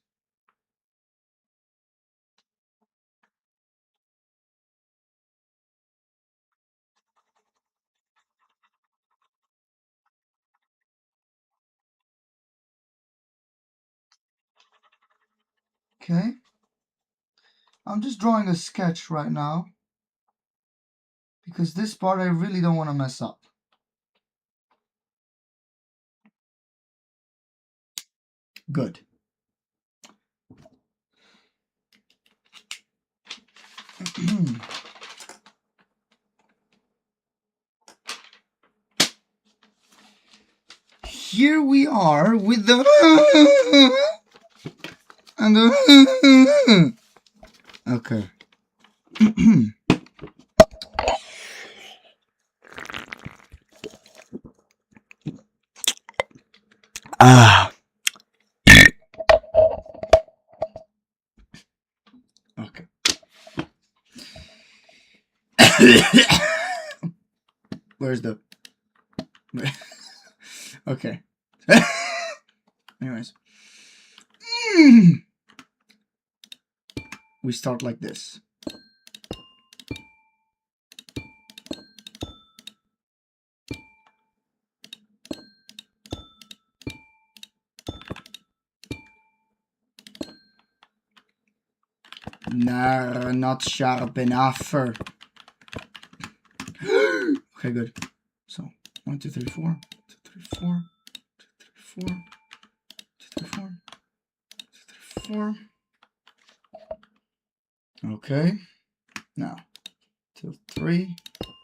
Okay. I'm just drawing a sketch right now because this part I really don't want to mess up. Good. Here we are with the and the okay. Ah. Okay. Where's the okay. Anyways. We start like this. Nah, not sharp enough. Okay, good. So 1, 2, 3, 4, 2, 3, 4, 2, 3, 4, 2, 3, 4, 2, 3, 4. Okay. Now 2, 3,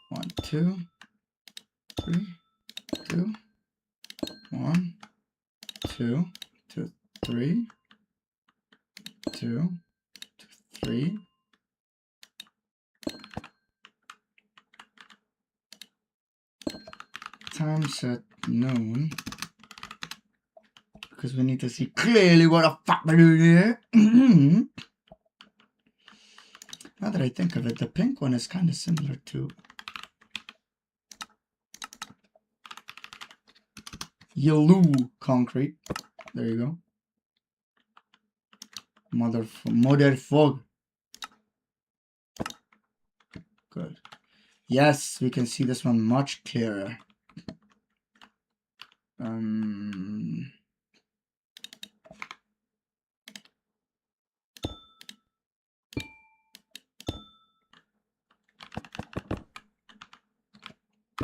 1, 2, 3, 2, 1, 2, 2, 3, 2, 3. Time set known. Because we need to see clearly what the fuck we're doing here. Now that I think of it, the pink one is kind of similar to yellow concrete. There you go. Mother fog. Good. Yes, we can see this one much clearer.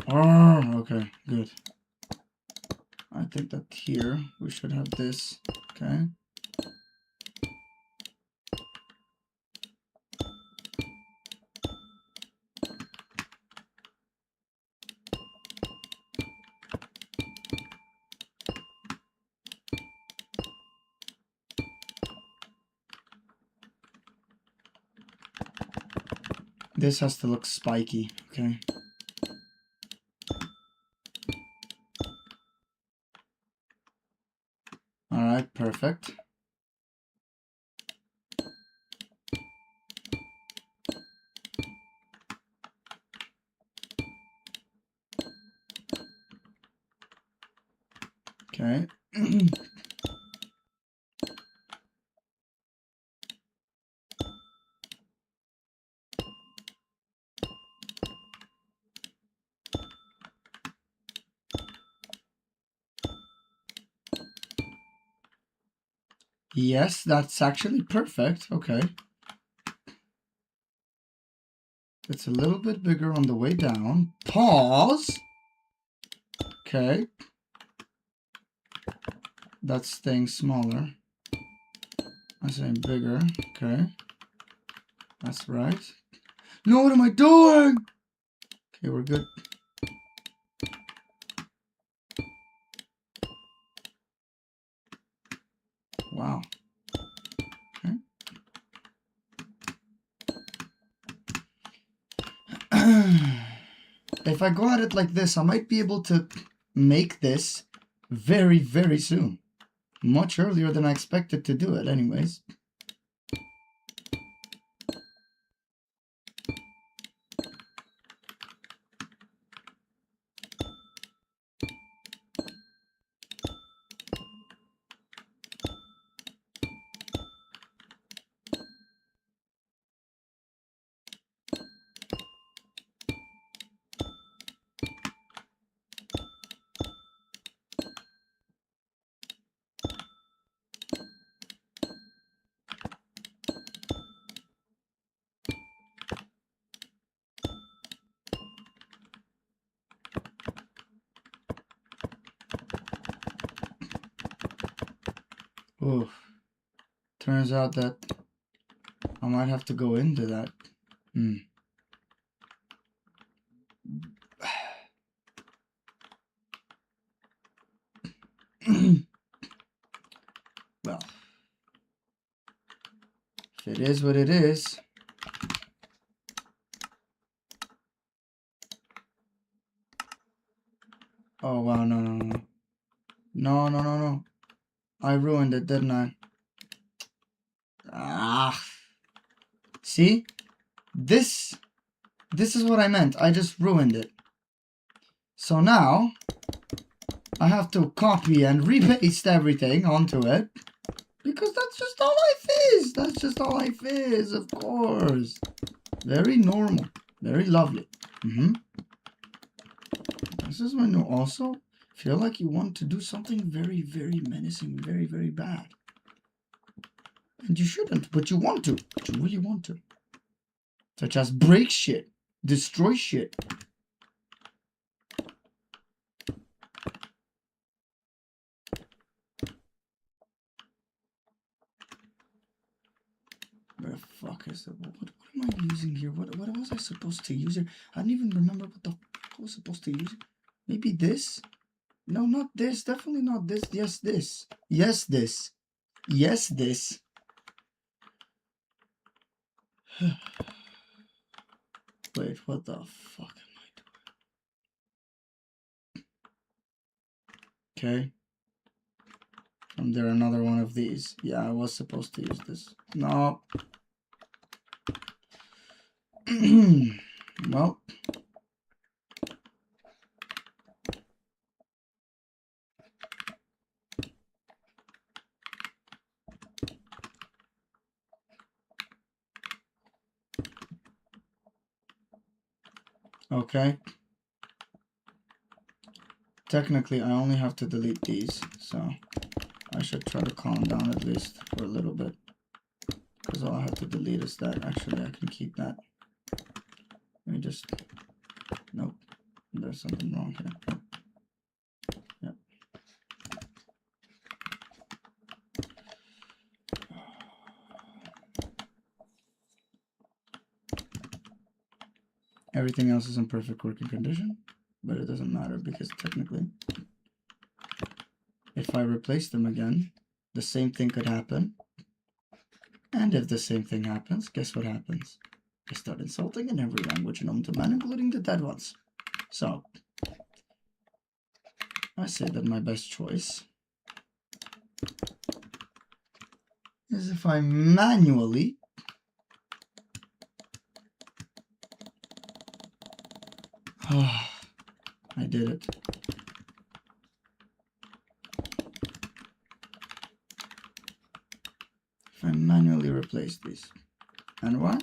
Oh, okay, good. I think that here we should have this. Okay. This has to look spiky, okay? Alright, perfect. Okay. Yes, that's actually perfect. Okay. It's a little bit bigger on the way down. Pause. Okay. That's staying smaller. I'm saying bigger. Okay. That's right. No, what am I doing? Okay, we're good. Wow. Okay. If I go at it like this, I might be able to make this very, very soon. Much earlier than I expected to do it anyways. Oof. Turns out that I might have to go into that. Well, if it is what it is. Oh, wow, no, no, no. No, no, no, no. I ruined it, didn't I? Ah. See? This is what I meant. I just ruined it. So now, I have to copy and repaste everything onto it. Because that's just all life is. That's just all life is, of course. Very normal. Very lovely. This is when you also feel like you want to do something very, very menacing, very, very bad. And you shouldn't, but you want to. But you really want to. Such as break shit. Destroy shit. Where the fuck is it? What am I using here? What was I supposed to use here? I don't even remember what the fuck I was supposed to use. Maybe this? No, not this. Definitely not this. Yes, this. Yes, this. Yes, this. Wait, what the fuck am I doing? Okay. And there another one of these. Yeah, I was supposed to use this. No. Well. Okay. Technically, I only have to delete these, so I should try to calm down at least for a little bit. Because all I have to delete is that. Actually, I can keep that. Let me just... Nope. There's something wrong here. Yep. Everything else is in perfect working condition, but it doesn't matter because technically, if I replace them again, the same thing could happen. And if the same thing happens, guess what happens? I start insulting in every language known to man, including the dead ones. So, I say that my best choice is if I manually I did it. If I manually replace these. And why?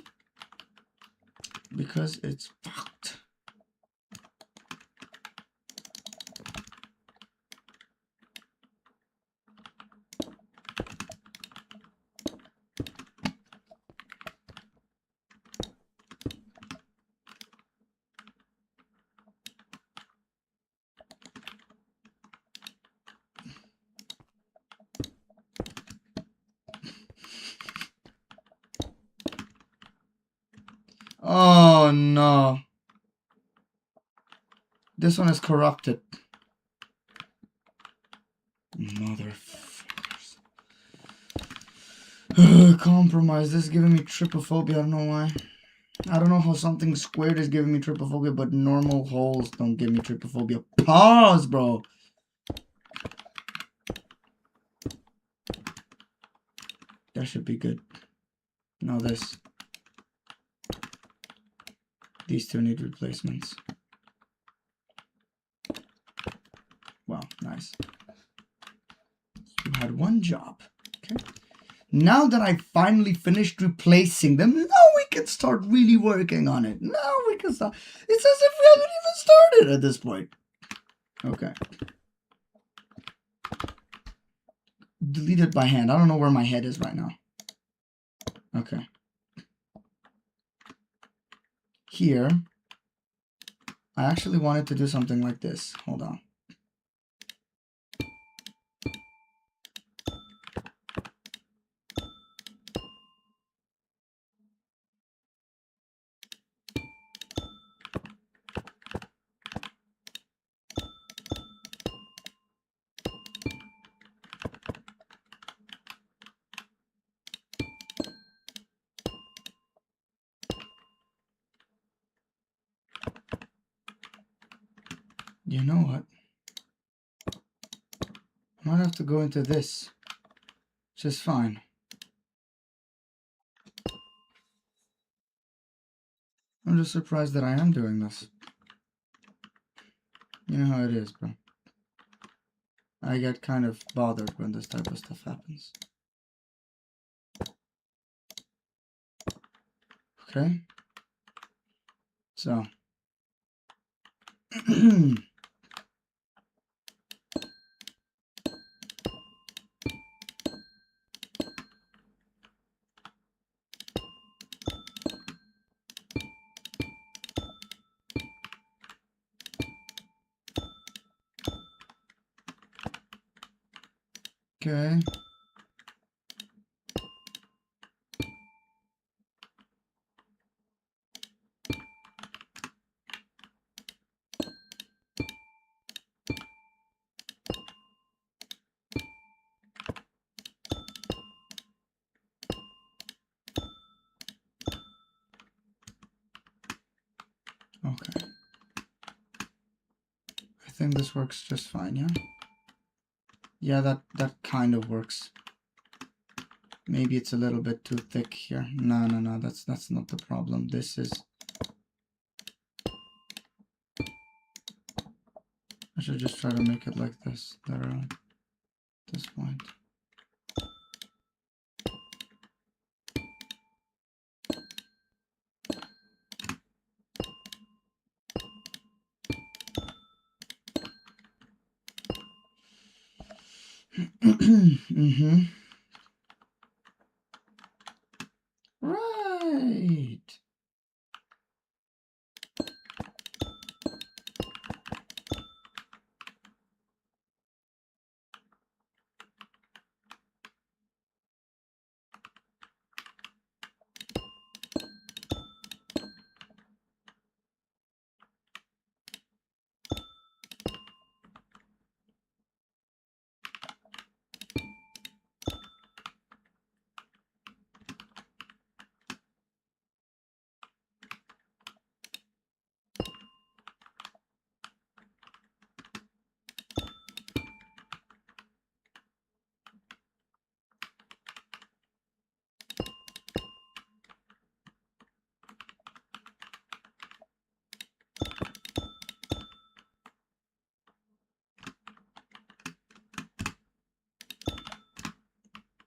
Because it's fucked. Oh no. This one is corrupted. Motherfuckers. Compromise. This is giving me trypophobia. I don't know why. I don't know how something squared is giving me trypophobia, but normal holes don't give me trypophobia. Pause, bro. That should be good. Now this. These two need replacements. Wow, nice. You had one job. Okay. Now that I finally finished replacing them, now we can start really working on it. Now we can start. It's as if we haven't even started at this point. Okay. Delete it by hand. I don't know where my head is right now. Okay. Here, I actually wanted to do something like this. Hold on. You know what? I might have to go into this, which is fine. I'm just surprised that I am doing this. You know how it is, bro. I get kind of bothered when this type of stuff happens. Okay. So. Okay. Okay. I think this works just fine, yeah? Yeah, that kind of works. Maybe it's a little bit too thick here. No, that's not the problem. This is... I should just try to make it like this. There, at this point. Mm-hmm. Right.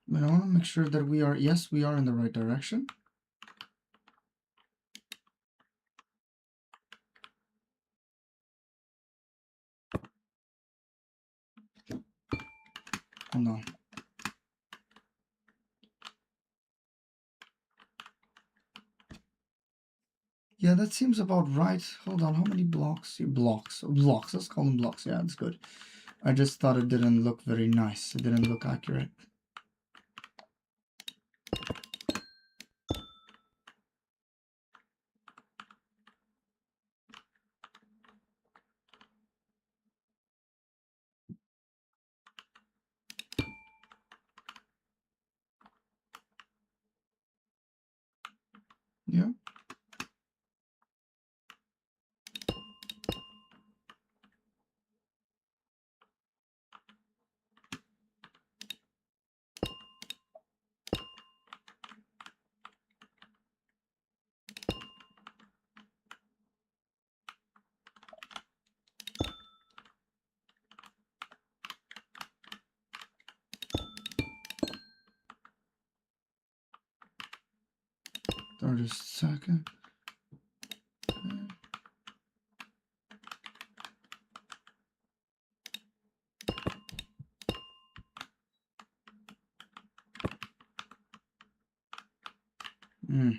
But I want to make sure that we are, yes, we are in the right direction. Hold on. Yeah, that seems about right. Hold on, how many blocks? Blocks. Let's call them blocks. Yeah, that's good. I just thought it didn't look very nice. It didn't look accurate. Yeah. Just a second. Mm.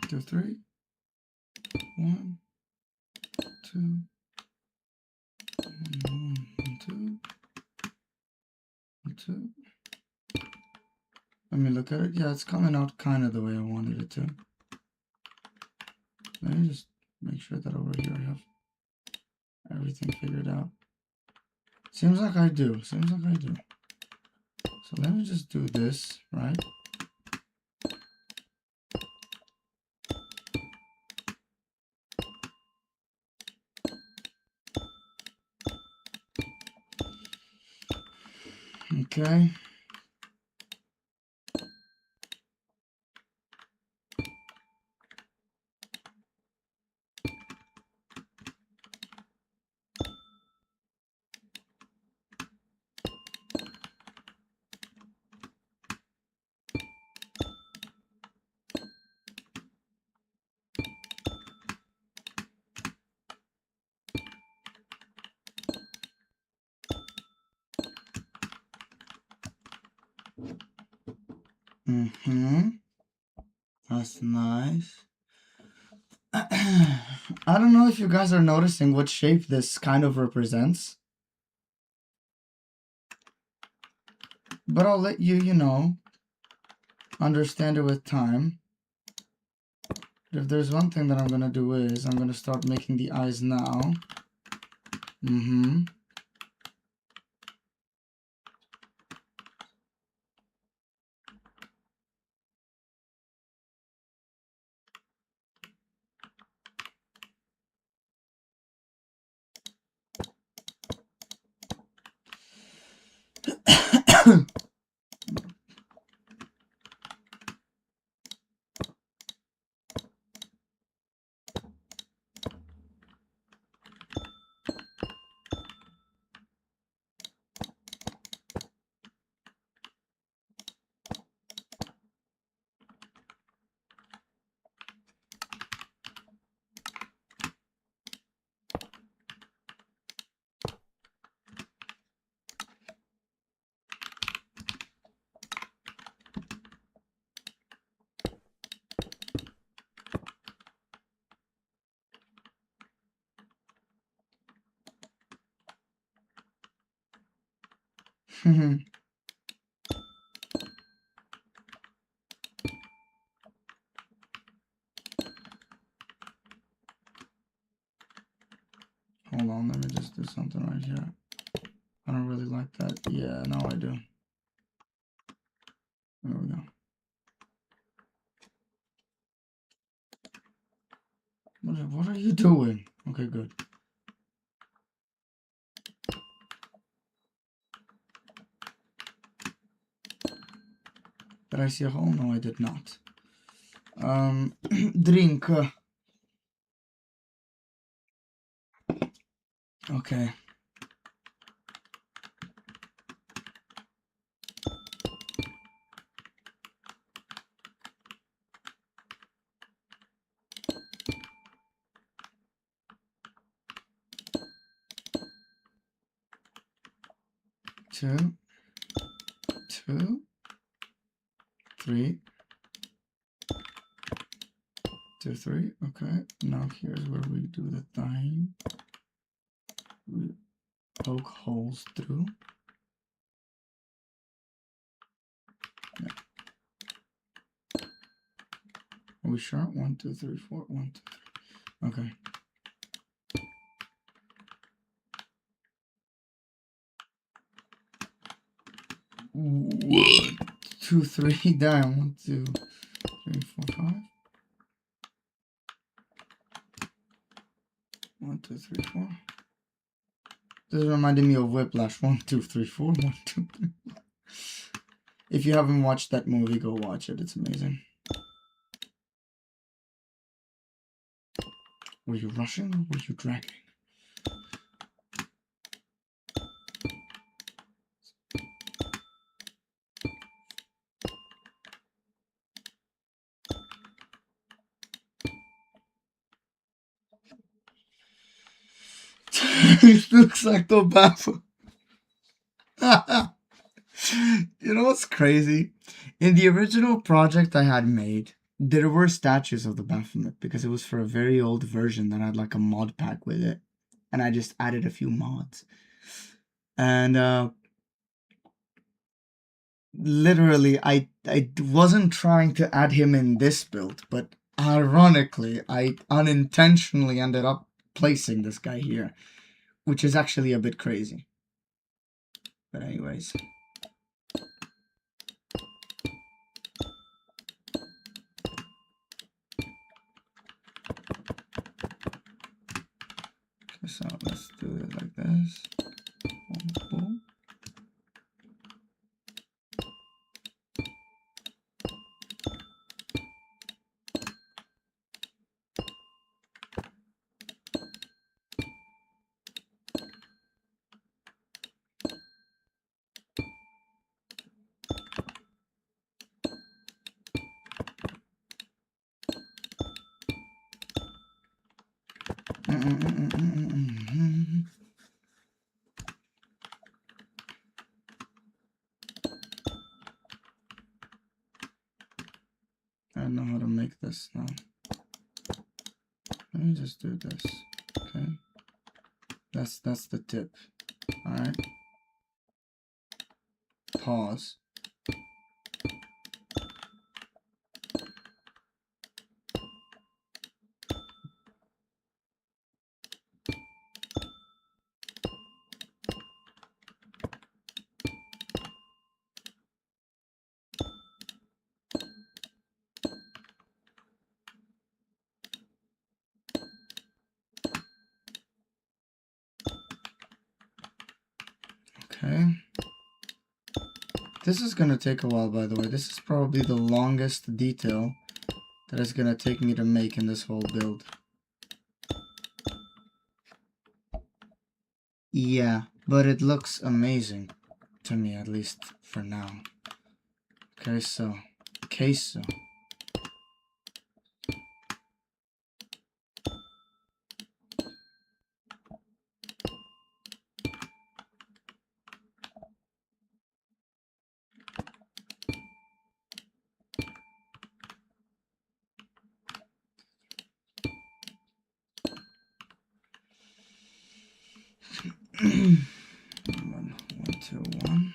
Two, three. 1, 2, 1, 2, 2. Let me look at it. Yeah, it's coming out kind of the way I wanted it to. Let me just make sure that over here I have everything figured out. Seems like I do. Seems like I do. So let me just do this, right? Okay. That's nice. I don't know if you guys are noticing what shape this kind of represents. But I'll let you, you know, understand it with time. If there's one thing that I'm going to do is I'm going to start making the eyes now. Hold on, let me just do something right here. I don't really like that. Yeah, now I do. There we go. What are you doing? Okay, good. Did I see a hole? No, I did not. Drink. Okay. Two, 3, 2, 3. Okay. Now here's where we do the thing. We poke holes through. Yeah. Are we sure? 1, 2, 3, 4. 1, 2, 3. Okay. 1, 2, 3. Down. 1, 2, 3, 4, 5. 1, 2, 3, 4. This reminded me of Whiplash. 1, 2, 3, 4. 1, 2, 3. If you haven't watched that movie, go watch it. It's amazing. Were you rushing or were you dragging? It looks like the bathroom. You know what's crazy? In the original project I had made, there were statues of the Baphomet because it was for a very old version that had like a mod pack with it. And I just added a few mods. And literally, I wasn't trying to add him in this build, but ironically, I unintentionally ended up placing this guy here, which is actually a bit crazy. But anyways. Okay, so let's do it like this. Boom, boom. I don't know how to make this now. Let me just do this. Okay. That's the tip. Alright. Pause. Okay. This is gonna take a while, by the way. This is probably the longest detail that is gonna take me to make in this whole build. Yeah, but it looks amazing to me, at least for now. Okay, so queso. One, 2, 1.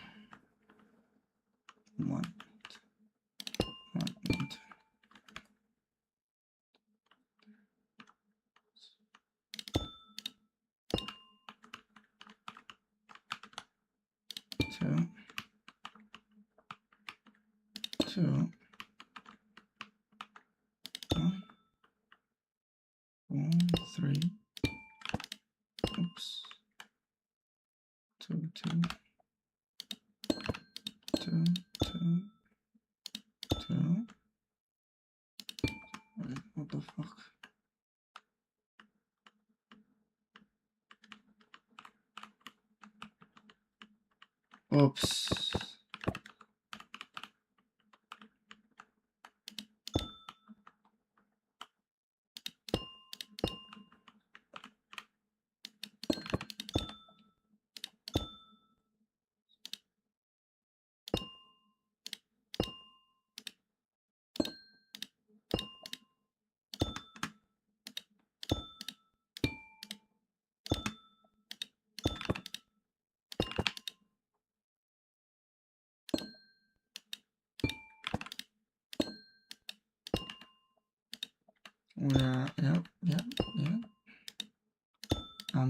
1, 1, 1, 2, 2, 1, 1, 3. Oops. 2, 2, 2, 2, 2. Wait, what the fuck? Oops.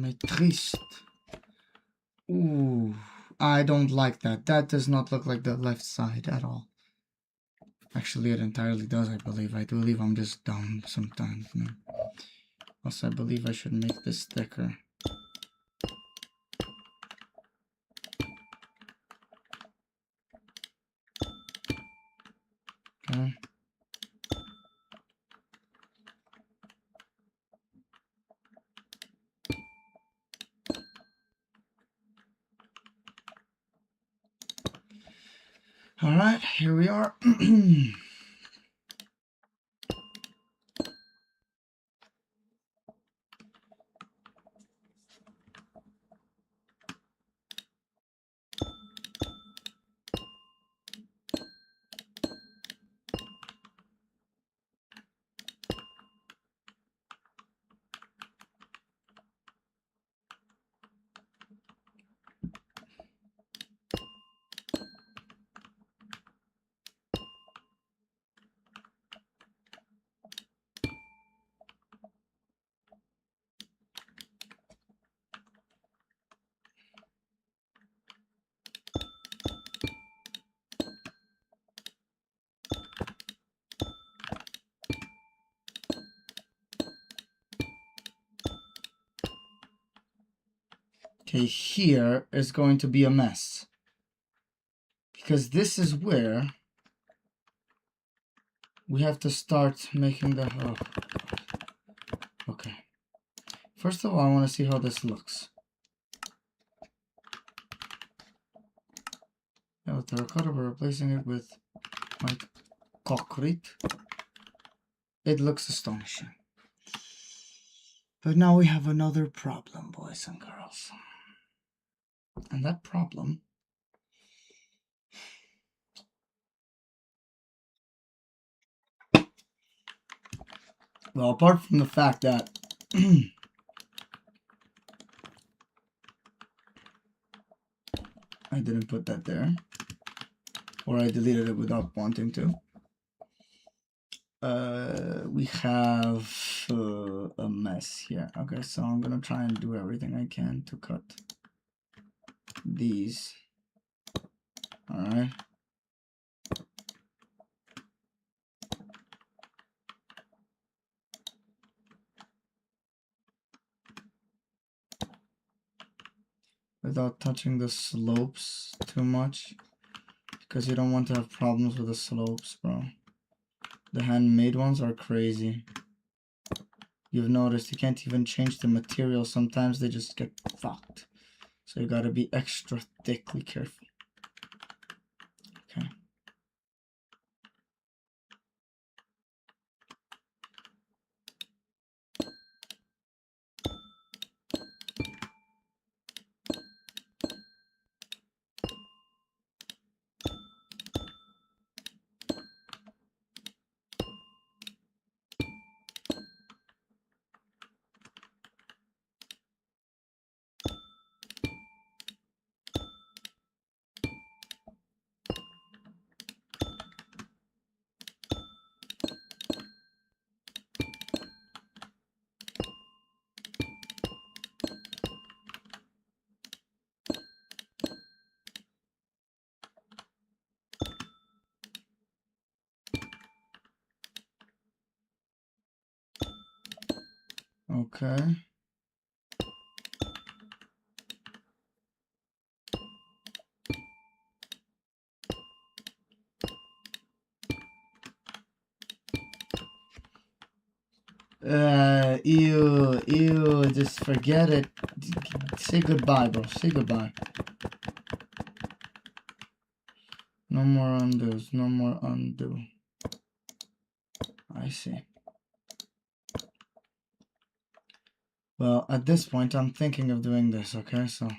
est triste. Ooh, I don't like that. That does not look like the left side at all. Actually, it entirely does, I believe. I believe I'm just dumb sometimes, man. Also, I believe I should make this thicker. Okay. Alright, here we are. Okay, here is going to be a mess. Because this is where we have to start making the... Oh, okay. First of all, I want to see how this looks. Now with terracotta, we're replacing it with white concrete. It looks astonishing. But now we have another problem, boys and girls. And that problem well, apart from the fact that I didn't put that there, or I deleted it without wanting to, we have a mess here. Okay, so I'm gonna try and do everything I can to cut these. Alright. Without touching the slopes too much, because you don't want to have problems with the slopes, bro. The handmade ones are crazy. You've noticed you can't even change the material. Sometimes they just get fucked. So you gotta be extra thickly careful. Okay. Okay. Ew, just forget it. Say goodbye, bro. Say goodbye. No more undos. No more undo. I see. Well, at this point, I'm thinking of doing this, okay? So...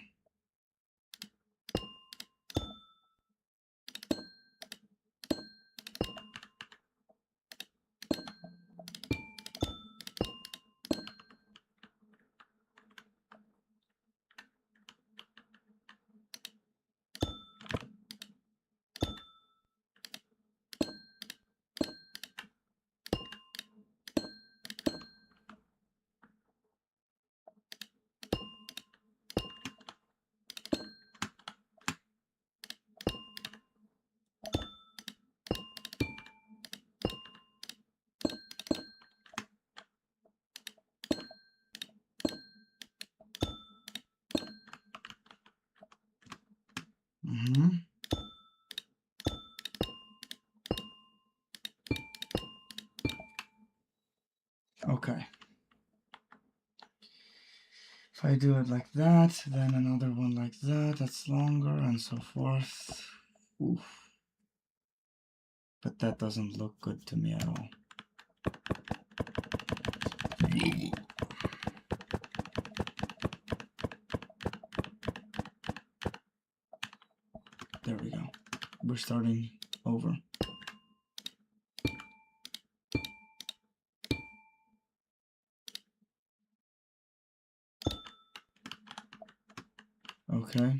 I do it like that, then another one like that, that's longer, and so forth. Oof. But that doesn't look good to me at all. There we go. We're starting over. Okay.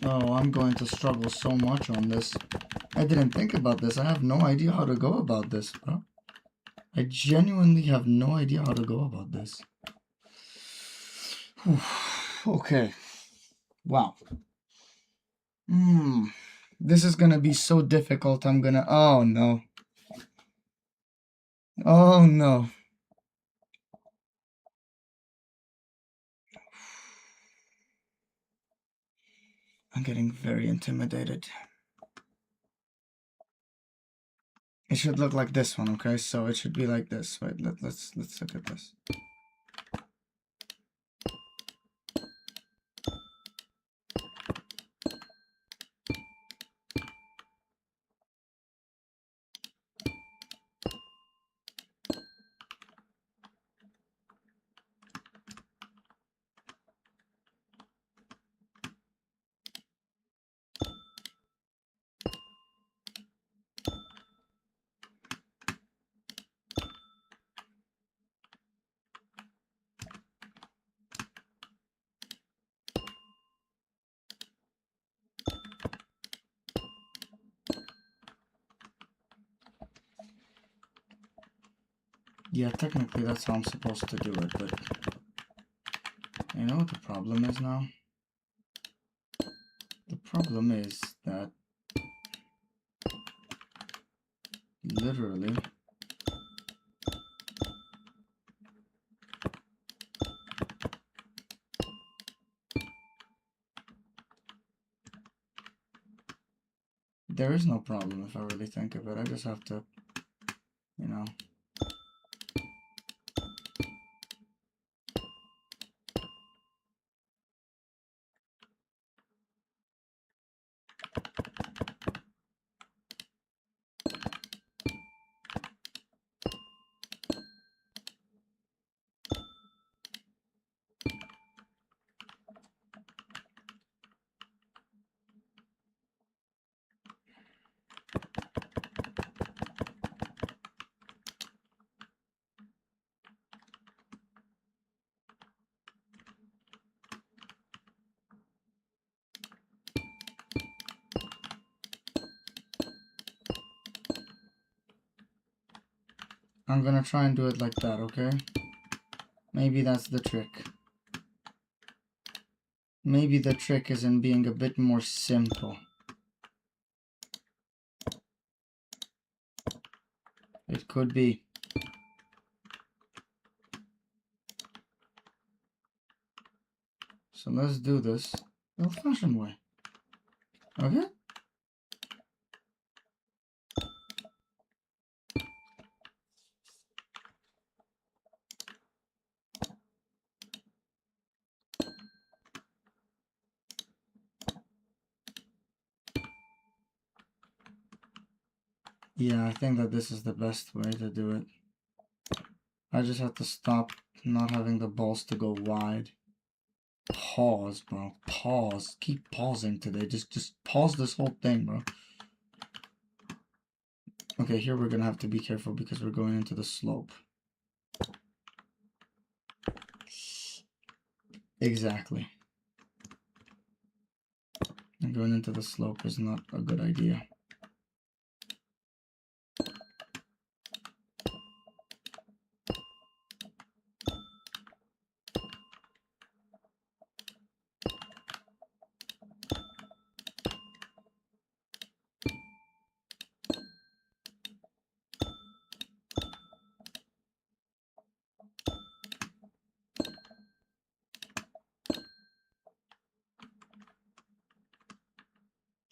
Oh, I'm going to struggle so much on this. I didn't think about this. I have no idea how to go about this, bro. I genuinely have no idea how to go about this. Okay. Wow. This is gonna be so difficult. I'm gonna... Oh, no. Oh, no. I'm getting very intimidated. It should look like this one, okay? So it should be like this. Wait, let's look at this. Yeah, technically that's how I'm supposed to do it, but you know what the problem is now? The problem is that literally there is no problem if I really think of it. I just have to, you know. I'm gonna try and do it like that, okay? Maybe that's the trick. Maybe the trick is in being a bit more simple. It could be. So let's do this the old-fashioned way. Okay? Yeah, I think that this is the best way to do it. I just have to stop not having the balls to go wide. Pause, bro. Pause. Keep pausing today. Just pause this whole thing, bro. Okay, here we're gonna have to be careful because we're going into the slope. Exactly. And going into the slope is not a good idea.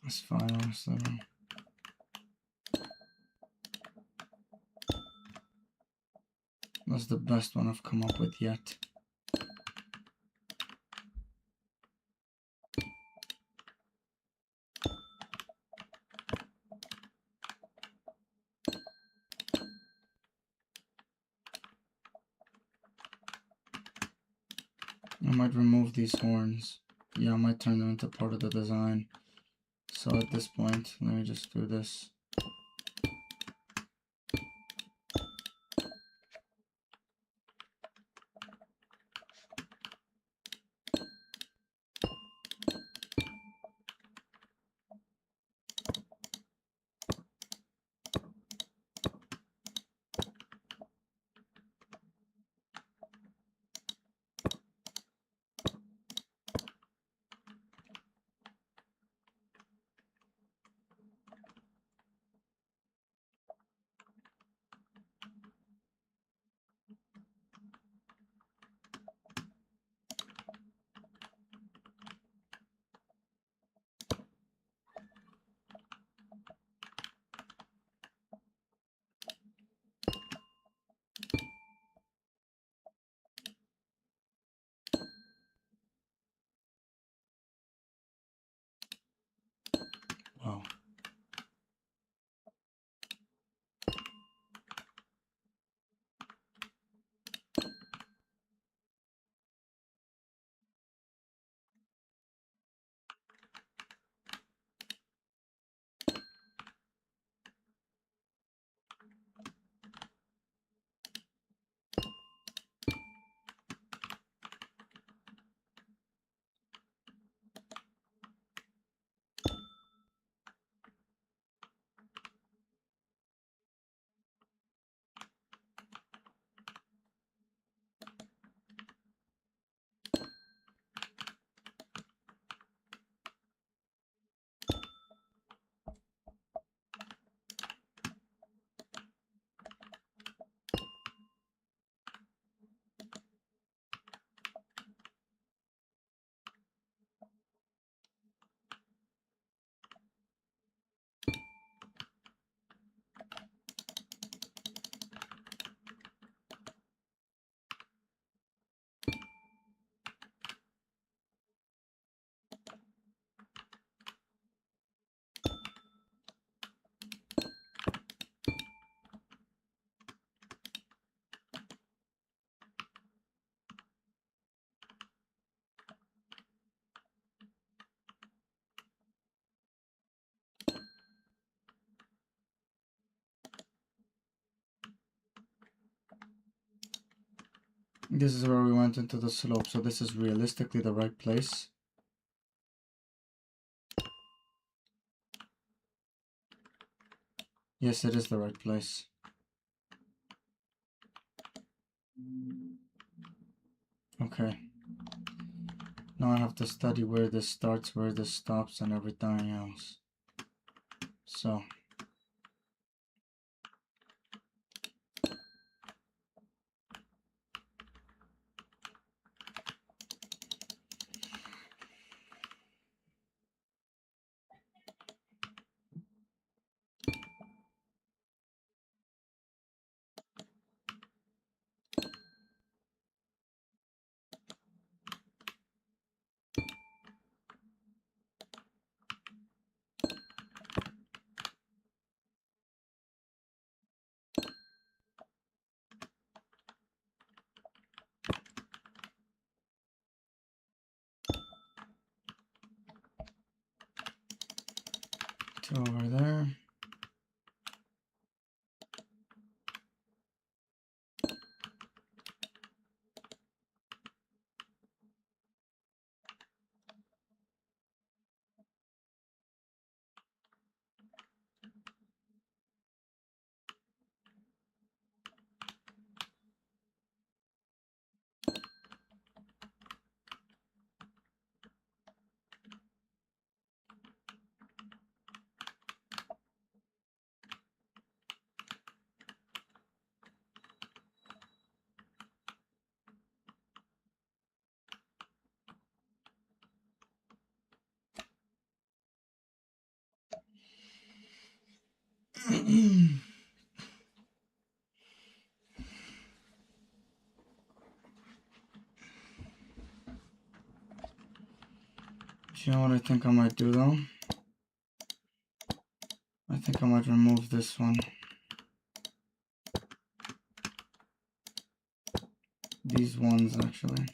That's fine, honestly. That's the best one I've come up with yet. I might remove these horns. Yeah, I might turn them into part of the design. So at this point, let me just do this. Wow. This is where we went into the slope, so this is realistically the right place. Yes, it is the right place. Okay. Now I have to study where this starts, where this stops, and everything else. So. Two over there. You know what I think I might do though? I think I might remove this one. These ones actually.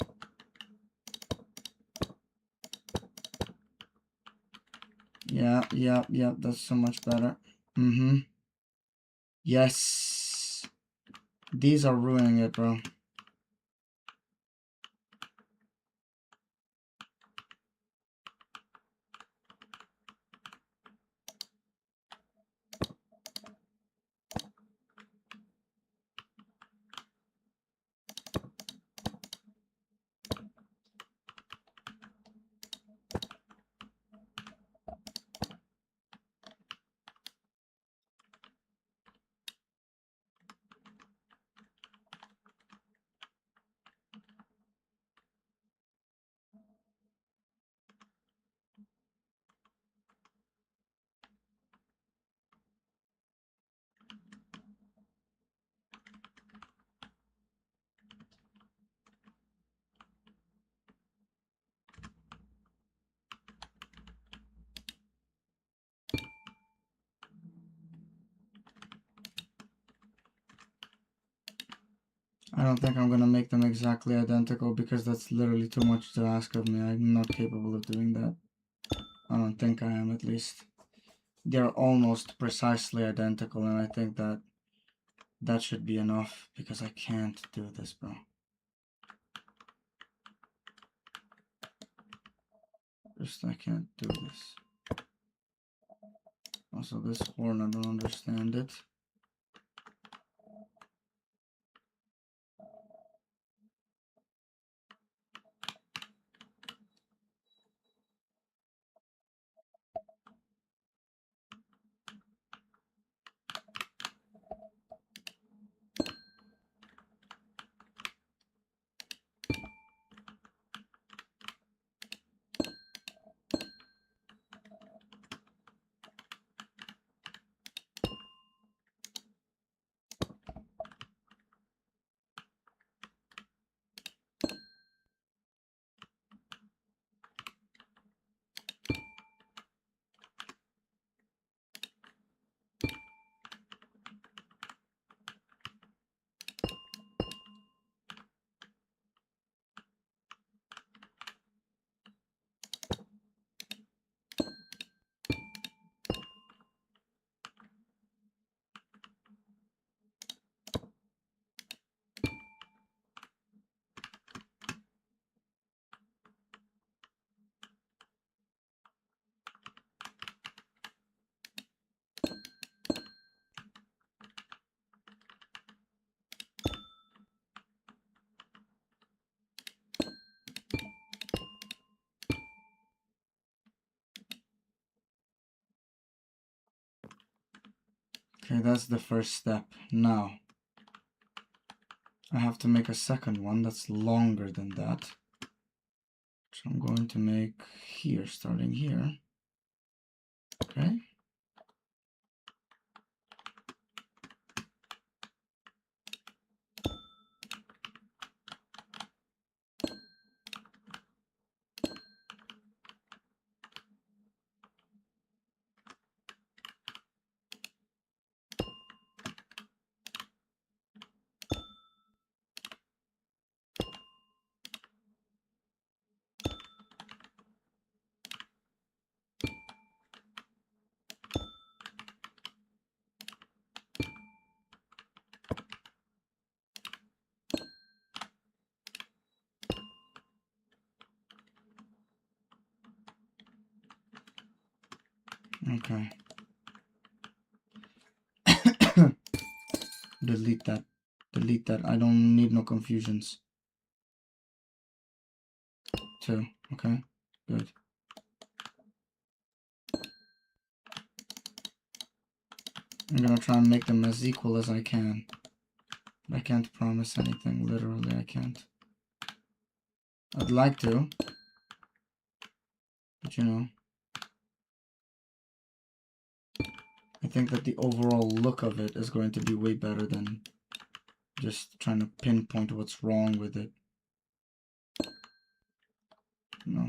Yeah, that's so much better. Yes. These are ruining it, bro. I don't think I'm gonna make them exactly identical because that's literally too much to ask of me. I'm not capable of doing that. I don't think I am, at least. They're almost precisely identical, and I think that that should be enough because I can't do this, bro. Just I can't do this. Also, this horn, I don't understand it. Okay, that's the first step. Now, I have to make a second one that's longer than that. Which I'm going to make here, starting here. Okay. Okay. Delete that. Delete that. I don't need no confusions. 2. Okay. Good. I'm gonna try and make them as equal as I can. But I can't promise anything. Literally, I can't. I'd like to. But you know. I think that the overall look of it is going to be way better than just trying to pinpoint what's wrong with it. No.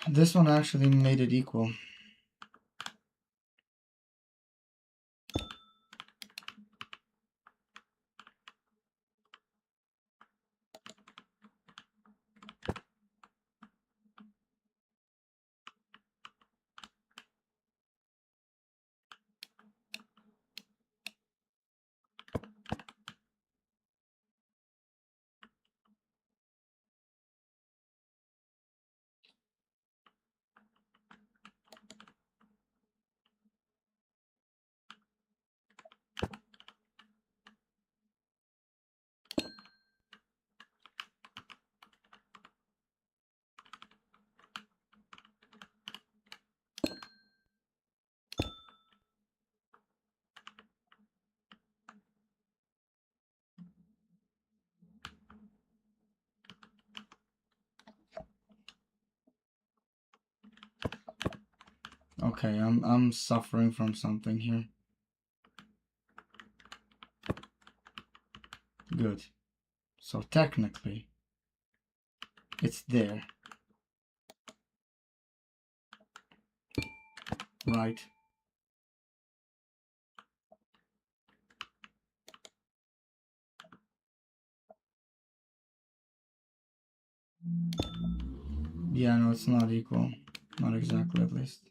This one actually made it equal. Okay, I'm suffering from something here. Good. So technically, it's there. Right. Yeah, no, it's not equal. Not exactly, at least.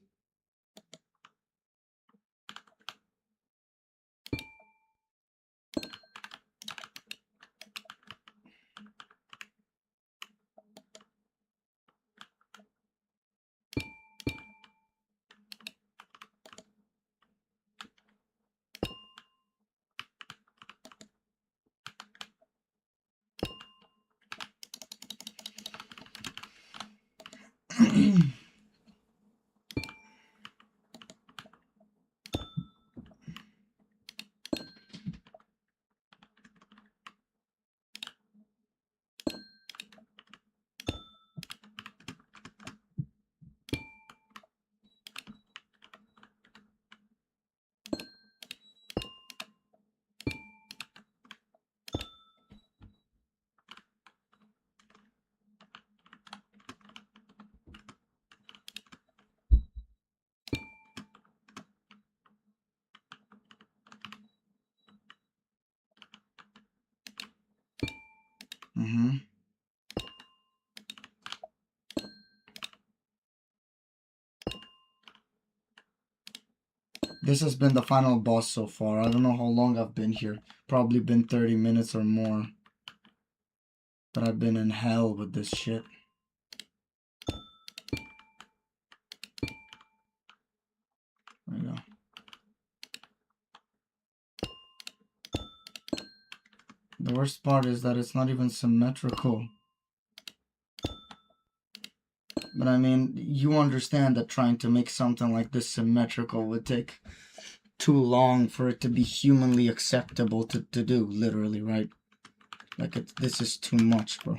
Mm-hmm. This has been the final boss so far. I don't know how long I've been here. Probably been 30 minutes or more. But I've been in hell with this shit. There we go. The worst part is that it's not even symmetrical. But I mean, you understand that trying to make something like this symmetrical would take too long for it to be humanly acceptable to do, literally, right? Like, this is too much, bro.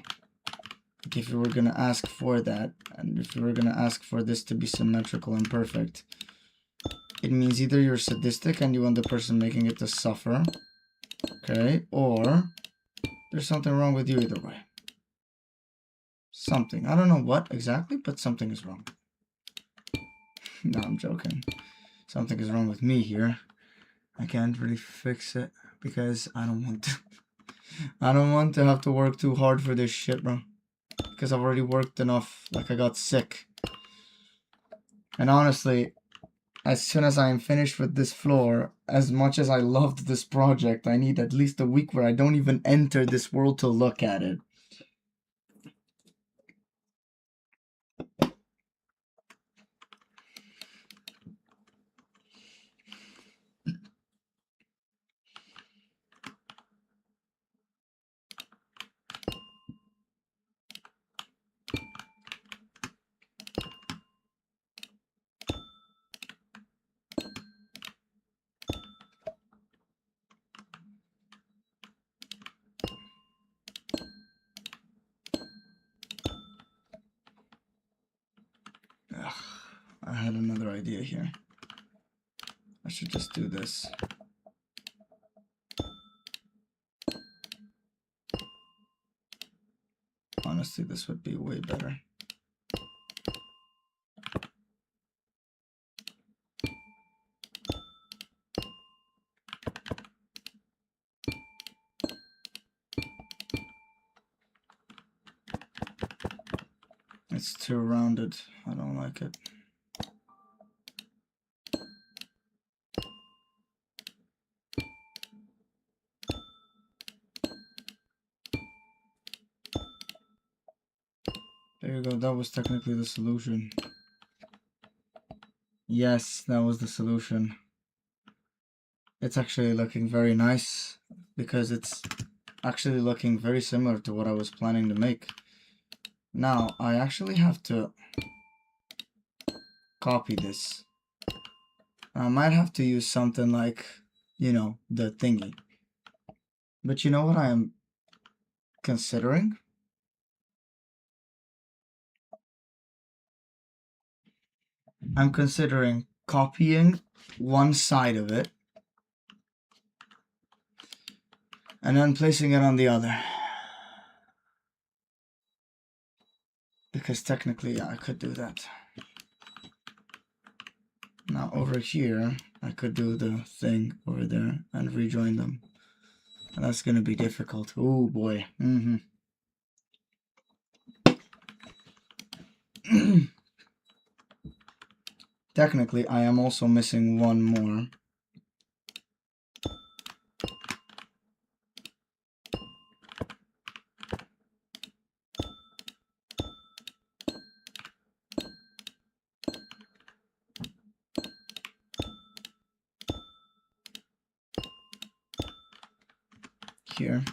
Like, if you were gonna ask for that, and if you were gonna ask for this to be symmetrical and perfect, it means either you're sadistic and you want the person making it to suffer, okay, or there's something wrong with you either way. Something. I don't know what exactly, but something is wrong. No, I'm joking. Something is wrong with me here. I can't really fix it because I don't want to. I don't want to have to work too hard for this shit, bro. Because I've already worked enough. Like, I got sick. And honestly, as soon as I am finished with this floor, as much as I loved this project, I need at least a week where I don't even enter this world to look at it. Ugh, I had another idea here. I should just do this. Honestly, this would be way better. It's too rounded. I don't like it. There you go. That was technically the solution. Yes, that was the solution. It's actually looking very nice because it's actually looking very similar to what I was planning to make. Now, I actually have to copy this. I might have to use something like, you know, the thingy. But you know what I am considering? I'm considering copying one side of it and then placing it on the other. Because technically I could do that. Now over here, I could do the thing over there and rejoin them. And that's gonna be difficult. Oh boy. Technically, I am also missing one more. Here.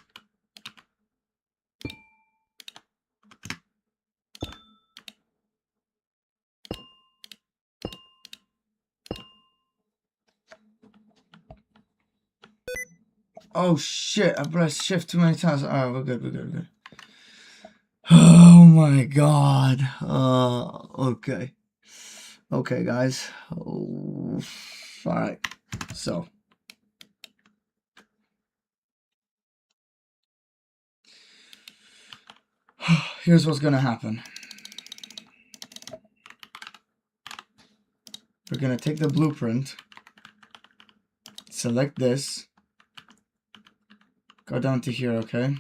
Oh shit, I pressed shift too many times. Alright, we're good, we're good, we're good. Oh my god. Okay. Okay, guys. Oh, alright. So. Here's what's gonna happen. We're gonna take the blueprint. Select this. Go down to here, okay?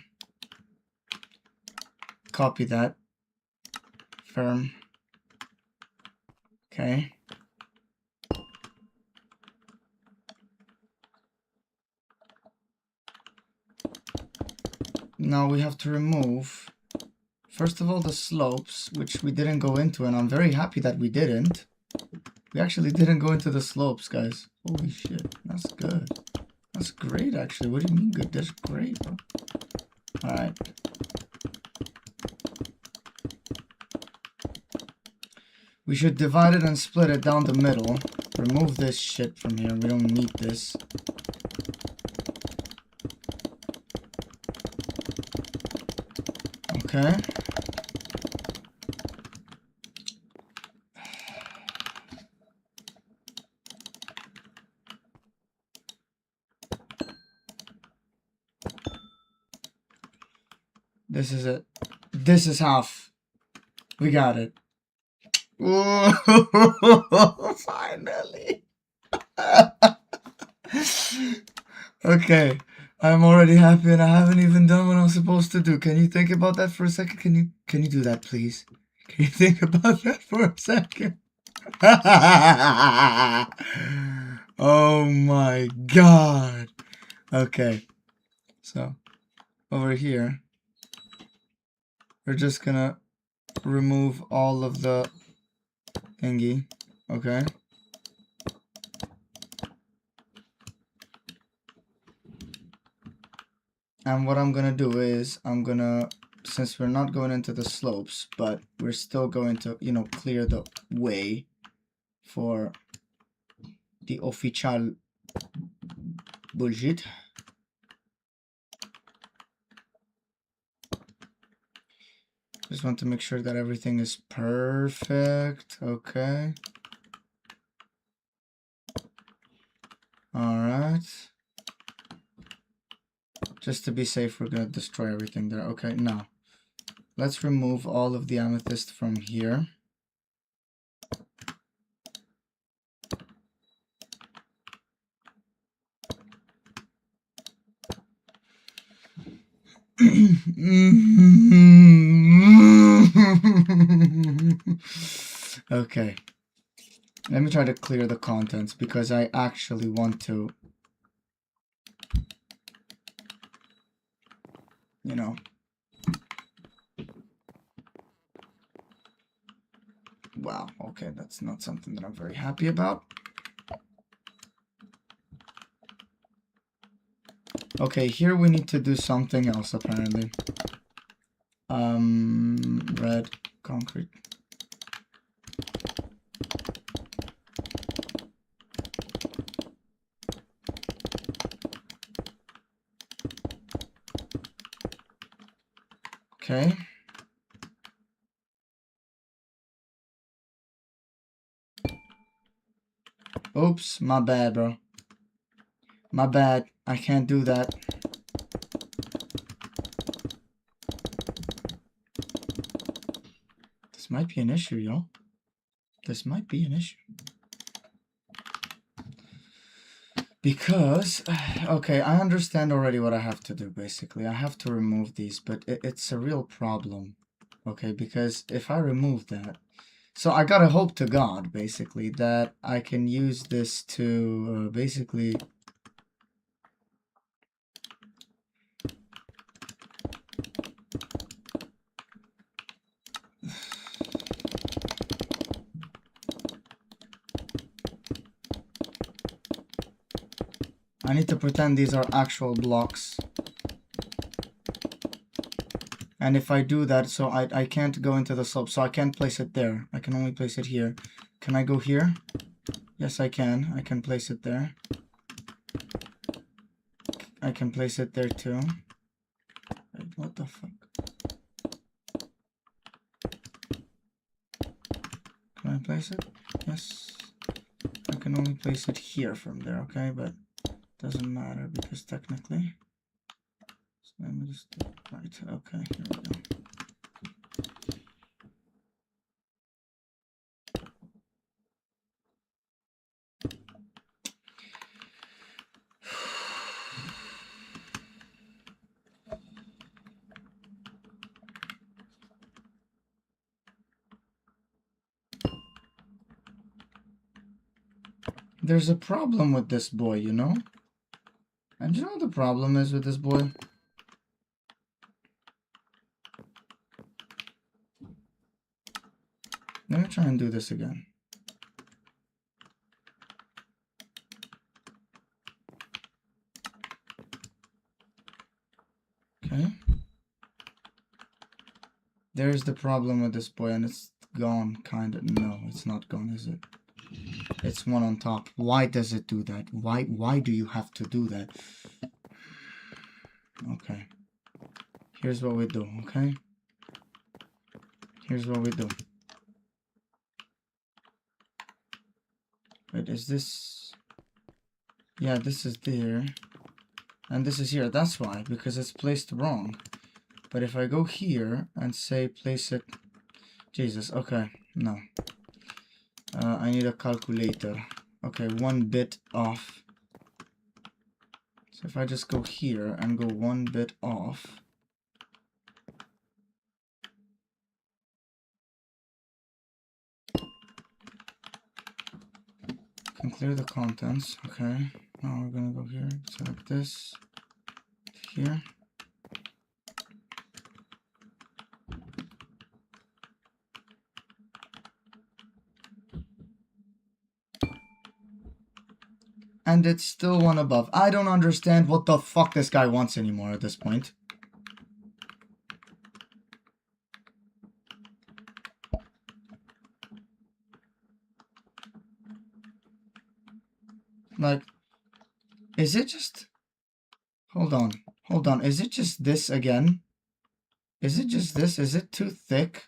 Copy that. Firm. Okay. Now we have to remove, first of all, the slopes, which we didn't go into, and I'm very happy that we didn't. We actually didn't go into the slopes, guys. Holy shit, that's good. That's great, actually. What do you mean good? That's great, bro. Alright. We should divide it and split it down the middle. Remove this shit from here. We don't need this. Okay. This is it. This is half. We got it. Finally. Okay, I'm already happy and I haven't even done what I'm supposed to do. Can you think about that for a second? Can you do that, please? Can you think about that for a second? Oh my god. Okay, so over here, we're just gonna remove all of the thingy, okay? And what I'm gonna do is, since we're not going into the slopes, but we're still going to, you know, clear the way for the official bullshit. Just want to make sure that everything is perfect, okay? Alright. Just to be safe, we're gonna destroy everything there. Okay, now, let's remove all of the amethyst from here. Okay. Let me try to clear the contents because I actually want to, you know. Wow, okay, that's not something that I'm very happy about. Okay, here we need to do something else apparently. Red concrete. Okay. Oops, my bad, bro. My bad. I can't do that. This might be an issue, yo. This might be an issue. Because, okay, I understand already what I have to do, basically. I have to remove these, but it's a real problem. Okay, because if I remove that... So I gotta hope to God, basically, that I can use this to, basically... I need to pretend these are actual blocks. And if I do that, so I can't go into the slope, so I can't place it there. I can only place it here. Can I go here? Yes, I can. I can place it there. I can place it there too. Wait, what the fuck? Can I place it? Yes. I can only place it here from there, okay? But doesn't matter because technically... So let me just... Right, okay, here we go. There's a problem with this boy, you know? And you know what the problem is with this boy? Let me try and do this again. Okay. There's the problem with this boy, and it's gone, kind of. No, it's not gone, is it? It's one on top. Why does it do that? Why do you have to do that? Okay. Here's what we do, okay? Here's what we do. Wait, is this... Yeah, this is there. And this is here. That's why, because it's placed wrong. But if I go here and say place it... Jesus, okay. No. I need a calculator. Okay, 1 bit off. So if I just go here and go one bit off, can clear the contents. Okay, now we're gonna go here, select this, here. And it's still one above. I don't understand what the fuck this guy wants anymore at this point. Like, is it just... Hold on. Hold on. Is it just this again? Is it just this? Is it too thick?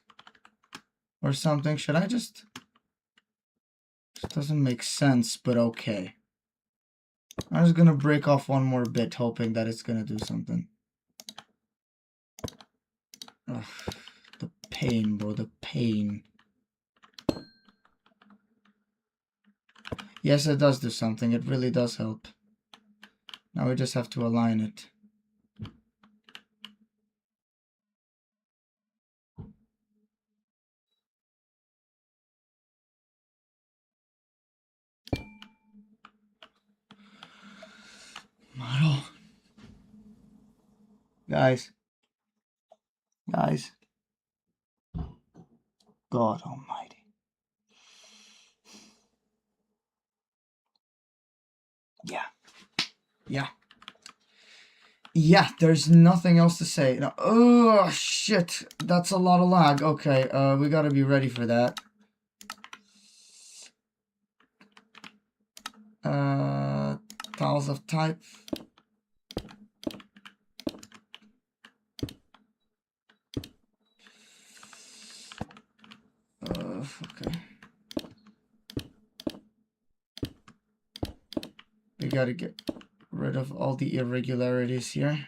Or something? Should I just... It doesn't make sense, but okay. I'm just gonna break off one more bit, hoping that it's gonna do something. Ugh, the pain, bro, the pain. Yes, it does do something. It really does help. Now we just have to align it. Model. Guys. God almighty. Yeah, there's nothing else to say. No. Oh, shit. That's a lot of lag. Okay, we gotta be ready for that. Tiles of type. Okay. We gotta get rid of all the irregularities here.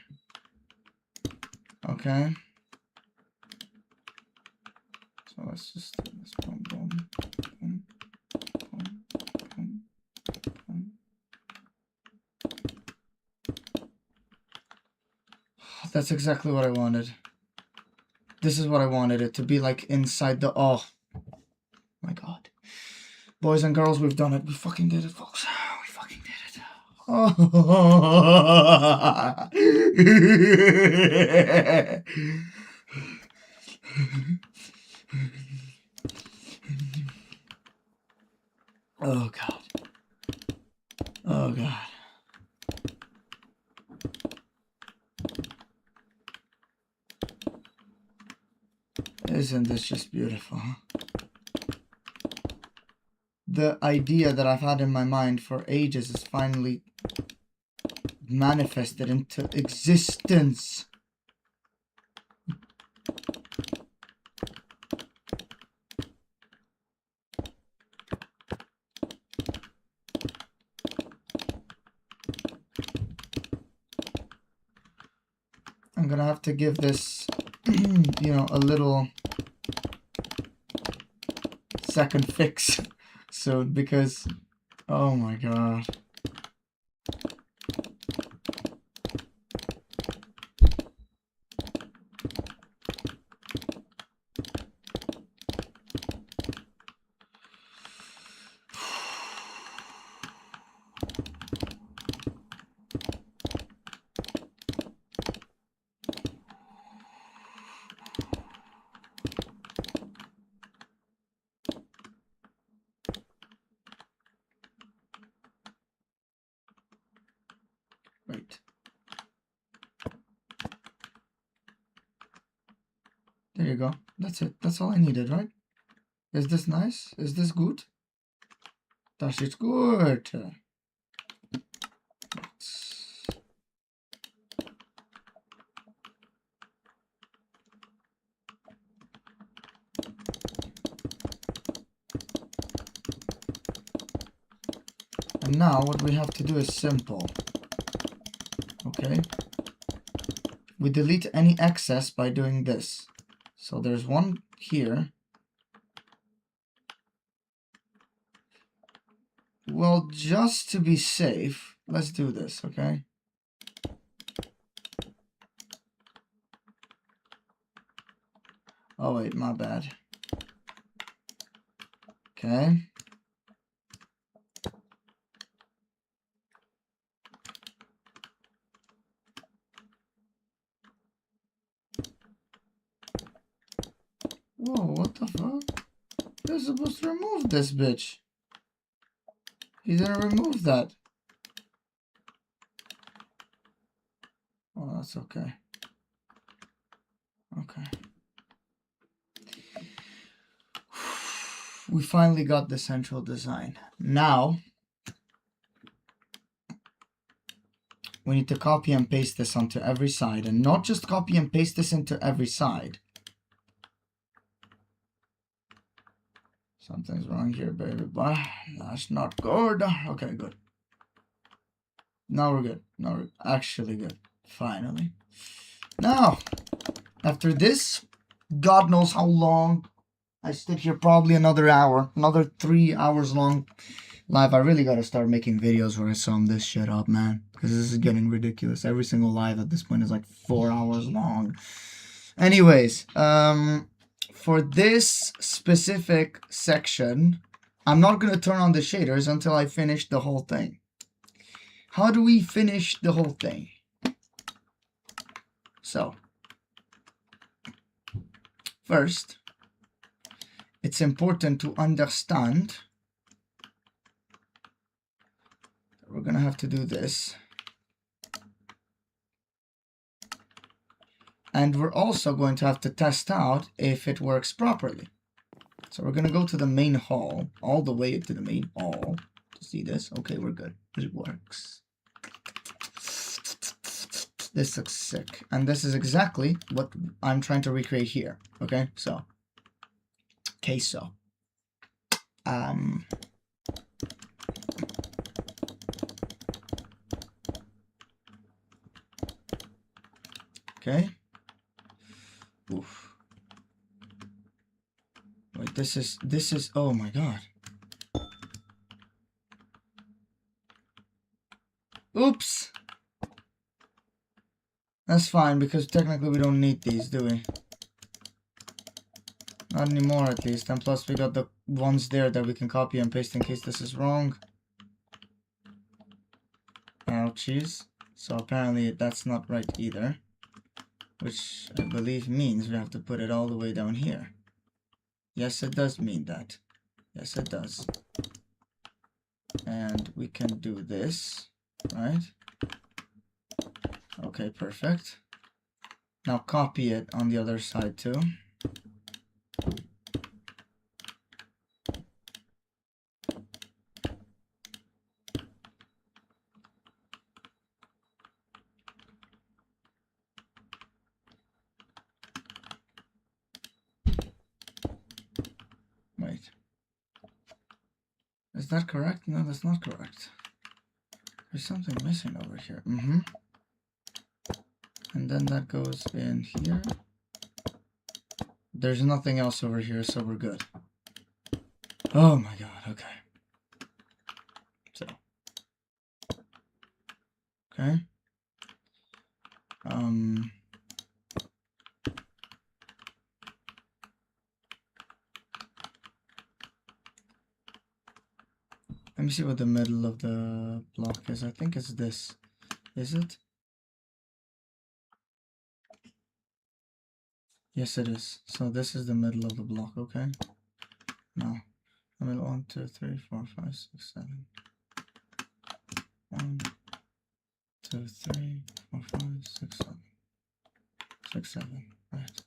Okay. So let's just do this. Boom, boom, boom, boom, boom, boom. That's exactly what I wanted. This is what I wanted it to be, like inside the... Oh my god. Boys and girls, we've done it. We fucking did it, folks. We fucking did it. Oh. Oh god. Oh god. Isn't this just beautiful? The idea that I've had in my mind for ages is finally manifested into existence. I'm gonna have to give this, you know, a little second fix soon because, oh my god. Right. There you go. That's it. That's all I needed, right? Is this nice? Is this good? That is good. And now what we have to do is simple. Okay. We delete any excess by doing this. So there's one here. Well, just to be safe, let's do this, okay? Oh wait, my bad. Okay. Whoa, what the fuck? You're supposed to remove this bitch. You didn't remove that. Oh, that's okay. Okay. We finally got the central design. Now, we need to copy and paste this onto every side. And not just copy and paste this into every side. Something's wrong here, baby. But that's not good. Okay, good. Now we're good. Now we're actually good. Finally. Now, after this, God knows how long. I stood here probably another hour. Another 3 hours long live. I really gotta start making videos where I sum this shit up, man. Because this is getting ridiculous. Every single live at this point is like 4 hours long. Anyways, for this specific section, I'm not gonna turn on the shaders until I finish the whole thing. How do we finish the whole thing? So, first, it's important to understand that we're gonna have to do this. And we're also going to have to test out if it works properly. So we're gonna go to the main hall, all the way to the main hall to see this. Okay, we're good. It works. This looks sick. And this is exactly what I'm trying to recreate here. Okay, so. Okay, so. Okay. Oof. Wait, this is, oh my god. Oops. That's fine, because technically we don't need these, do we? Not anymore, at least. And plus we got the ones there that we can copy and paste in case this is wrong. Ouchies. So apparently that's not right either. Which I believe means we have to put it all the way down here. Yes, it does mean that. Yes, it does. And we can do this, right? Okay, perfect. Now copy it on the other side too. Wait. Is that correct? No, that's not correct. There's something missing over here. And then that goes in here. There's nothing else over here, so we're good. Oh my god, okay. So. Okay. Let me see what the middle of the block is. I think it's this. Is it? Yes, it is. So this is the middle of the block, okay? Now, I mean 1, 2, 3, 4, 5, 6, 7. 1, 2, 3, 4, 5, 6, 7. 6, 7, right.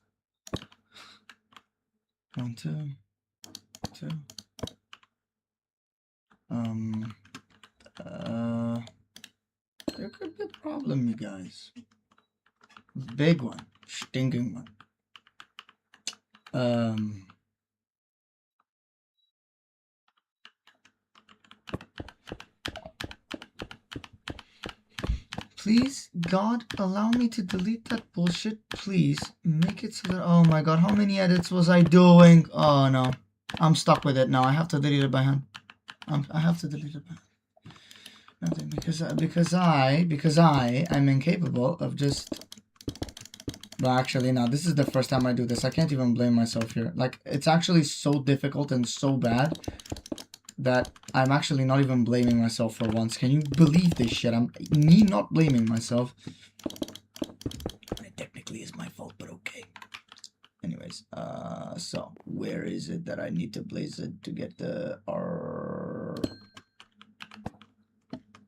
1, 2, 2. There could be a problem, you guys. Big one. Stinking one. Please, God, allow me to delete that bullshit. Please, make it so that... Oh my god, how many edits was I doing? Oh no. I'm stuck with it now. I have to delete it by hand. I have to delete it by hand. Nothing, because I am incapable of just... But actually, now this is the first time I do this. I can't even blame myself here. Like, it's actually so difficult and so bad that I'm actually not even blaming myself for once. Can you believe this shit? Me not blaming myself. It technically is my fault, but okay. Anyways, so where is it that I need to place it to get the R?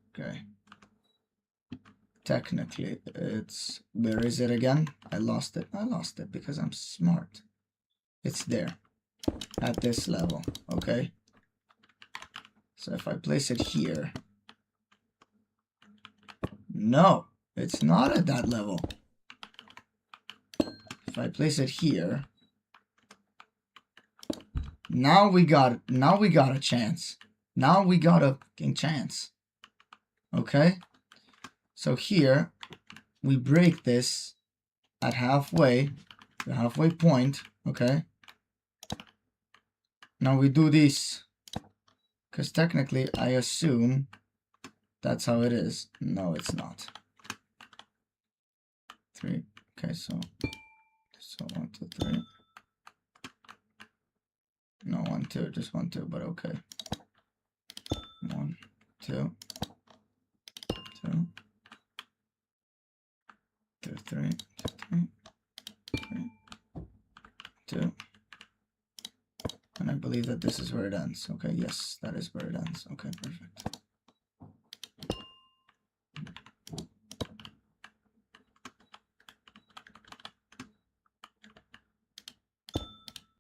Okay. Technically, it's, where is it again? I lost it. I lost it because I'm smart. It's there at this level. Okay. So if I place it here, no, it's not at that level. If I place it here, now we got a chance. Now we got a fucking chance. Okay? So here we break this at halfway, the halfway point, okay? Now we do this, because technically I assume that's how it is. No, it's not. 3. Okay, so 1, 2, 3. No, 1, 2, just 1, 2, but okay. 1, 2, 2, 2, 3, 3, 3, 2. And I believe that this is where it ends. Okay, yes, that is where it ends. Okay, perfect.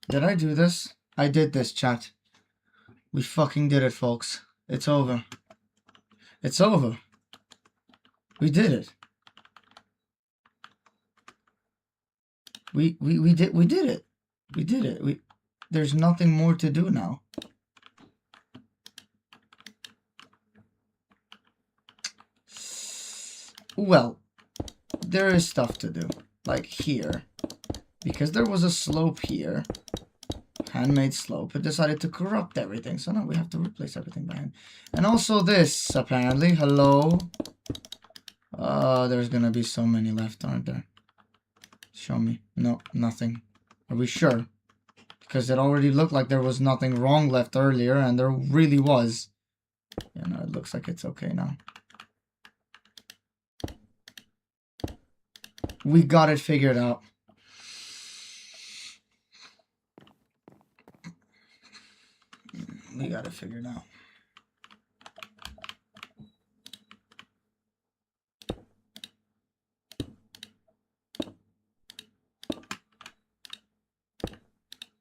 Did I do this? I did this, chat. We fucking did it, folks. It's over. It's over. We did it. We did it. We did it. There's nothing more to do now. Well, there is stuff to do. Like here. Because there was a slope here. Handmade slope. It decided to corrupt everything. So now we have to replace everything by hand. And also this, apparently. Hello. There's gonna be so many left, aren't there? Show me. No, nothing. Are we sure? Because it already looked like there was nothing wrong left earlier, and there really was. Yeah, no, it looks like it's okay now. We got it figured out. We got it figured out.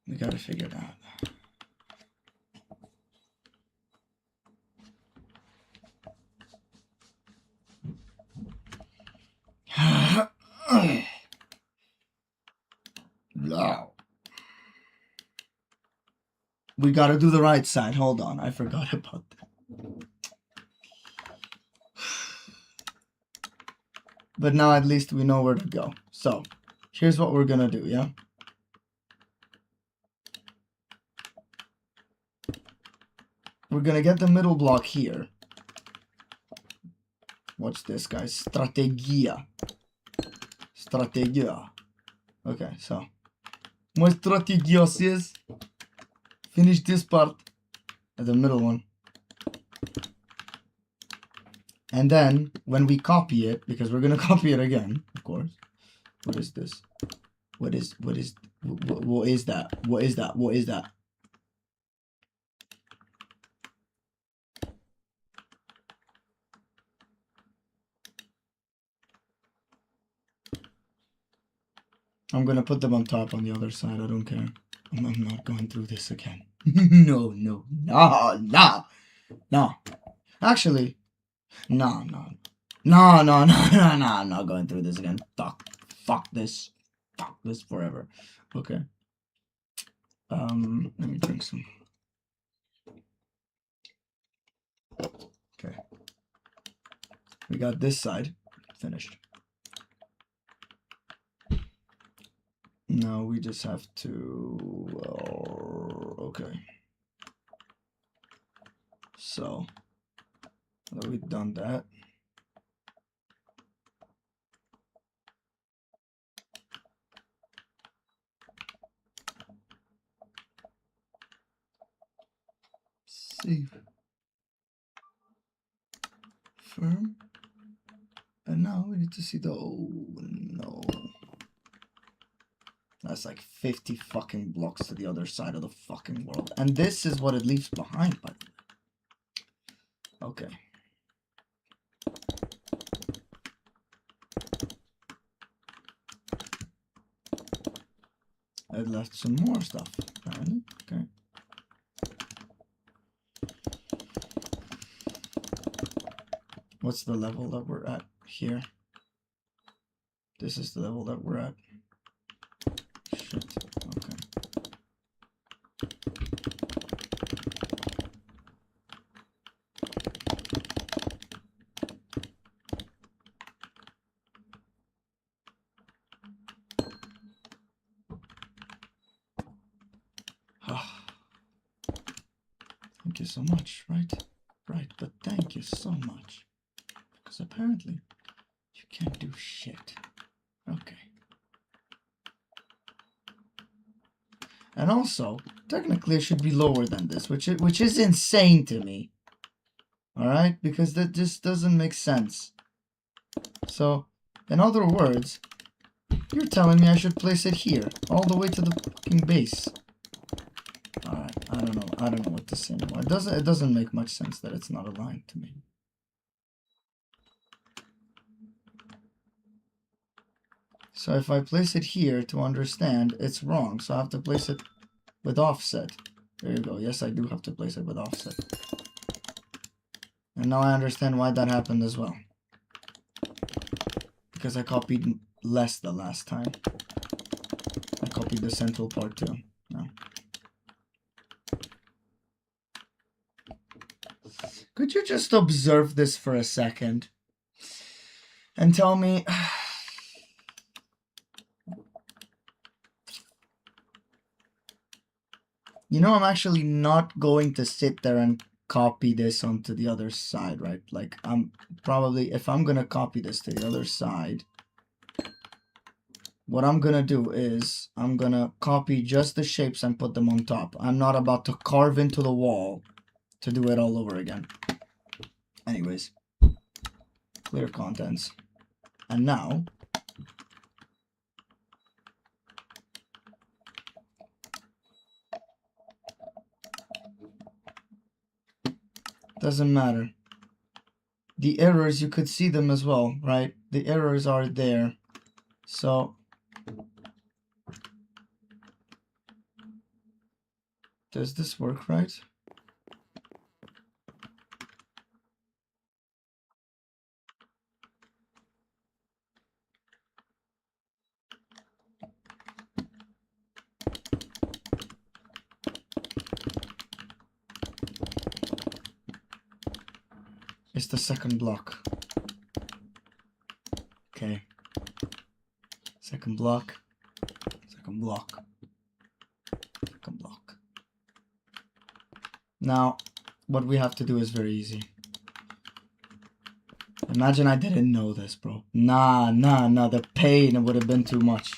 We got it figured out. Wow. We gotta do the right side. Hold on, I forgot about that. But now at least we know where to go. So, here's what we're gonna do, yeah? We're gonna get the middle block here. What's this, guys? Strategia. Strategia. Okay, so. My strategia says, finish this part. The middle one. And then, when we copy it, because we're gonna copy it again, of course. What is this? What is that? What is that? What is that? I'm gonna put them on top on the other side. I don't care. I'm not going through this again. No. Actually, no. I'm not going through this again. Fuck this. Fuck this forever. Okay. Let me drink some. Okay. We got this side finished. Now we just have to, okay. So, now that we've done that, Save. Firm. And now we need to see the, oh no. That's like 50 fucking blocks to the other side of the fucking world. And this is what it leaves behind, by the way. Okay. It left some more stuff, apparently. Okay. What's the level that we're at here? This is the level that we're at. Shit. Okay. Thank you so much, right? Right, but thank you so much. Because apparently, you can't do shit. Okay. And also, technically it should be lower than this, which is insane to me. Alright? Because that just doesn't make sense. So, in other words, you're telling me I should place it here, all the way to the fucking base. Alright, I don't know what to say anymore. It doesn't make much sense that it's not aligned to me. So if I place it here to understand, it's wrong. So I have to place it with offset. There you go. Yes, I do have to place it with offset. And now I understand why that happened as well. Because I copied less the last time. I copied the central part too. No. Could you just observe this for a second? And tell me... You know, I'm actually not going to sit there and copy this onto the other side, right? Like, I'm probably, if I'm going to copy this to the other side, what I'm going to do is, I'm going to copy just the shapes and put them on top. I'm not about to carve into the wall to do it all over again. Anyways, clear contents. And now, doesn't matter. The errors, you could see them as well, right? The errors are there. So, does this work right? It's the second block. Okay. Second block. Second block. Second block. Now, what we have to do is very easy. Imagine I didn't know this, bro. Nah, the pain would have been too much.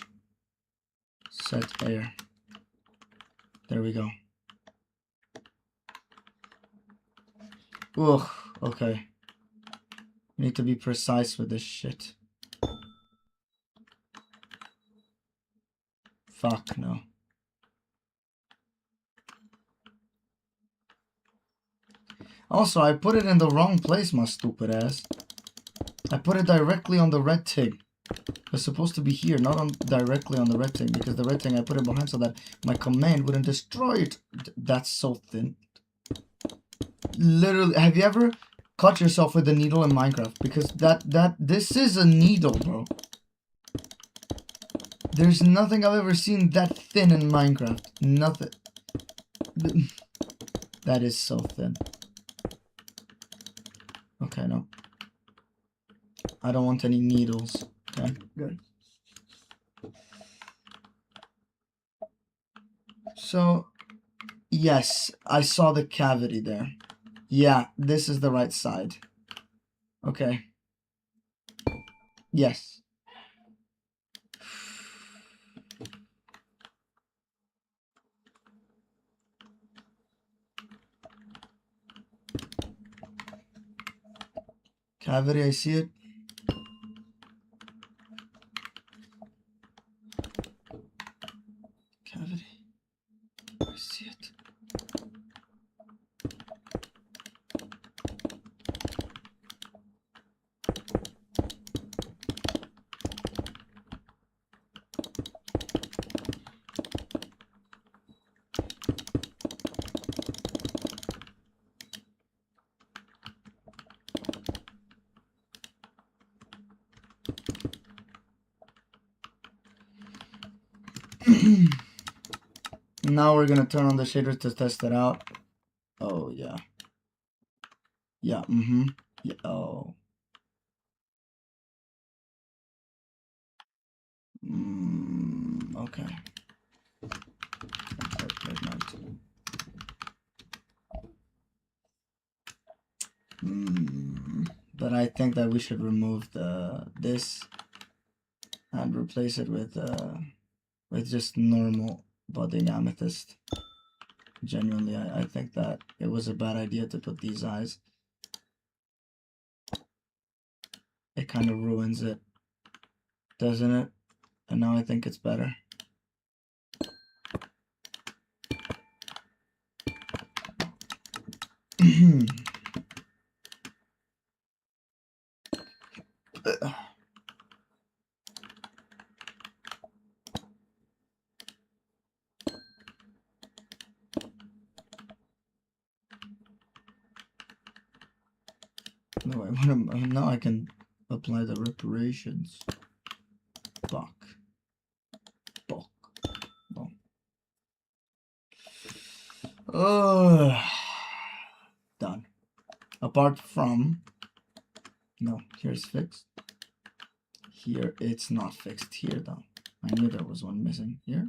Set air. There we go. Ugh, okay. We need to be precise with this shit. Fuck, no. Also, I put it in the wrong place, my stupid ass. I put it directly on the red thing. It's supposed to be here, not on directly on the red thing, because the red thing I put it behind so that my command wouldn't destroy it. That's so thin. Literally, have you ever cut yourself with a needle in Minecraft? Because this is a needle, bro. There's nothing I've ever seen that thin in Minecraft. Nothing. That is so thin. Okay, no. I don't want any needles. Okay, good. So, yes, I saw the cavity there. Yeah, this is the right side. Okay. Yes. Cavity, I see it. Cavity, I see it. Now we're gonna turn on the shader to test it out. Oh yeah. Yeah, yeah, oh. Okay. But I think that we should remove this and replace it with just normal budding amethyst. Genuinely, I think that it was a bad idea to put these eyes. It kind of ruins it, doesn't it? And now I think it's better. No, now I can apply the reparations. Fuck. Done. Apart from, no, here's fixed. Here it's not fixed. Here though, I knew there was one missing. Here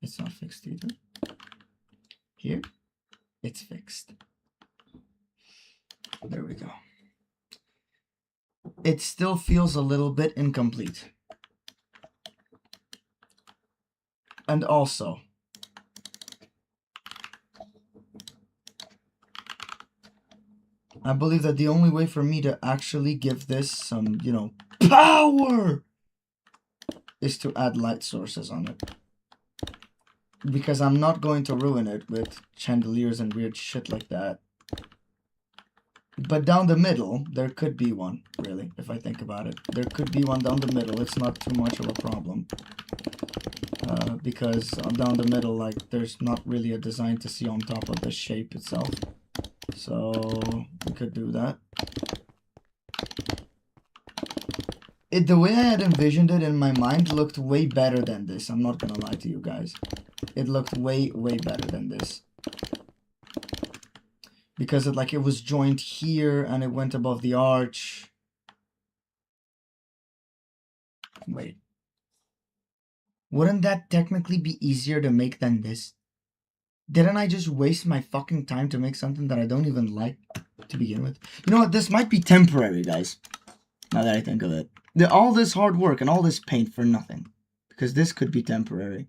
it's not fixed either. Here it's fixed. There we go. It still feels a little bit incomplete. And also, I believe that the only way for me to actually give this some, you know, power is to add light sources on it. Because I'm not going to ruin it with chandeliers and weird shit like that. But down the middle, there could be one, really, if I think about it. There could be one down the middle. It's not too much of a problem. Because down the middle, like, there's not really a design to see on top of the shape itself. So, we could do that. The way I had envisioned it in my mind looked way better than this. I'm not gonna lie to you guys. It looked way better than this. Because it was joined here and it went above the arch. Wait. Wouldn't that technically be easier to make than this? Didn't I just waste my fucking time to make something that I don't even like to begin with? You know what? This might be temporary, guys. Now that I think of it. All this hard work and all this paint for nothing. Because this could be temporary.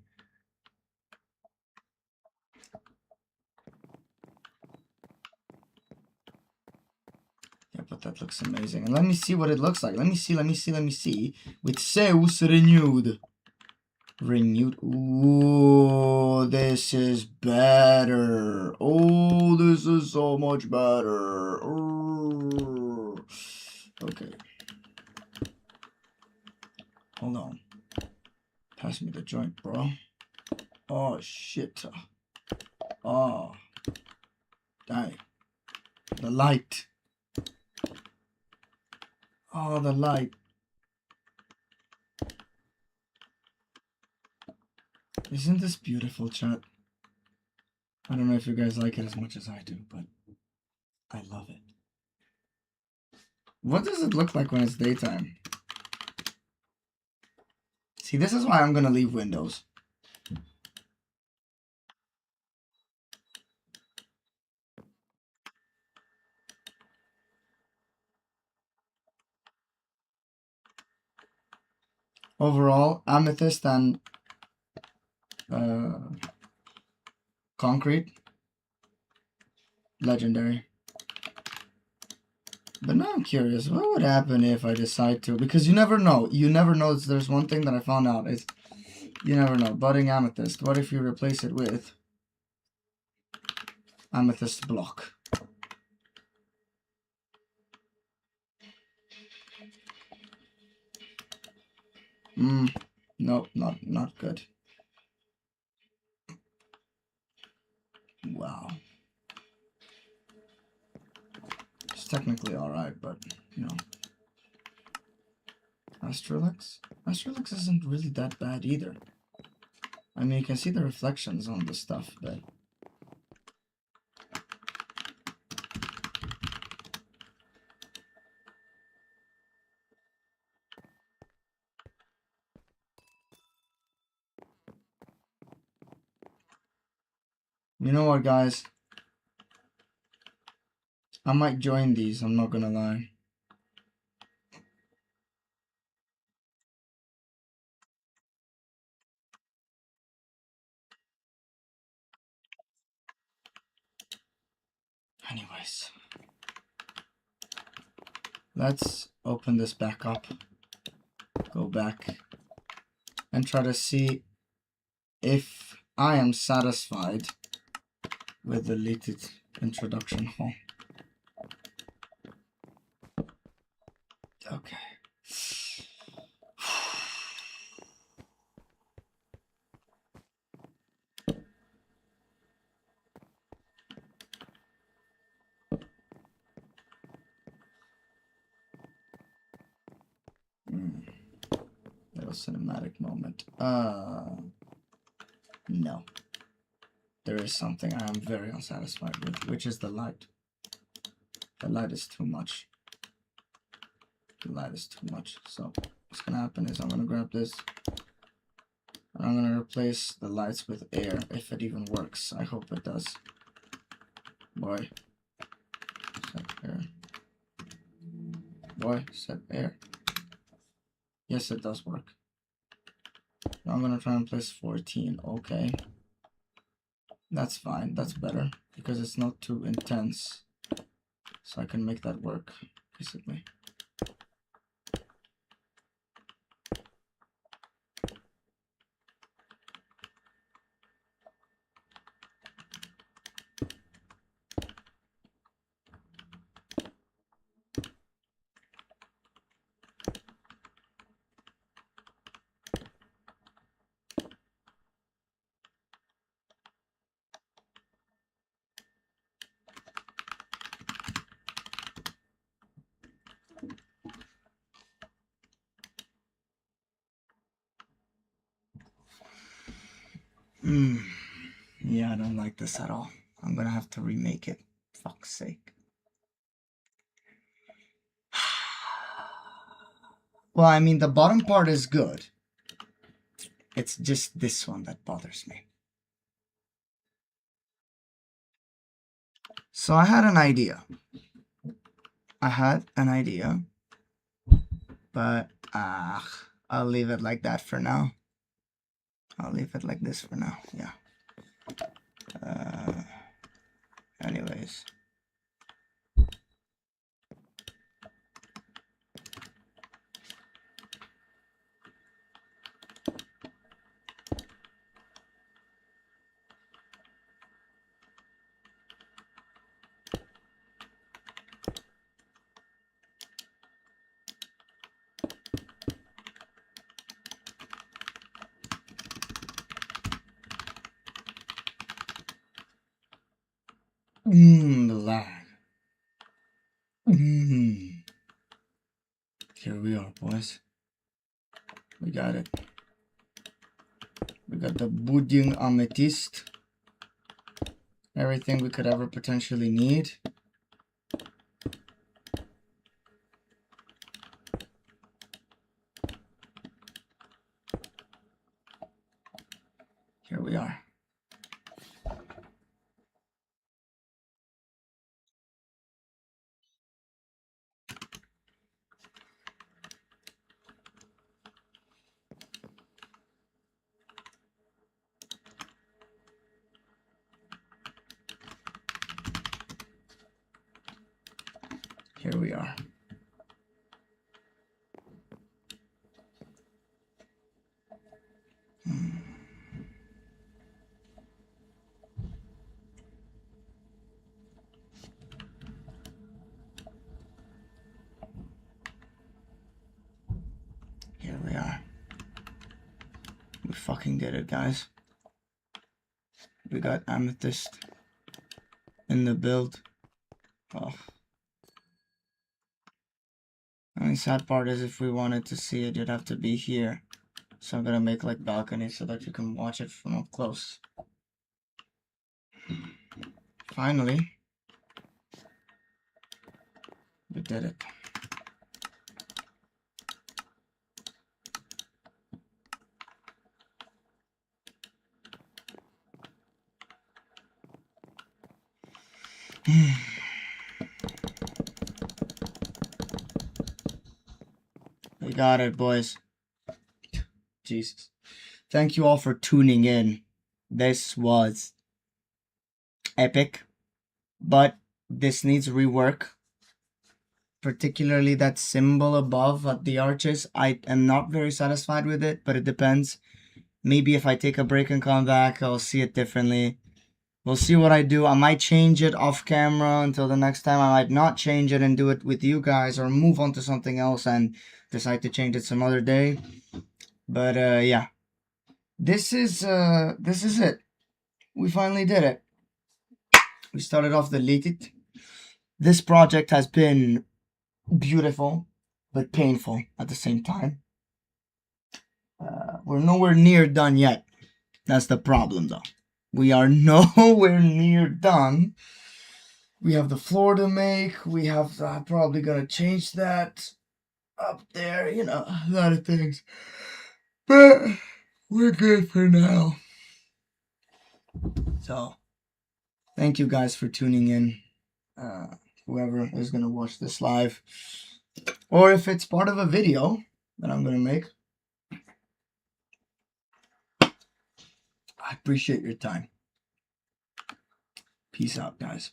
Yeah, but that looks amazing. And let me see what it looks like. Let me see. With Zeus renewed. Ooh, this is better. Oh, this is so much better. Ooh. Okay. Hold on. Pass me the joint, bro. Oh, shit. Oh. Dang. The light. Oh, the light. Isn't this beautiful, chat? I don't know if you guys like it as much as I do, but I love it. What does it look like when it's daytime? See, this is why I'm gonna leave windows. Overall, amethyst and concrete, legendary. But now I'm curious, what would happen if I decide to? Because you never know. You never know. There's one thing that I found out is you never know. Budding amethyst. What if you replace it with amethyst block? Nope, not good. Wow. It's technically alright, but you know. Astrolux? Astrolux isn't really that bad either. I mean, you can see the reflections on the stuff, but you know what, guys? I might join these, I'm not gonna lie. Anyways. Let's open this back up. Go back. And try to see if I am satisfied with the Lilith introduction hall. Okay. Little cinematic moment. No. There is something I am very unsatisfied with, which is the light. The light is too much. The light is too much. So what's gonna happen is I'm gonna grab this. And I'm gonna replace the lights with air, if it even works. I hope it does. Boy. Set air. Boy, set air. Yes, it does work. I'm gonna try and place 14. Okay. That's fine. That's better. Because it's not too intense. So I can make that work, basically. Yeah, I don't like this at all. I'm gonna have to remake it. Fuck's sake. Well, I mean, the bottom part is good. It's just this one that bothers me. So I had an idea. But I'll leave it like that for now. I'll leave it like this for now. Yeah. Anyways. The lag. Here we are, boys. We got it. We got the budding amethyst. Everything we could ever potentially need. Here we are. Here we are. Here we are. We fucking did it, guys. We got amethyst in the build. Oh. The only sad part is if we wanted to see it, you'd have to be here. So I'm gonna make like balconies so that you can watch it from up close. Finally, we did it. We got it, boys. Jesus. Thank you all for tuning in. This was epic, but this needs rework. Particularly that symbol above at the arches. I am not very satisfied with it, but it depends. Maybe if I take a break and come back, I'll see it differently. We'll see what I do. I might change it off camera until the next time. I might not change it and do it with you guys, or move on to something else and decide to change it some other day. But yeah, this is it. We finally did it. We started off the Lilith. This project has been beautiful, but painful at the same time. We're nowhere near done yet. That's the problem, though. We are nowhere near done. We have the floor to make. We have probably gonna change that up there. You know, a lot of things. But we're good for now. So, thank you guys for tuning in. Whoever is gonna watch this live, or if it's part of a video that I'm gonna make, I appreciate your time. Peace out, guys.